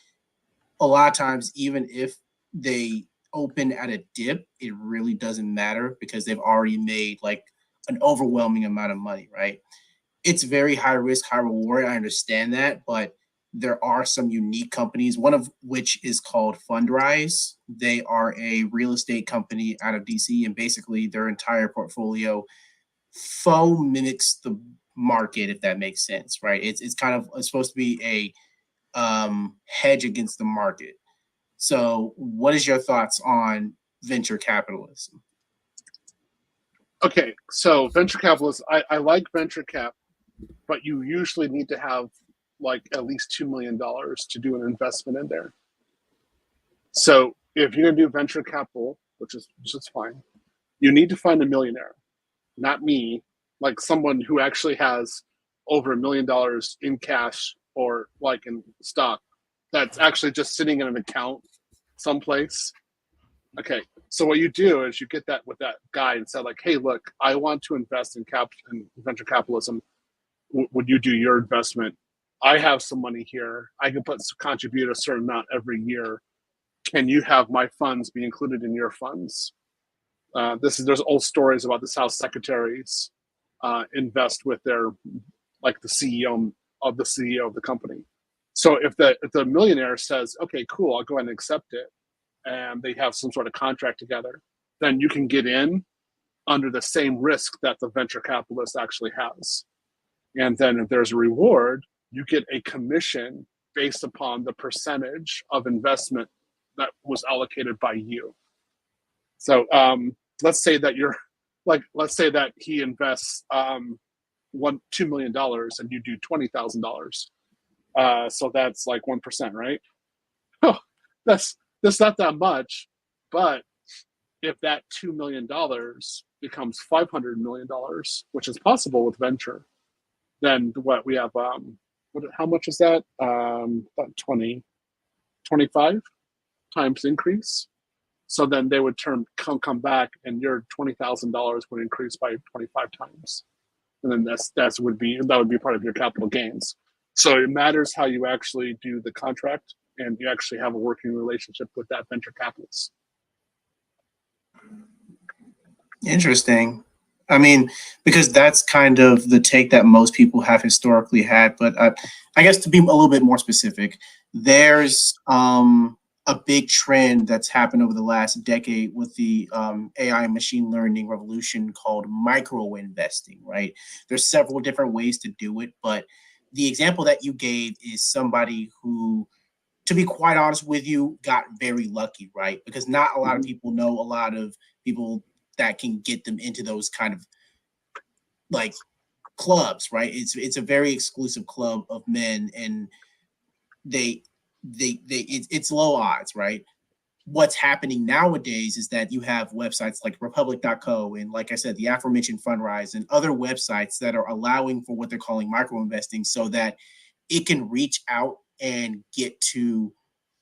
a lot of times, even if they open at a dip, it really doesn't matter because they've already made like an overwhelming amount of money, right? It's very high risk, high reward. I understand that, but there are some unique companies, one of which is called Fundrise. They are a real estate company out of DC, and basically their entire portfolio faux mimics the market, if that makes sense, right? It's supposed to be a hedge against the market. So what is your thoughts on venture capitalism? Okay, so venture capitalists, I like venture cap, but you usually need to have like at least $2 million to do an investment in there. So if you're gonna do venture capital, which is fine, you need to find a millionaire, not me, like someone who actually has over $1 million in cash or like in stock that's actually just sitting in an account someplace. Okay, so what you do is you get that with that guy and say like, hey, look, I want to invest in venture capitalism. Would you do your investment? I have some money here. I can contribute a certain amount every year. Can you have my funds be included in your funds? There's old stories about this how secretaries invest with their like the CEO of the company. So if the millionaire says, okay, cool, I'll go ahead and accept it, and they have some sort of contract together, then you can get in under the same risk that the venture capitalist actually has. And then if there's a reward, you get a commission based upon the percentage of investment that was allocated by you. So let's say that he invests $2 million and you do $20,000. So that's like 1%, right? Oh, that's not that much, but if that $2 million becomes $500 million, which is possible with venture, then what we have, how much is that? About 25 times increase. So then they would come back, and your $20,000 would increase by 25 times, and then that would be part of your capital gains. So it matters how you actually do the contract, and you actually have a working relationship with that venture capitalist. Interesting. I mean, because that's kind of the take that most people have historically had. But I guess to be a little bit more specific, there's a big trend that's happened over the last decade with the AI and machine learning revolution called micro investing, right? There's several different ways to do it, but the example that you gave is somebody who, to be quite honest with you, got very lucky, right? Because not a lot of people know a lot of people that can get them into those kind of like clubs, right? It's a very exclusive club of men, and it's low odds, right? What's happening nowadays is that you have websites like Republic.co and, like I said, the aforementioned Fundrise and other websites that are allowing for what they're calling micro investing, so that it can reach out and get to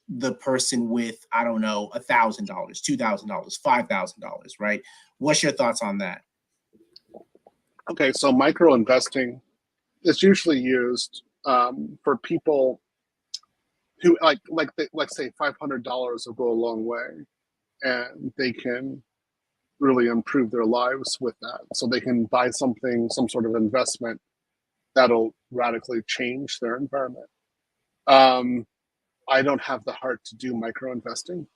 the person with, I don't know, $1,000, $2,000, $5,000, right? What's your thoughts on that? Okay, so micro investing is usually used for people who let's say $500 will go a long way, and they can really improve their lives with that. So they can buy something, some sort of investment that'll radically change their environment. I don't have the heart to do micro investing.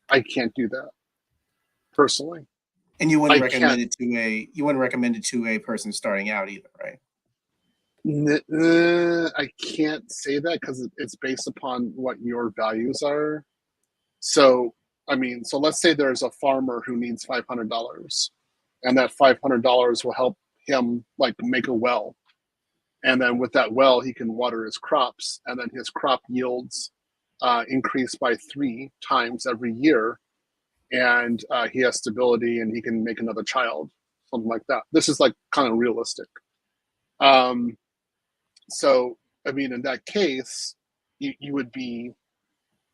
I can't do that personally. And you wouldn't recommend it to a person starting out either, right? I can't say that because it's based upon what your values are. So, I mean, so let's say there's a farmer who needs $500, and that $500 will help him like make a well. And then with that well, he can water his crops, and then his crop yields increase by 3 times every year. And he has stability, and he can make another child, something like that. This is like kind of realistic. So, I mean, in that case, you would be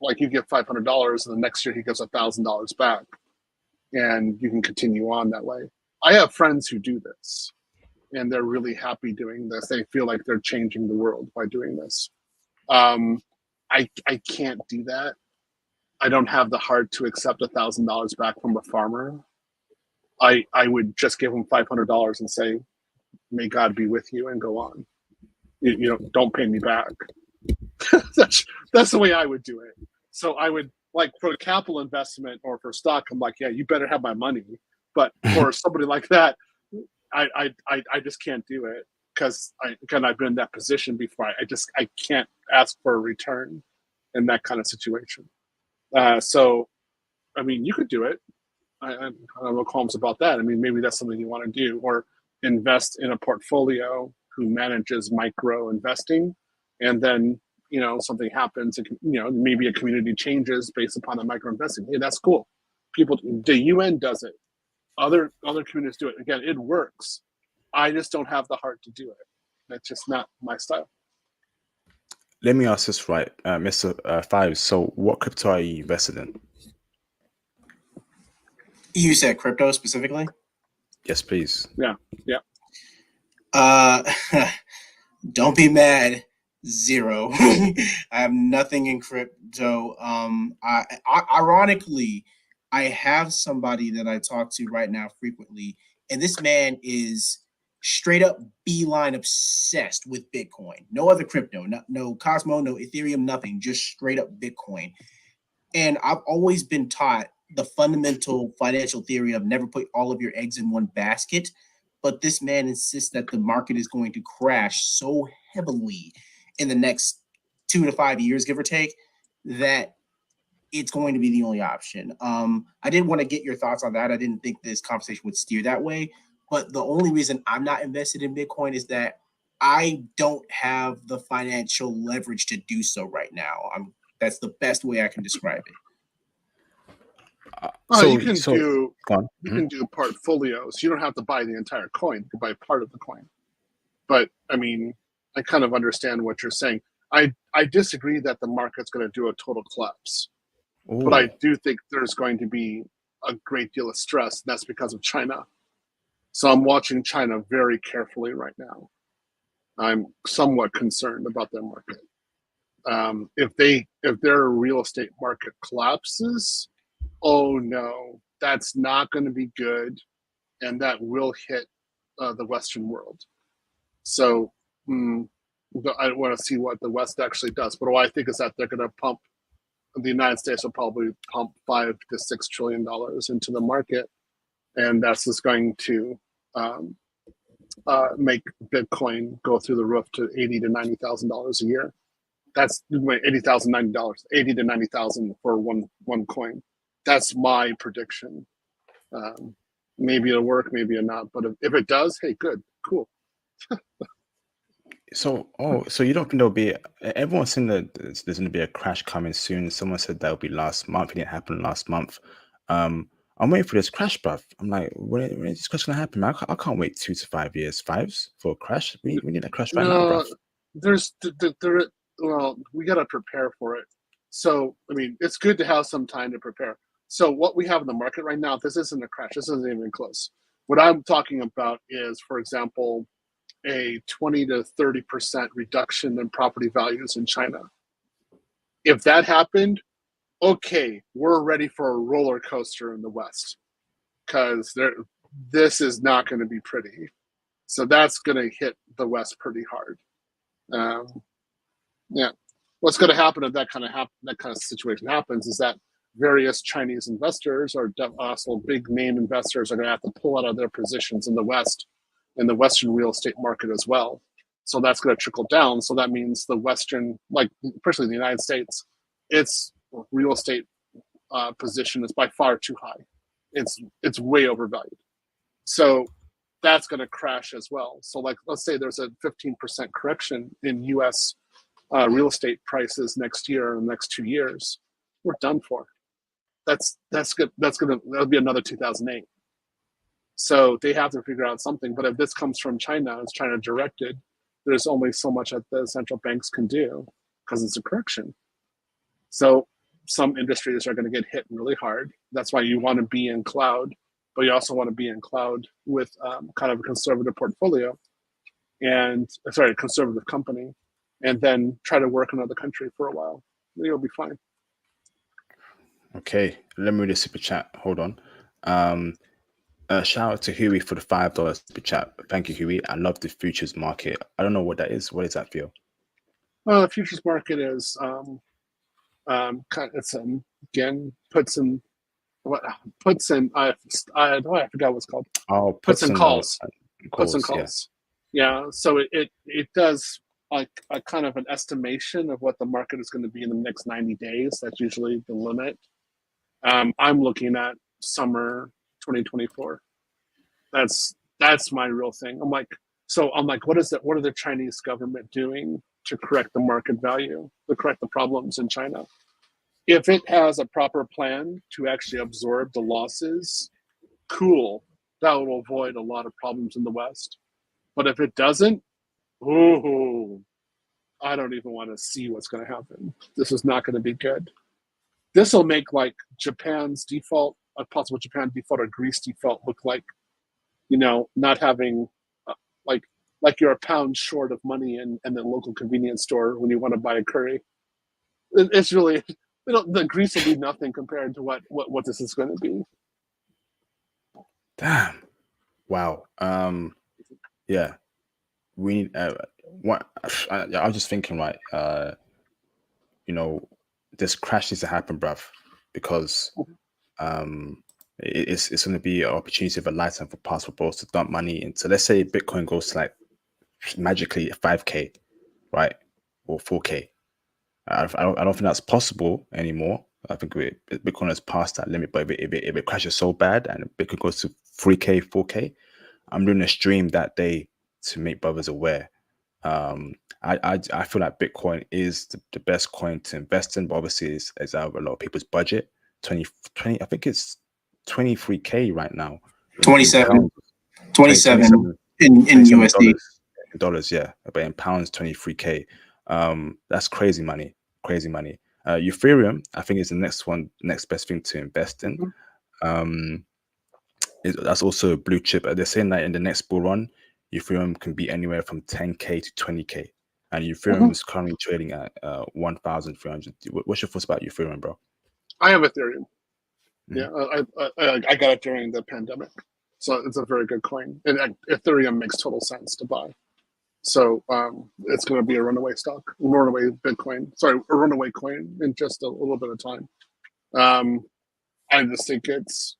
like, you give $500, and the next year he gives $1,000 back, and you can continue on that way. I have friends who do this, and they're really happy doing this. They feel like they're changing the world by doing this. I can't do that. I don't have the heart to accept $1,000 back from a farmer. I would just give him $500 and say, "May God be with you," and go on. You know, don't pay me back. That's the way I would do it. So I would, like, for a capital investment or for stock, I'm like, yeah, you better have my money. But for somebody like that, I just can't do it, because I've been in that position before. I can't ask for a return in that kind of situation. So, I mean, you could do it. I don't know qualms about that. I mean, maybe that's something you want to do, or invest in a portfolio who manages micro investing, and then, you know, something happens, and, you know, maybe a community changes based upon the micro investing. Hey, that's cool. People, the UN does it. Other communities do it. Again, it works. I just don't have the heart to do it. That's just not my style. Let me ask this right, Mr. Five. So, what crypto are you invested in? You said crypto specifically? Yes, please. Yeah. Don't be mad. 0. I have nothing in crypto. Ironically, I have somebody that I talk to right now frequently, and this man is straight up beeline obsessed with Bitcoin. No other crypto, no Cosmo, no Ethereum, nothing, just straight up Bitcoin. And I've always been taught the fundamental financial theory of never put all of your eggs in one basket. But this man insists that the market is going to crash so heavily in the next 2 to 5 years, give or take, that it's going to be the only option. I did want to get your thoughts on that. I didn't think this conversation would steer that way. But the only reason I'm not invested in Bitcoin is that I don't have the financial leverage to do so right now. That's the best way I can describe it. You can do portfolios. You don't have to buy the entire coin. You can buy part of the coin. But I mean, I kind of understand what you're saying. I disagree that the market's going to do a total collapse. Ooh. But I do think there's going to be a great deal of stress. And that's because of China. So I'm watching China very carefully right now. I'm somewhat concerned about their market. If their real estate market collapses, oh no, that's not going to be good, and that will hit the Western world. So I want to see what the West actually does. But what I think is that they're going to pump. The United States will probably pump $5 to $6 trillion into the market, and that's just going to make Bitcoin go through the roof to $80,000 to $90,000 a year. That's $80,000, $90, 80 to 90,000 for one coin. That's my prediction. Maybe it'll work, maybe it'll not. But if it does, hey, good, cool. So you don't think there'll be? Everyone's saying that there's going to be a crash coming soon. Someone said that'll be last month. It didn't happen last month. I'm waiting for this crash, bruv. I'm like, when is this crash going to happen, man? I can't wait 2 to 5 years, for a crash. We need a crash right now, bruv. Well, we got to prepare for it. So, I mean, it's good to have some time to prepare. So what we have in the market right now, this isn't a crash. This isn't even close. What I'm talking about is, for example, a 20 to 30% reduction in property values in China. If that happened, okay, we're ready for a roller coaster in the West, because this is not going to be pretty. So that's going to hit the West pretty hard. Yeah, what's going to happen if that kind of situation happens is that various Chinese investors or also big name investors are going to have to pull out of their positions in the West, in the Western real estate market as well. So that's going to trickle down. So that means the Western, like especially the United States, its real estate position is by far too high. It's way overvalued. So that's going to crash as well. So like, let's say there's a 15% correction in U.S. Real estate prices next year or the next 2 years. We're done for. That's good. That'll be another 2008. So they have to figure out something. But if this comes from China, it's China directed, there's only so much that the central banks can do because it's a correction. So some industries are going to get hit really hard. That's why you want to be in cloud, but you also want to be in cloud with kind of a conservative portfolio conservative company, and then try to work in another country for a while. You'll be fine. Okay, let me read the super chat. Hold on. Shout out to Huey for the $5 super chat. Thank you, Huey. I love the futures market. I don't know what that is. What does that feel? Well, the futures market is it's again puts in I forgot what's called. Oh, puts and calls. Puts and calls. calls. Yeah. So it does like a kind of an estimation of what the market is going to be in the next 90 days. That's usually the limit. I'm looking at summer 2024. That's my real thing. I'm like, what are the Chinese government doing to correct the market value, to correct the problems in China? If it has a proper plan to actually absorb the losses, cool. That will avoid a lot of problems in the West. But if it doesn't, I don't even want to see what's going to happen. This is not going to be good. This will make like Japan's default, a possible Japan default or Greece default look like, not having like you're a pound short of money in the local convenience store when you want to buy a curry. It's really, the Greece will be nothing compared to what this is going to be. Damn. Wow. Yeah. We need what I was just thinking, right? This crash needs to happen, bruv, because it's going to be an opportunity of a lifetime for passport bros to dump money into. Let's say Bitcoin goes to like magically 5K, right, or 4K. I don't think that's possible anymore. I think Bitcoin has passed that limit. But if it crashes so bad and Bitcoin goes to 3K, 4K, I'm doing a stream that day to make brothers aware. I feel like Bitcoin is the best coin to invest in, but obviously it's out of a lot of people's budget. 20, I think it's 23K right now. 27 in USD. Dollars, yeah, but in pounds, 23K. That's crazy money. Ethereum, I think, is the next best thing to invest in. That's also a blue chip. They're saying that in the next bull run, Ethereum can be anywhere from 10K to 20K, and Ethereum is currently trading at 1,300. What's your thoughts about Ethereum, bro? I have Ethereum. Yeah, I got it during the pandemic. So it's a very good coin, and Ethereum makes total sense to buy. So it's going to be a runaway Bitcoin. Sorry, a runaway coin in just a little bit of time. I just think it's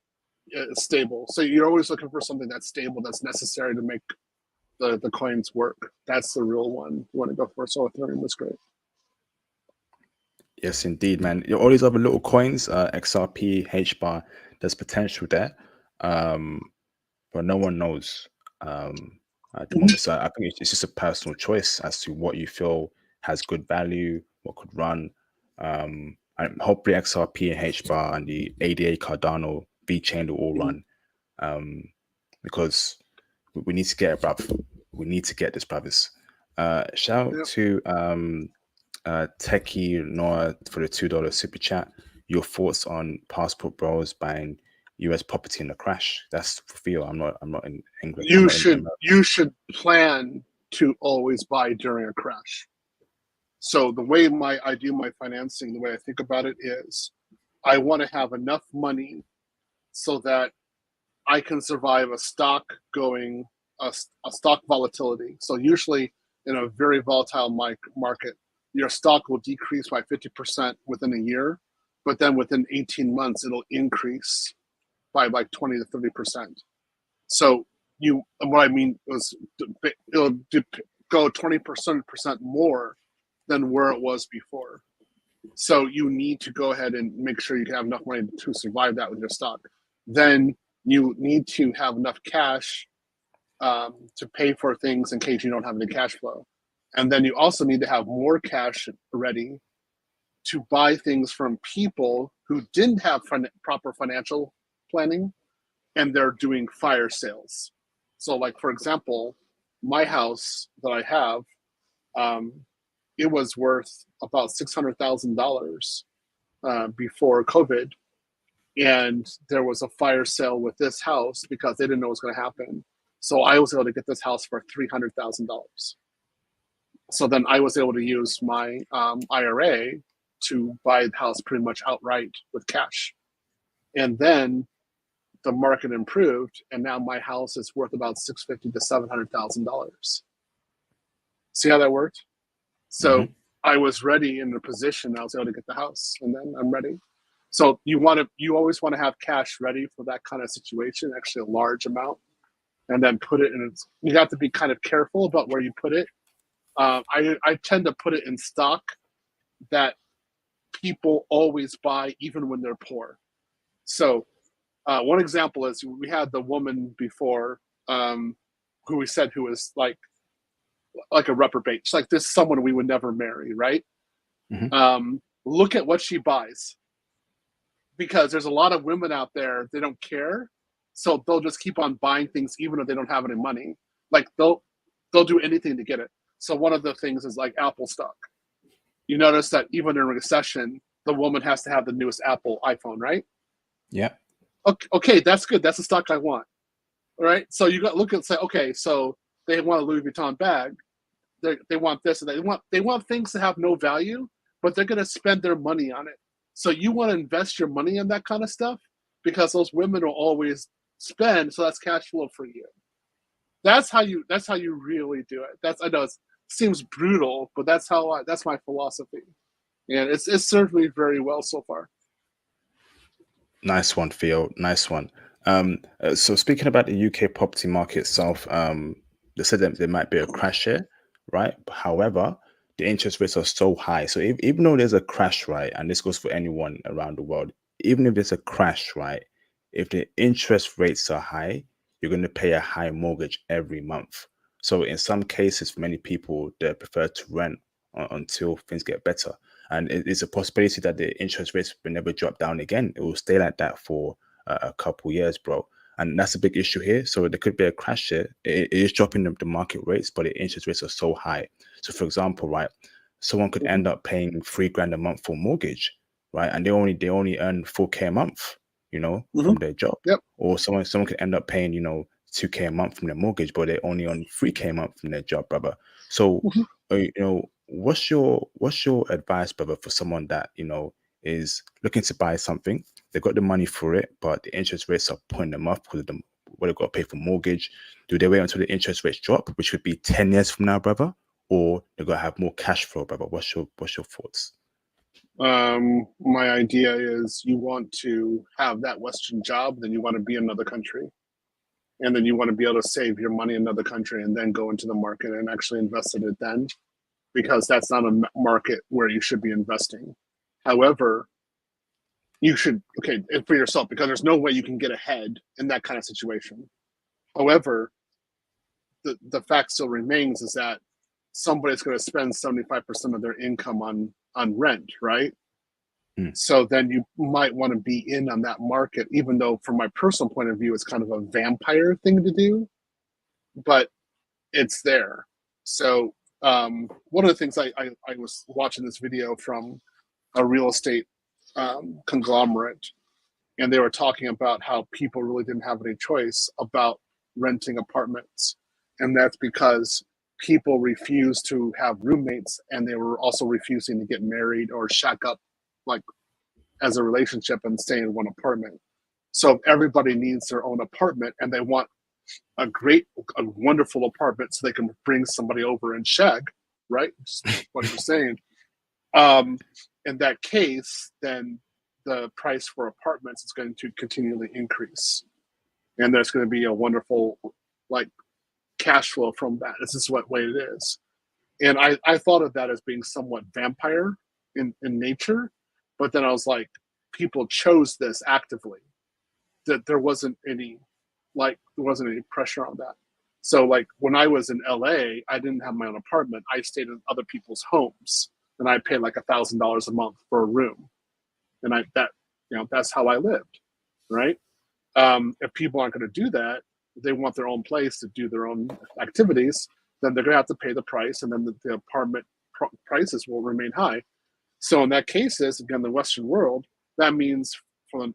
stable. So you're always looking for something that's stable, that's necessary to make the coins work. That's the real one you want to go for. So Ethereum is great. Yes, indeed, man. All these other little coins, XRP, HBAR, there's potential there, but no one knows at the moment. So I think it's just a personal choice as to what you feel has good value, what could run. And hopefully XRP and HBAR and the ADA Cardano VeChain will all run, because we need to get it, bruv. We need to get this, brothers. Shout out to Techie Noah for the $2 super chat. Your thoughts on Passport Bros buying US property in the crash? That's for Theo. I'm not in England. You should plan to always buy during a crash. So the way I do my financing, the way I think about it is, I want to have enough money so that I can survive a stock volatility. So usually in a very volatile market, your stock will decrease by 50% within a year, but then within 18 months, it'll increase by like 20 to 30%. So what I mean is it'll go 20% more than where it was before. So you need to go ahead and make sure you have enough money to survive that with your stock. Then you need to have enough cash to pay for things in case you don't have any cash flow. And then you also need to have more cash ready to buy things from people who didn't have proper financial planning, and they're doing fire sales. So like, for example, my house that I have, it was worth about $600,000 before COVID. And there was a fire sale with this house because they didn't know what was going to happen. So I was able to get this house for $300,000. So then I was able to use my IRA to buy the house pretty much outright with cash. And then the market improved, and now my house is worth about $650,000 to $700,000. See how that worked? So I was ready in the position. I was able to get the house, and then I'm ready. So you always want to have cash ready for that kind of situation, actually a large amount, and then put it in. You have to be kind of careful about where you put it. I tend to put it in stock that people always buy, even when they're poor. So one example is we had the woman before who we said who was like a reprobate. It's like this someone we would never marry, right? Look at what she buys. Because there's a lot of women out there, they don't care. So they'll just keep on buying things even if they don't have any money. Like they'll do anything to get it. So one of the things is like Apple stock. You notice that even in a recession, the woman has to have the newest Apple iPhone, right? Yeah. Okay, that's good. That's the stock I want. All right. So you got to look and say, okay, so they want a Louis Vuitton bag. They want this and they want things that have no value, but they're going to spend their money on it. So you want to invest your money in that kind of stuff because those women will always spend. So that's cash flow for you. That's how you really do it. I know it seems brutal, but that's my philosophy, and it's served me very well so far. Nice one, Theo. Nice one. So speaking about the UK property market itself, they said that there might be a crash here, right? However, the interest rates are so high. So even though there's a crash, right, and this goes for anyone around the world, even if there's a crash, right, if the interest rates are high, you're going to pay a high mortgage every month. So in some cases, for many people, they prefer to rent until things get better. And it's a possibility that the interest rates will never drop down again. It will stay like that for a couple years, bro. And that's a big issue here. So there could be a crash here. It is dropping the market rates, but the interest rates are so high. So for example, right, someone could end up paying $3,000 a month for mortgage, right? And they only earn $4,000 a month, from their job. Yep. Or someone could end up paying, $2,000 a month from their mortgage, but they only earn $3,000 a month from their job, brother. So, what's your advice, brother, for someone that is looking to buy something? They got the money for it, but the interest rates are putting them off because of what they've got to pay for mortgage? Do they wait until the interest rates drop, which would be 10 years from now, brother? Or they're going to have more cash flow, brother? What's your thoughts? My idea is you want to have that Western job, then you want to be in another country. And then you want to be able to save your money in another country and then go into the market and actually invest in it then, because that's not a market where you should be investing. However, you should, okay, for yourself, because there's no way you can get ahead in that kind of situation. However, the fact still remains is that somebody's going to spend 75% of their income on rent, right? So then you might want to be in on that market, even though from my personal point of view, it's kind of a vampire thing to do, but it's there. So one of the things I was watching this video from a real estate conglomerate, and they were talking about how people really didn't have any choice about renting apartments. And that's because people refused to have roommates, and they were also refusing to get married or shack up like as a relationship and stay in one apartment. So everybody needs their own apartment, and they want a wonderful apartment so they can bring somebody over and shag, right? Just what you're saying. In that case, then the price for apartments is going to continually increase. And there's going to be a wonderful like cash flow from that. This is what way it is. And I thought of that as being somewhat vampire in nature, but then I was like, people chose this actively. That there wasn't any pressure on that. So like when I was in LA, I didn't have my own apartment. I stayed in other people's homes, and I paid like $1,000 a month for a room. And that's how I lived, right? If people aren't going to do that, they want their own place to do their own activities, then they're going to have to pay the price, and then the apartment prices will remain high. So in that cases, again, the Western world, that means for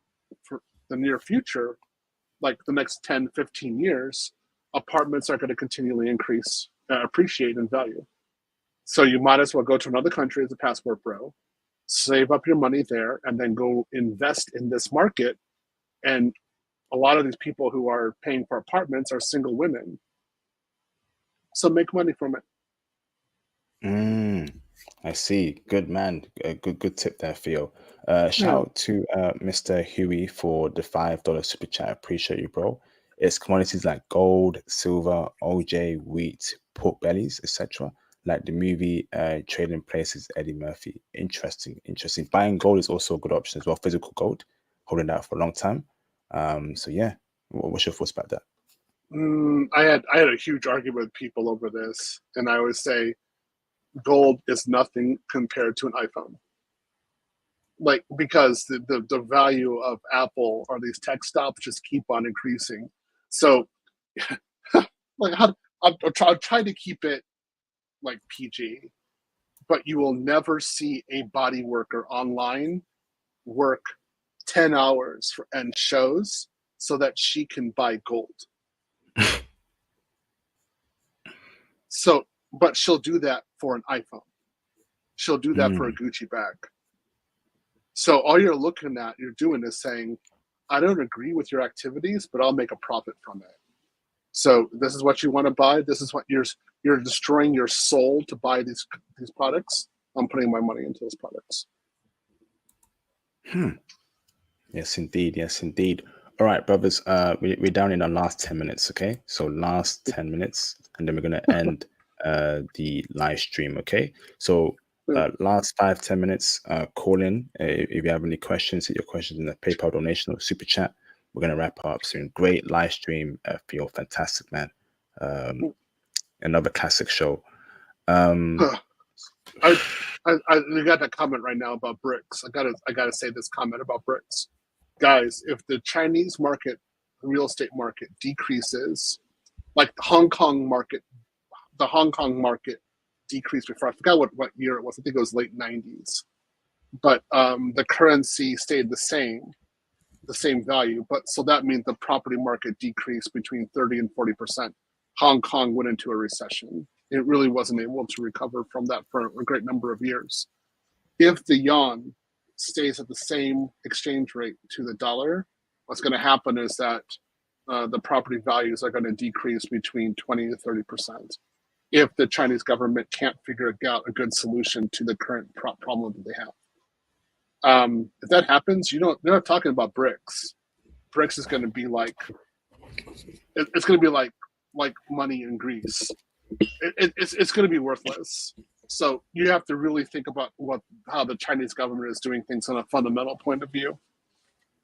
the near future, like the next 10, 15 years, apartments are going to continually appreciate in value. So you might as well go to another country as a passport bro, save up your money there, and then go invest in this market. And a lot of these people who are paying for apartments are single women. So make money from it. I see. Good man. Good tip there, Theo. Shout out to Mr. Huey for the $5 super chat. Appreciate you, bro. It's commodities like gold, silver, OJ, wheat, pork bellies, etc. Like the movie Trading Places, Eddie Murphy. Interesting. Buying gold is also a good option as well. Physical gold, holding that for a long time. So yeah, what's your thoughts about that? I had a huge argument with people over this, and I always say gold is nothing compared to an iPhone. Like, because the value of Apple or these tech stocks just keep on increasing. So like I'll try to keep it like PG, but you will never see a body worker online work 10 hours and shows so that she can buy gold. So, but she'll do that for an iPhone. She'll do that for a Gucci bag. So all you're doing is saying, I don't agree with your activities, but I'll make a profit from it. So this is what you want to buy. This is what you're destroying your soul to buy these products. I'm putting my money into those products. Yes, indeed. All right, brothers. We're down in our last 10 minutes. Okay, so last 10 minutes, and then we're gonna end the live stream. Okay, so last 5-10 minutes. Call in if you have any questions. Hit your questions in the PayPal donation or super chat. We're gonna wrap up soon. Great live stream, Theo. Fantastic, man. Another classic show. I got that comment right now about BRICS. I gotta say this comment about BRICS. Guys, if the Chinese market, real estate market decreases, like the Hong Kong market decreased before. I forgot what year it was. I think it was late 90s. But the currency stayed the same value. But so that means the property market decreased between 30 and 40%. Hong Kong went into a recession. It really wasn't able to recover from that for a great number of years. If the yuan stays at the same exchange rate to the dollar, what's going to happen is that the property values are going to decrease between 20 to 30% if the Chinese government can't figure out a good solution to the current problem that they have. If that happens, they're not talking about BRICS. BRICS is going to be like, it's going to be like money in Greece. It's going to be worthless. So you have to really think about how the Chinese government is doing things on a fundamental point of view.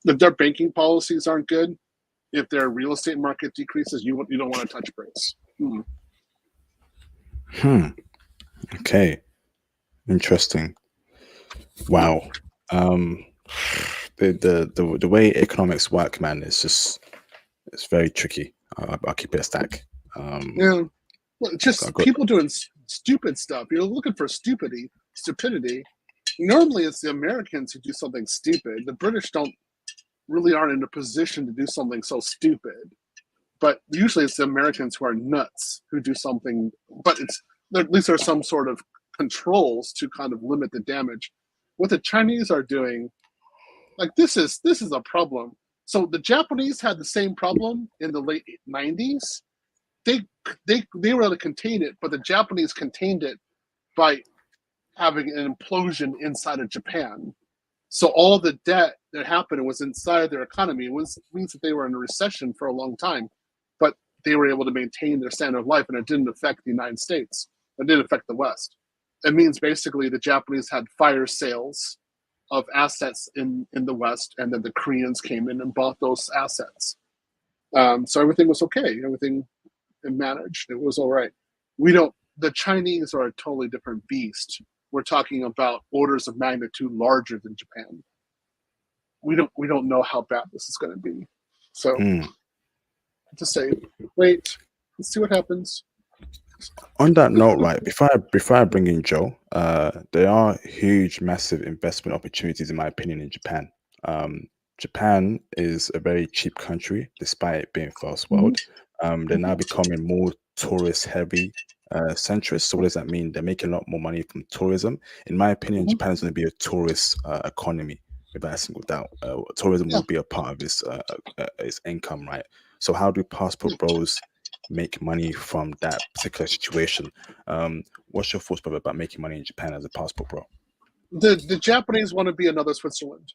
If their banking policies aren't good, if their real estate market decreases, you don't want to touch BRICS. Okay. Interesting. Wow. The way economics work, man, it's very tricky. I'll keep it a stack. Yeah. Well, it's just people doing stupid stuff. You're looking for stupidity. Normally, it's the Americans who do something stupid. The British aren't in a position to do something so stupid. But usually, it's the Americans who are nuts who do something. But at least there's some sort of controls to kind of limit the damage. What the Chinese are doing, like this is a problem. So the Japanese had the same problem in the late 90s. They were able to contain it, but the Japanese contained it by having an implosion inside of Japan. So all the debt that happened was inside their economy. It means that they were in a recession for a long time, but they were able to maintain their standard of life, and it didn't affect the United States. It didn't affect the West. It means basically the Japanese had fire sales of assets in the West, and then the Koreans came in and bought those assets. So everything was okay. Everything managed. It was all right. The Chinese are a totally different beast. We're talking about orders of magnitude larger than Japan. We don't know how bad this is going to be. So just say, wait, let's see what happens. On that note, right, before I bring in Joe, there are huge, massive investment opportunities, in my opinion, in Japan. Japan is a very cheap country, despite it being first world. They're now becoming more tourist-heavy centrist. So what does that mean? They're making a lot more money from tourism. In my opinion, Japan is going to be a tourist economy, without a single doubt. Tourism will be a part of its income, right? So how do passport bros make money from that particular situation? What's your thoughts, brother, about making money in Japan as a passport bro? The Japanese want to be another Switzerland.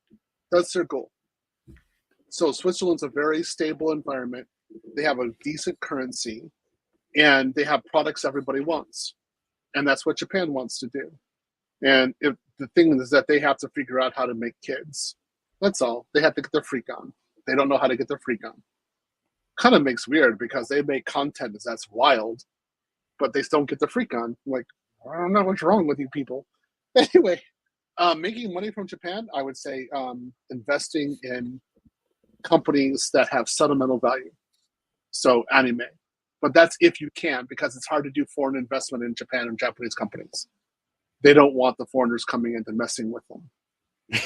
That's their goal. So Switzerland's a very stable environment. They have a decent currency, and they have products everybody wants. And that's what Japan wants to do. And if the thing is that they have to figure out how to make kids. That's all. They have to get their freak on. They don't know how to get their freak on. Kind of makes weird because they make content that's wild, but they don't get the freak on. Like, I don't know what's wrong with you people. Anyway, making money from Japan, I would say investing in companies that have sentimental value. So anime. But that's if you can, because it's hard to do foreign investment in Japan and Japanese companies. They don't want the foreigners coming in and messing with them.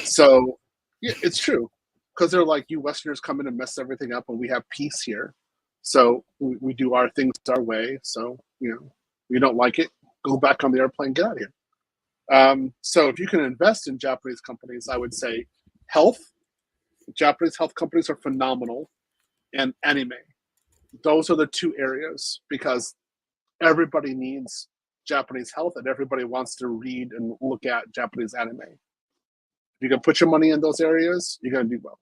So yeah, it's true. Because they're like, you Westerners come in and mess everything up, and we have peace here. So we do our things our way. So, you don't like it, go back on the airplane, get out of here. So if you can invest in Japanese companies, I would say health. Japanese health companies are phenomenal. And anime. Those are the two areas, because everybody needs Japanese health and everybody wants to read and look at Japanese anime. If you can put your money in those areas, you're going to do well.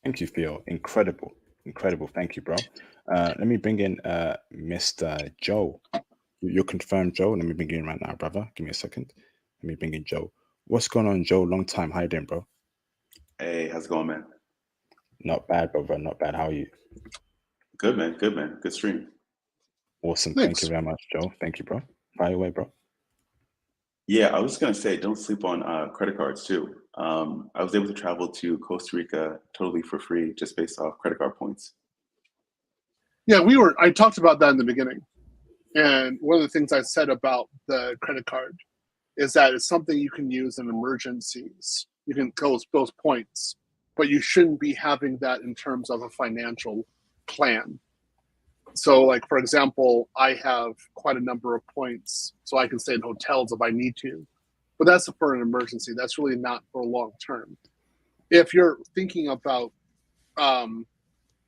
Thank you, Theo. Incredible. Thank you, bro. Let me bring in Mr. Joe. You're confirmed, Joe. Let me bring you in right now, brother. Give me a second. Let me bring in Joe. What's going on, Joe? Long time. How you doing, bro? Hey, how's it going, man? Not bad, brother. Not bad. How are you? Good, man. Good stream. Awesome. Thanks. Thank you very much, Joe. Thank you, bro. Fire away, bro. Yeah, I was just gonna say, don't sleep on credit cards too. I was able to travel to Costa Rica totally for free, just based off credit card points. Yeah, I talked about that in the beginning. And one of the things I said about the credit card is that it's something you can use in emergencies. You can close those points, but you shouldn't be having that in terms of a financial plan. So, like, for example, I have quite a number of points, so I can stay in hotels if I need to. But that's for an emergency. That's really not for long term. If you're thinking about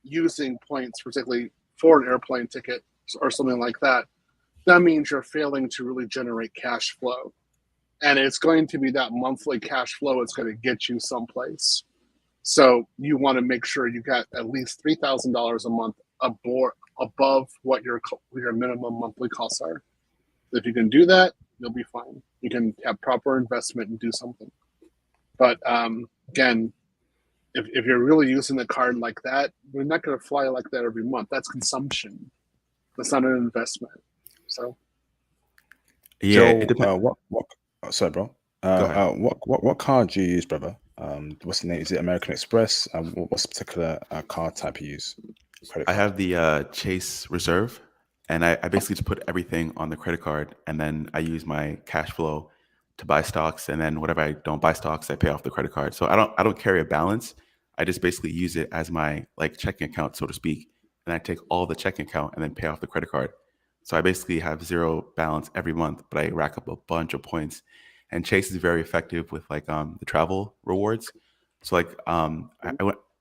using points, particularly for an airplane ticket or something like that, that means you're failing to really generate cash flow. And it's going to be that monthly cash flow it's going to get you someplace. So you want to make sure you got at least $3,000 a month above what your minimum monthly costs are. If you can do that, you'll be fine. You can have proper investment and do something. But again, if you're really using the card like that, we're not going to fly like that every month. That's consumption. That's not an investment. So, Yeah, Joe, sorry, bro. Go ahead. What card do you use, brother? What's the name? Is it American Express? What's the particular card type you use? I have the Chase Reserve, and I basically just put everything on the credit card, and then I use my cash flow to buy stocks, and then whatever I don't buy stocks, I pay off the credit card. So I don't carry a balance. I just basically use it as my like checking account, so to speak, and I take all the checking account and then pay off the credit card. So I basically have zero balance every month, but I rack up a bunch of points. And Chase is very effective with like the travel rewards. So like I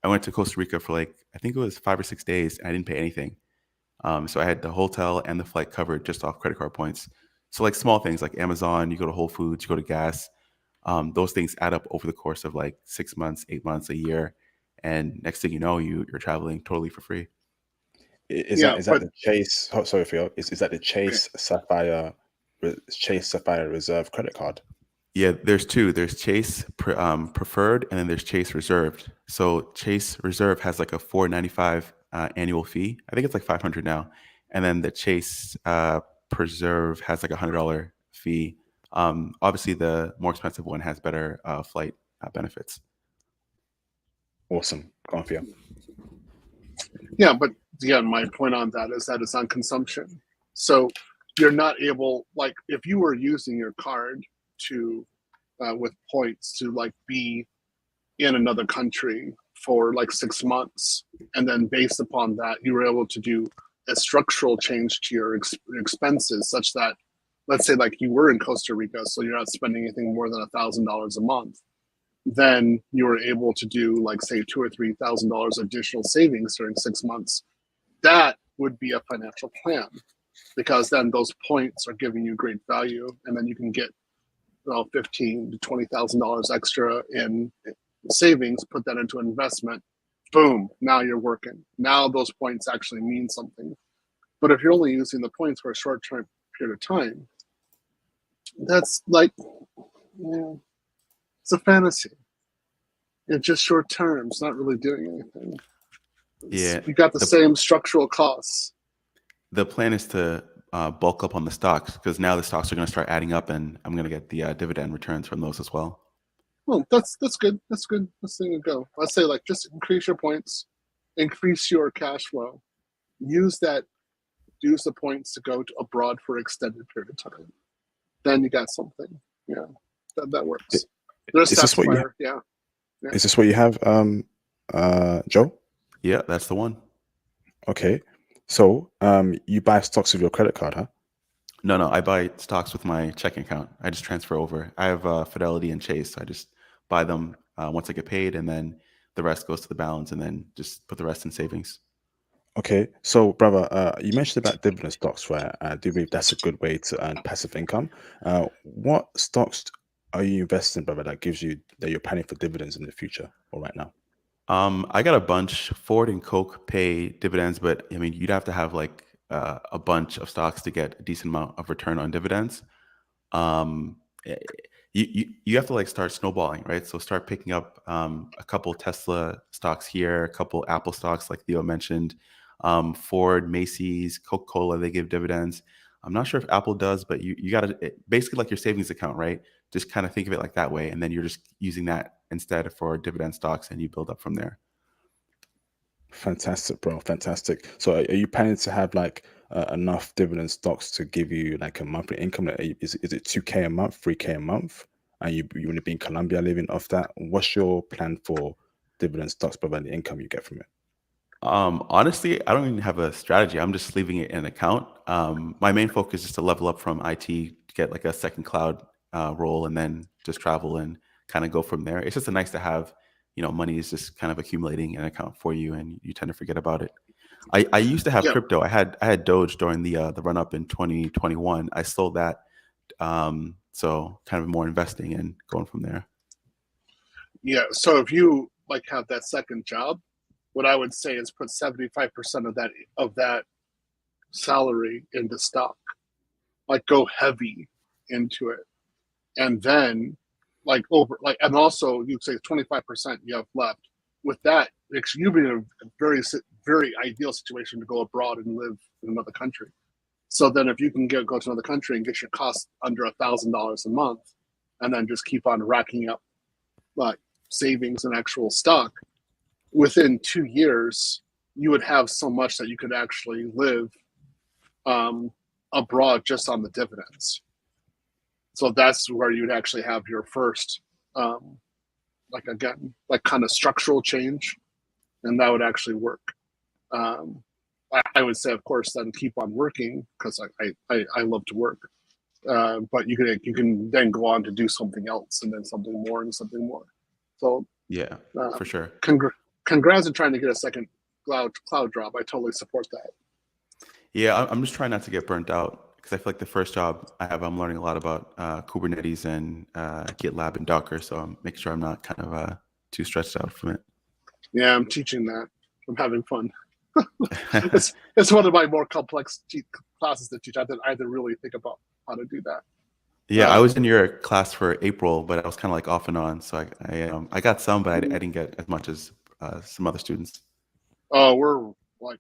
went to Costa Rica for like I think it was 5 or 6 days, and I didn't pay anything. So I had the hotel and the flight covered just off credit card points. So like small things like Amazon, you go to Whole Foods, you go to gas, those things add up over the course of like 6 months, 8 months, a year, and next thing you know, you're traveling totally for free. Is that the Chase? Oh, sorry, Theo. Is that the Chase Sapphire Reserve credit card? Yeah, there's two. There's Chase Preferred, and then there's Chase Reserved. So Chase Reserve has like a $4.95 annual fee. I think it's like $500 now. And then the Chase Preserve has like $100 fee. Obviously, the more expensive one has better flight benefits. Awesome. Go on, Theo. Yeah, but again, my point on that is that it's on consumption. So you're not able, like, if you were using your card to with points to like be in another country for like 6 months, and then based upon that you were able to do a structural change to your expenses such that, let's say like you were in Costa Rica, so you're not spending anything more than $1,000 a month, then you were able to do like say $2,000 or $3,000 additional savings during 6 months. That would be a financial plan, because then those points are giving you great value, and then you can get $15,000 to $20,000 extra in savings, put that into investment. Boom! Now you're working. Now those points actually mean something. But if you're only using the points for a short term period of time, that's like, it's a fantasy. It's just short term. It's not really doing anything. Yeah, You got the same structural costs. The plan is to bulk up on the stocks, because now the stocks are going to start adding up, and I'm going to get the dividend returns from those as well. Well, that's good. That's good. That's the thing to go. I'd say like just increase your points, increase your cash flow, use the points to go to abroad for an extended period of time. Then you got something. Yeah, that works. There's Is this what you? yeah. Is this what you have, Joe? Yeah, that's the one. Okay, so you buy stocks with your credit card, huh? No, I buy stocks with my checking account. I just transfer over. I have Fidelity and Chase. So I just buy them once I get paid, and then the rest goes to the balance, and then just put the rest in savings. Okay, so brother, you mentioned about dividend stocks, right? I do believe that's a good way to earn passive income. What stocks are you investing, brother, that you're planning for dividends in the future or right now? I got a bunch. Ford and Coke pay dividends, but I mean, you'd have to have like a bunch of stocks to get a decent amount of return on dividends. You have to like start snowballing, right? So start picking up a couple Tesla stocks here, a couple Apple stocks, like Theo mentioned, Ford, Macy's, Coca-Cola, they give dividends. I'm not sure if Apple does, but you got to basically like your savings account, right? Just kind of think of it like that way, and then you're just using that instead for dividend stocks, and you build up from there. Fantastic, bro. Fantastic. So are you planning to have like enough dividend stocks to give you like a monthly income? Is it 2K a month, 3K a month? And you want to be in Colombia living off that? What's your plan for dividend stocks, brother, and the income you get from it? Honestly, I don't even have a strategy. I'm just leaving it in an account. My main focus is to level up from IT to get like a second cloud role, and then just travel and kind of go from there. It's just a nice to have, money is just kind of accumulating in an account for you, and you tend to forget about it. I used to have crypto. I had Doge during the run up in 2021. I sold that, so kind of more investing and going from there. Yeah. So if you like have that second job, what I would say is put 75% of that salary into stock. Like go heavy into it, and then and also you say 25% you have left. With that, you'd be in a very, very ideal situation to go abroad and live in another country. So then if you can go to another country and get your costs under $1,000 a month, and then just keep on racking up like savings and actual stock, within 2 years, you would have so much that you could actually live abroad just on the dividends. So that's where you'd actually have your first, kind of structural change, and that would actually work. I would say, of course, then keep on working because I love to work. But you can then go on to do something else, and then something more, and something more. So yeah, for sure. Congrats on trying to get a second cloud drop. I totally support that. Yeah, I'm just trying not to get burnt out because I feel like the first job I have, I'm learning a lot about Kubernetes and GitLab and Docker. So I'm making sure I'm not kind of too stressed out from it. Yeah, I'm teaching that. I'm having fun. it's one of my more complex classes to teach. I had to really think about how to do that. Yeah, I was in your class for April, but I was kind of like off and on. So I got some, but I didn't get as much as some other students. Oh,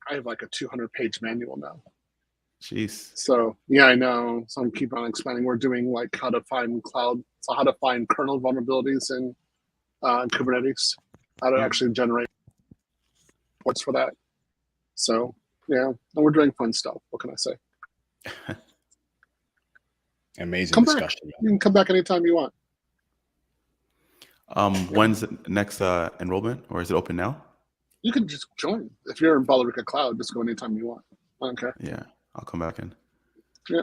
I have like a 200-page manual now. Jeez. So yeah, I know. So I'm keep on expanding. We're doing like how to find kernel vulnerabilities in Kubernetes, how to actually generate reports for that. So yeah, and we're doing fun stuff. What can I say? Amazing discussion. You can come back anytime you want. When's the next enrollment, or is it open now? You can just join. If you're in Baldurica Cloud, just go anytime you want. I don't care. Yeah, I'll come back in. Yeah.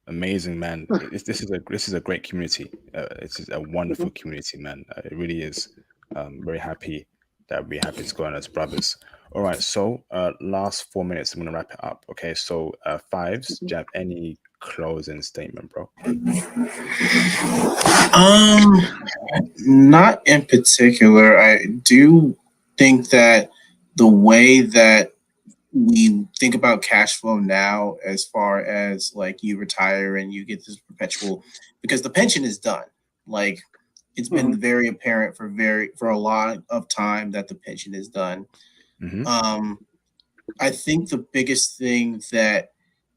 Amazing, man. This is a great community. It's a wonderful community, man. It really is. Very happy that we're happy to go on as brothers. All right, so last 4 minutes, I'm gonna wrap it up. Okay, so Fives, do you have any closing statement, bro? Not in particular. I do think that the way that we think about cash flow now, as far as like you retire and you get this perpetual, because the pension is done. Like it's been very apparent for a lot of time that the pension is done. I think the biggest thing that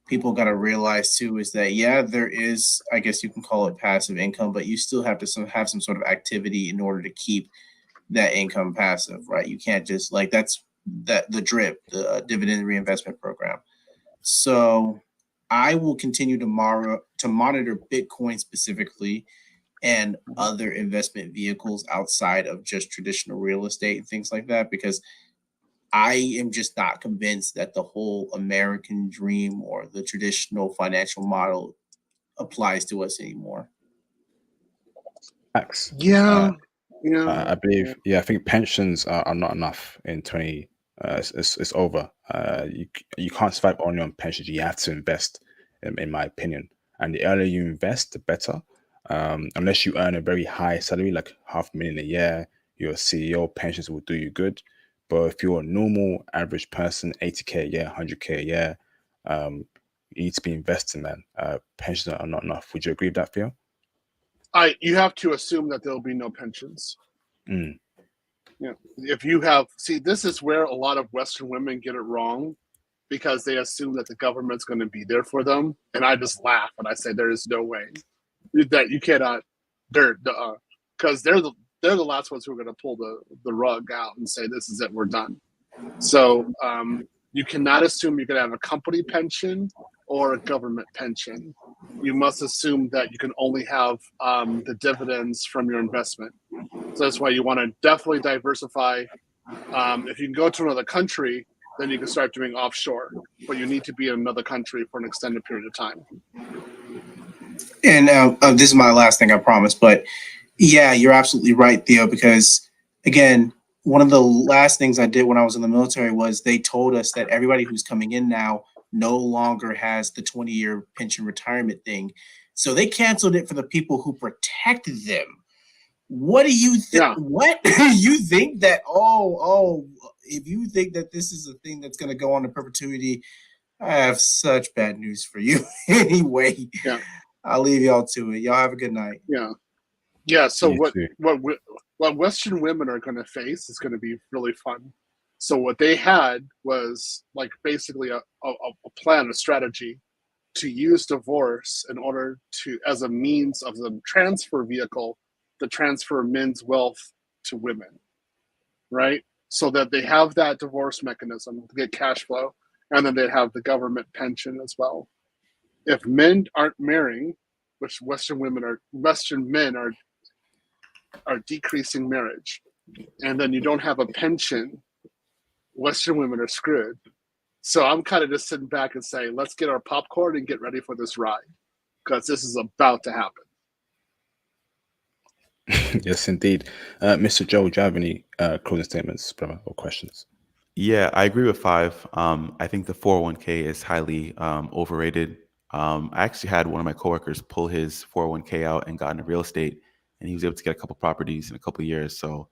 people got to realize too is that there is, I guess you can call it passive income, but you still have to have some sort of activity in order to keep that income passive, right? You can't just that's the DRIP, the dividend reinvestment program. So I will continue to monitor Bitcoin specifically and other investment vehicles outside of just traditional real estate and things like that, because I am just not convinced that the whole American dream or the traditional financial model applies to us anymore. Facts. Yeah. I believe. Yeah, I think pensions are not enough in 20. It's over. You can't survive only on pensions. You have to invest, in my opinion. And the earlier you invest, the better. Unless you earn a very high salary, like $500,000 a year, you're a CEO, pensions will do you good. But if you're a normal average person, 80K a year, 100K a year, you need to be investing, man. Pensions are not enough. Would you agree with that, Theo? You have to assume that there'll be no pensions. Mm. Yeah. If you this is where a lot of Western women get it wrong, because they assume that the government's going to be there for them. And I just laugh and I say, there is no way that you cannot, because they're the last ones who are going to pull the rug out and say, this is it, we're done. So you cannot assume you're going to have a company pension or a government pension. You must assume that you can only have the dividends from your investment. So that's why you want to definitely diversify. If you can go to another country, then you can start doing offshore, but you need to be in another country for an extended period of time. And this is my last thing, I promise. But yeah, you're absolutely right, Theo, because again, one of the last things I did when I was in the military was they told us that everybody who's coming in now no longer has the 20-year pension retirement thing. So they canceled it for the people who protected them. What do you think? Yeah. What you think that? If you think that this is a thing that's going to go on to perpetuity, I have such bad news for you. Anyway, Yeah. I'll leave y'all to it. Y'all have a good night. Yeah. Yeah. So You too. what Western women are going to face is going to be really fun. So what they had was like basically a plan, a strategy to use divorce in order to, as a means of the transfer vehicle, to transfer men's wealth to women, right? So that they have that divorce mechanism to get cash flow, and then they have the government pension as well. If men aren't marrying, which Western men are decreasing marriage, and then you don't have a pension, Western women are screwed. So I'm kind of just sitting back and saying, let's get our popcorn and get ready for this ride, because this is about to happen. Yes, indeed. Mr. Joe, do you have any closing statements, brother, or questions? Yeah, I agree with Five. I think the 401k is highly overrated. I actually had one of my coworkers pull his 401k out and got into real estate, and he was able to get a couple properties in a couple of years. So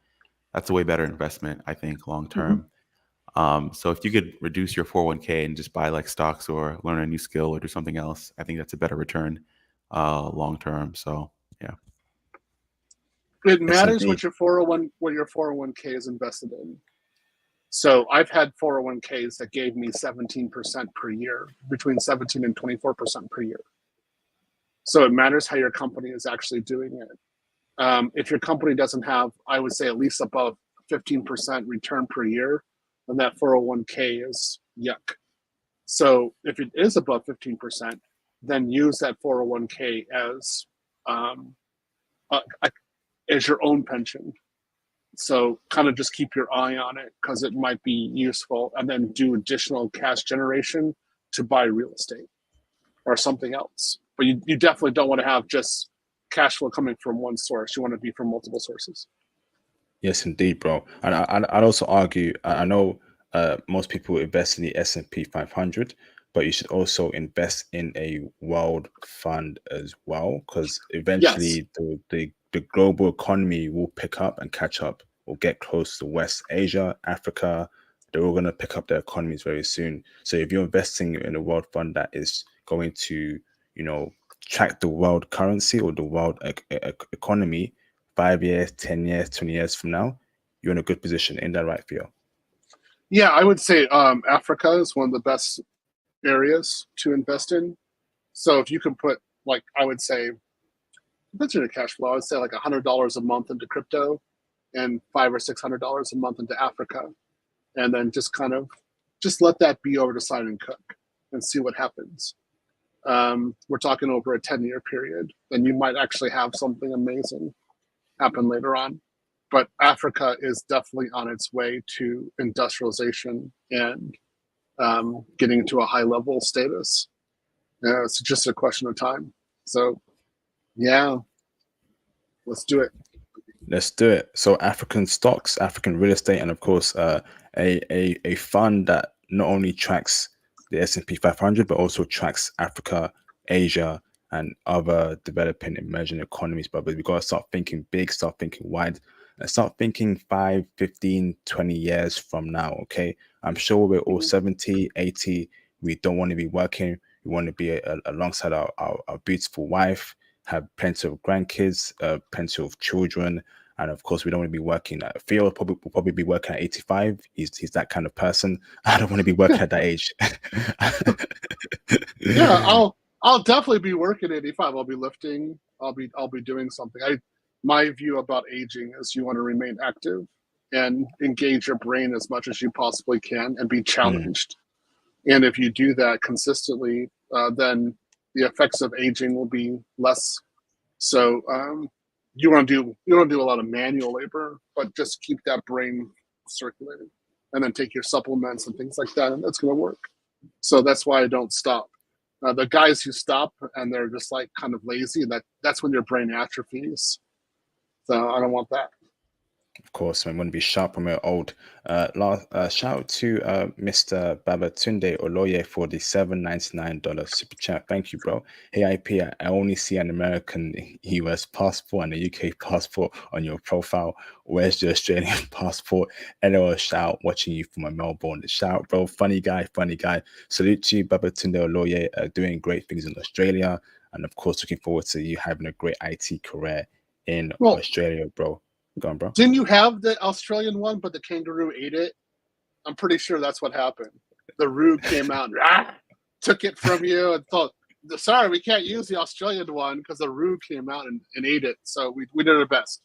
that's a way better investment, I think, long term. So if you could reduce your 401k and just buy like stocks or learn a new skill or do something else, I think that's a better return long term. So yeah. It Yes, matters indeed. what your 401k is invested in. So I've had 401ks that gave me 17% per year, between 17 and 24% per year. So it matters how your company is actually doing it. If your company doesn't have, I would say, at least above 15% return per year, then that 401k is yuck. So if it is above 15%, then use that 401k as your own pension. So kind of just keep your eye on it, because it might be useful, and then do additional cash generation to buy real estate or something else. But you definitely don't want to have just cash flow coming from one source. You want to be from multiple sources. Yes, indeed, bro. And I'd also argue, I know most people invest in the S&P 500, but you should also invest in a world fund as well, because eventually the global economy will pick up and catch up, will get close to West Asia, Africa. They're all going to pick up their economies very soon. So if you're investing in a world fund that is going to, track the world currency or the world economy, 5 years, 10 years, 20 years from now, you're in a good position. Ain't that right, Theo? Yeah, I would say Africa is one of the best areas to invest in. So if you can put, like, I would say, depends on your cash flow, I would say like $100 a month into crypto and $500 or $600 a month into Africa. And then just let that be over the side and cook and see what happens. We're talking over a 10-year period, and you might actually have something amazing happen later on. But Africa is definitely on its way to industrialization and getting to a high level status. It's just a question of time. So, yeah, let's do it. Let's do it. So African stocks, African real estate, and of course, a fund that not only tracks the S&P 500, but also tracks Africa, Asia, and other developing emerging economies. But we got to start thinking big, start thinking wide, and start thinking 5, 15, 20 years from now, okay? I'm sure we're all 70, 80. We don't want to be working. We want to be alongside our beautiful wife, have plenty of grandkids, plenty of children, and of course, we don't want to be working. Theo will probably be working at 85. He's that kind of person. I don't want to be working at that age. Yeah, I'll definitely be working at 85. I'll be lifting. I'll be doing something. My view about aging is you want to remain active and engage your brain as much as you possibly can and be challenged. And if you do that consistently, then the effects of aging will be less. So you don't do a lot of manual labor, but just keep that brain circulating, and then take your supplements and things like that, and that's going to work. So that's why I don't stop. The guys who stop and they're just like kind of lazy, that's when your brain atrophies. So I don't want that. Of course, I'm going to be sharp on my old. Shout out to Mr. Babatunde Oloye for the $7.99 super chat. Thank you, bro. Hey, IP, I only see an American US passport and a UK passport on your profile. Where's the Australian passport? LOL, shout, watching you from Melbourne. Shout, bro. Funny guy, funny guy. Salute to you, Babatunde Oloye, doing great things in Australia. And of course, looking forward to you having a great IT career in Well, Australia, bro. Go on, bro. Didn't you have the Australian one, but the kangaroo ate it? I'm pretty sure that's what happened. The roo came out and took it from you and thought, sorry, we can't use the Australian one because the roo came out and ate it. So we did our best.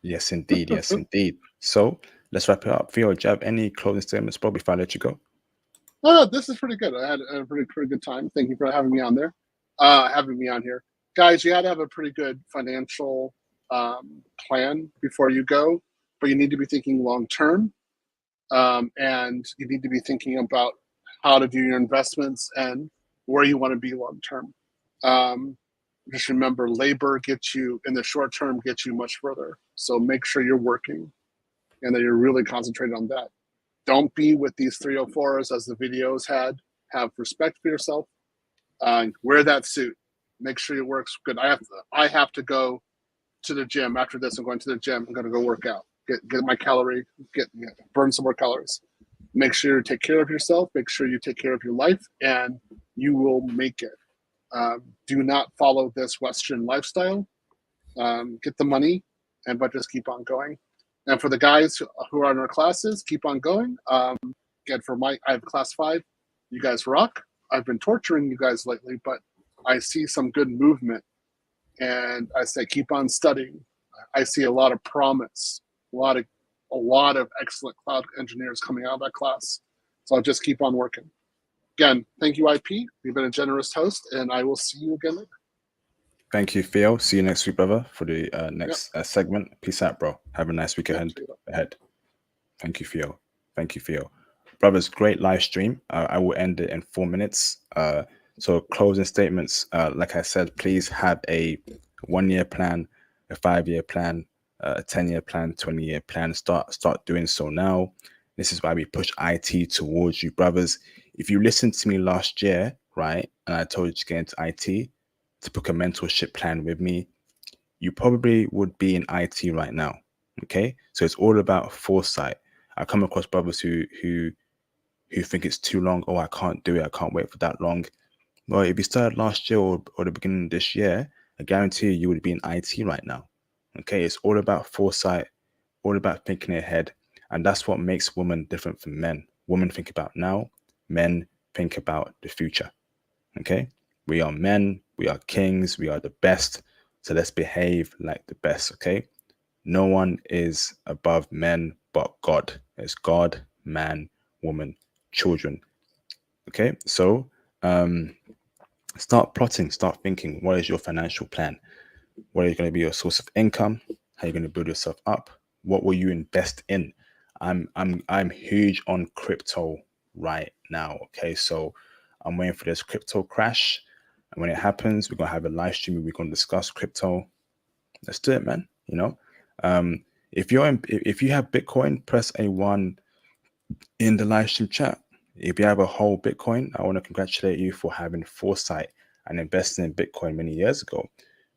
Yes, indeed. Yes, indeed. So let's wrap it up. Theo, do you have any closing statements, bro, before I let you go? Oh, this is pretty good. I had a pretty good time. Thank you for having me on there. Having me on here. Guys, you had to have a pretty good financial plan before you go, but you need to be thinking long term, and you need to be thinking about how to do your investments and where you want to be long term. Just remember, labor gets you in the short term, gets you much further. So make sure you're working and that you're really concentrated on that. Don't be with these 304s as the videos had. Have respect for yourself. Wear that suit. Make sure it works good. I have to go to the gym after this. I'm going to the gym. I'm going to go work out. Get my calorie. Burn some more calories. Make sure you take care of yourself. Make sure you take care of your life, and you will make it. Do not follow this Western lifestyle. Get the money, but just keep on going. And for the guys who are in our classes, keep on going. Again, I have class 5. You guys rock. I've been torturing you guys lately, but I see some good movement. And I say, keep on studying. I see a lot of promise, a lot of excellent cloud engineers coming out of that class. So I'll just keep on working. Again, thank you, IP. You've been a generous host, and I will see you again later. Thank you, Theo. See you next week, brother, for the next segment. Peace out, bro. Have a nice week ahead. Thank you, Theo. Thank you, Theo. Brothers, great live stream. I will end it in 4 minutes. So closing statements, like I said, please have a 1-year plan, a 5-year plan, a 10-year plan, 20-year plan. Start doing so now. This is why we push IT towards you, brothers. If you listened to me last year, right, and I told you to get into IT, to book a mentorship plan with me, you probably would be in IT right now. Okay, so it's all about foresight. I come across brothers who think it's too long. Oh, I can't do it. I can't wait for that long. Well, if you started last year or the beginning of this year, I guarantee you would be in IT right now. Okay, it's all about foresight, all about thinking ahead, and that's what makes women different from men. Women think about now, men think about the future. Okay, we are men, we are kings, we are the best. So let's behave like the best. Okay, no one is above men but God. It's God, man, woman, children. Okay, so start plotting, start thinking. What is your financial plan? What is going to be your source of income? How are you going to build yourself up? What will you invest in? I'm huge on crypto right now. Okay, so I'm waiting for this crypto crash, and when it happens, we're gonna have a live stream where we're gonna discuss crypto. Let's do it, man. You know, if you have Bitcoin, press A1 in the live stream chat. If you have a whole Bitcoin, I want to congratulate you for having foresight and investing in Bitcoin many years ago.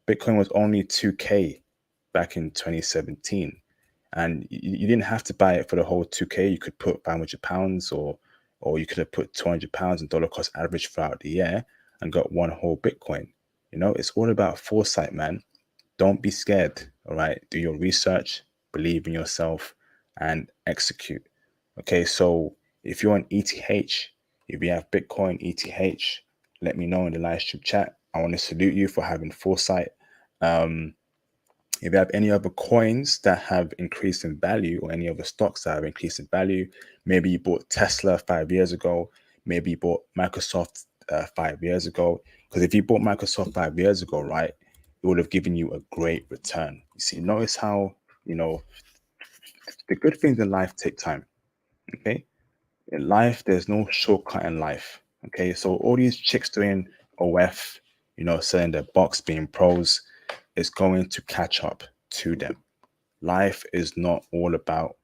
Bitcoin was only 2K back in 2017. And you didn't have to buy it for the whole 2K. You could put £500 or you could have put £200 in dollar cost average throughout the year and got one whole Bitcoin. You know, it's all about foresight, man. Don't be scared. All right. Do your research, believe in yourself, and execute. Okay. So if you're on ETH, if you have Bitcoin ETH, let me know in the live stream chat. I want to salute you for having foresight. If you have any other coins that have increased in value or any other stocks that have increased in value, maybe you bought Tesla 5 years ago, maybe you bought Microsoft 5 years ago. Because if you bought Microsoft 5 years ago, right, it would have given you a great return. You see, notice how, you know, the good things in life take time. Okay. In life, there's no shortcut in life. Okay. So all these chicks doing OF, you know, selling their box, being pros, is going to catch up to them. life is not all about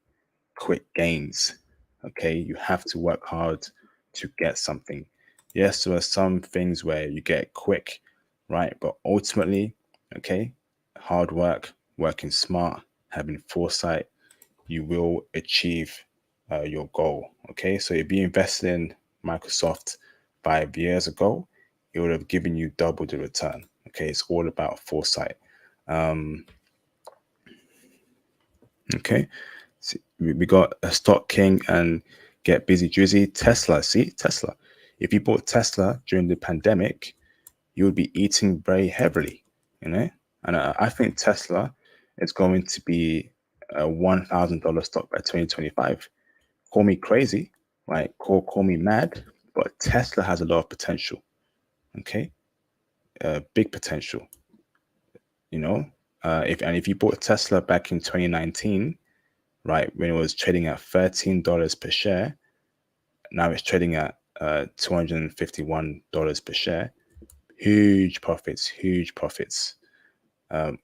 quick gains. Okay, you have to work hard to get something. Yes, there are some things where you get quick, right? But ultimately, okay, hard work, working smart, having foresight, you will achieve your goal. Okay, so if you invested in Microsoft 5 years ago, it would have given you double the return. Okay, it's all about foresight. Okay, so we got a Stock King and Get Busy Drizzy. Tesla, see, Tesla. If you bought Tesla during the pandemic, you would be eating very heavily, you know. And I think Tesla is going to be a $1,000 stock by 2025. Call me crazy, right? Call me mad, but Tesla has a lot of potential. Okay, big potential. You know, if you bought Tesla back in 2019, right, when it was trading at $13 per share, now it's trading at $251 per share. Huge profits, huge profits.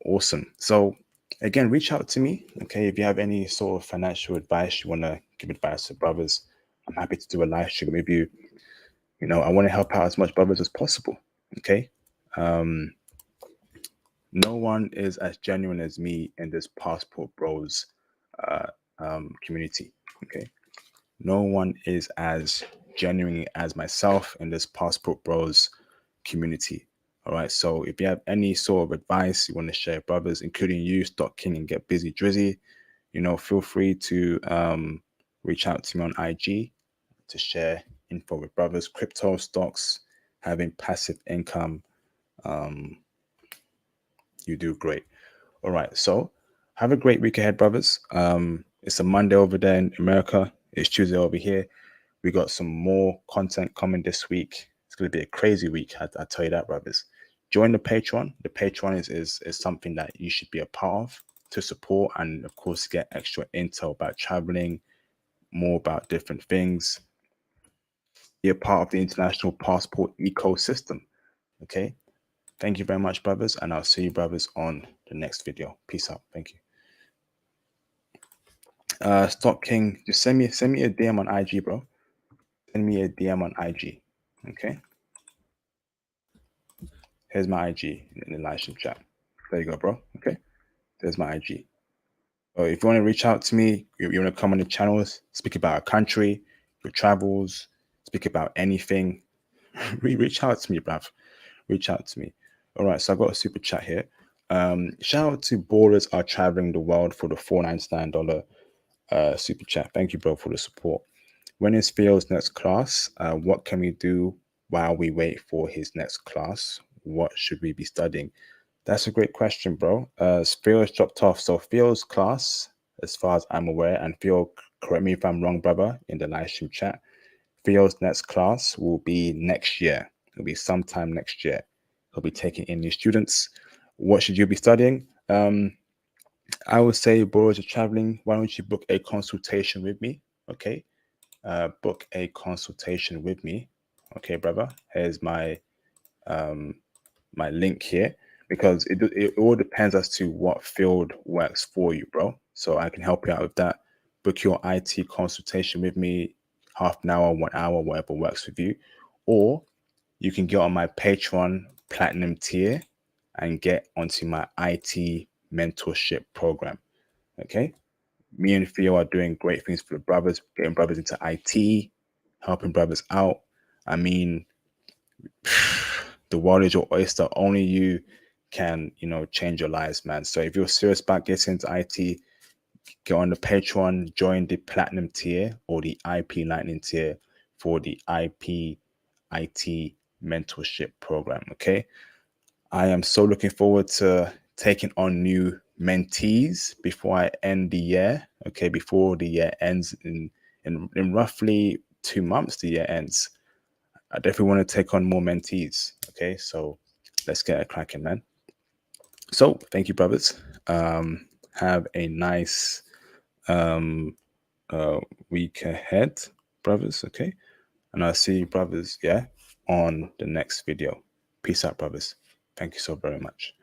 Awesome. So again, reach out to me. Okay, if you have any sort of financial advice, you want to give advice to brothers, I'm happy to do a live stream with you. You know, I want to help out as much brothers as possible. Okay. No one is as genuine as me in this Passport Bros community. Okay. No one is as genuine as myself in this Passport Bros community. All right. So if you have any sort of advice you want to share, brothers, including you, Stock King and Get Busy Drizzy, you know, feel free to reach out to me on IG to share info with brothers, crypto, stocks, having passive income. You do great. All right. So have a great week ahead, brothers. It's a Monday over there in America. It's Tuesday over here. We got some more content coming this week. It's going to be a crazy week. I tell you that, brothers. Join the Patreon. The Patreon is something that you should be a part of to support and, of course, get extra intel about traveling, more about different things. Be a part of the international passport ecosystem. Okay. Thank you very much, brothers. And I'll see you, brothers, on the next video. Peace out. Thank you. Stock King, just send me a DM on IG, bro. Send me a DM on IG. Okay. Here's my IG in the live stream chat. There you go, bro. Okay. There's my IG. So if you want to reach out to me, you want to come on the channels, speak about a country, your travels, speak about anything, reach out to me, bruv. Reach out to me. All right. So I've got a super chat here. Shout out to Borders Are Traveling the World for the $499 super chat. Thank you, bro, for the support. When is Theo's next class? What can we do while we wait for his next class? What should we be studying? That's a great question, bro. Theo's dropped off. So Theo's class, as far as I'm aware, and Theo, correct me if I'm wrong, brother, in the live stream chat, Theo's next class will be next year. It'll be sometime next year. He'll be taking in new students. What should you be studying? I would say, boys are traveling. Why don't you book a consultation with me? Okay. Book a consultation with me. Okay, brother. Here's my my link here, because it all depends as to what field works for you, bro. So I can help you out with that. Book your IT consultation with me, half an hour, 1 hour, whatever works with you. Or you can get on my Patreon Platinum tier and get onto my IT mentorship program. Okay. Me and Theo are doing great things for the brothers, getting brothers into IT, helping brothers out. I mean, the world is your oyster. Only you can, you know, change your lives, man. So if you're serious about getting into IT, get on the Patreon, join the Platinum tier or the IP Lightning tier for the IP IT mentorship program. Okay. I am so looking forward to taking on new mentees before I end the year. Okay, before the year ends in roughly 2 months, the year ends. I definitely want to take on more mentees. Okay, so let's get it cracking, man. So thank you, brothers. Have a nice week ahead, brothers. Okay, and I'll see you, brothers, yeah, on the next video. Peace out, brothers. Thank you so very much.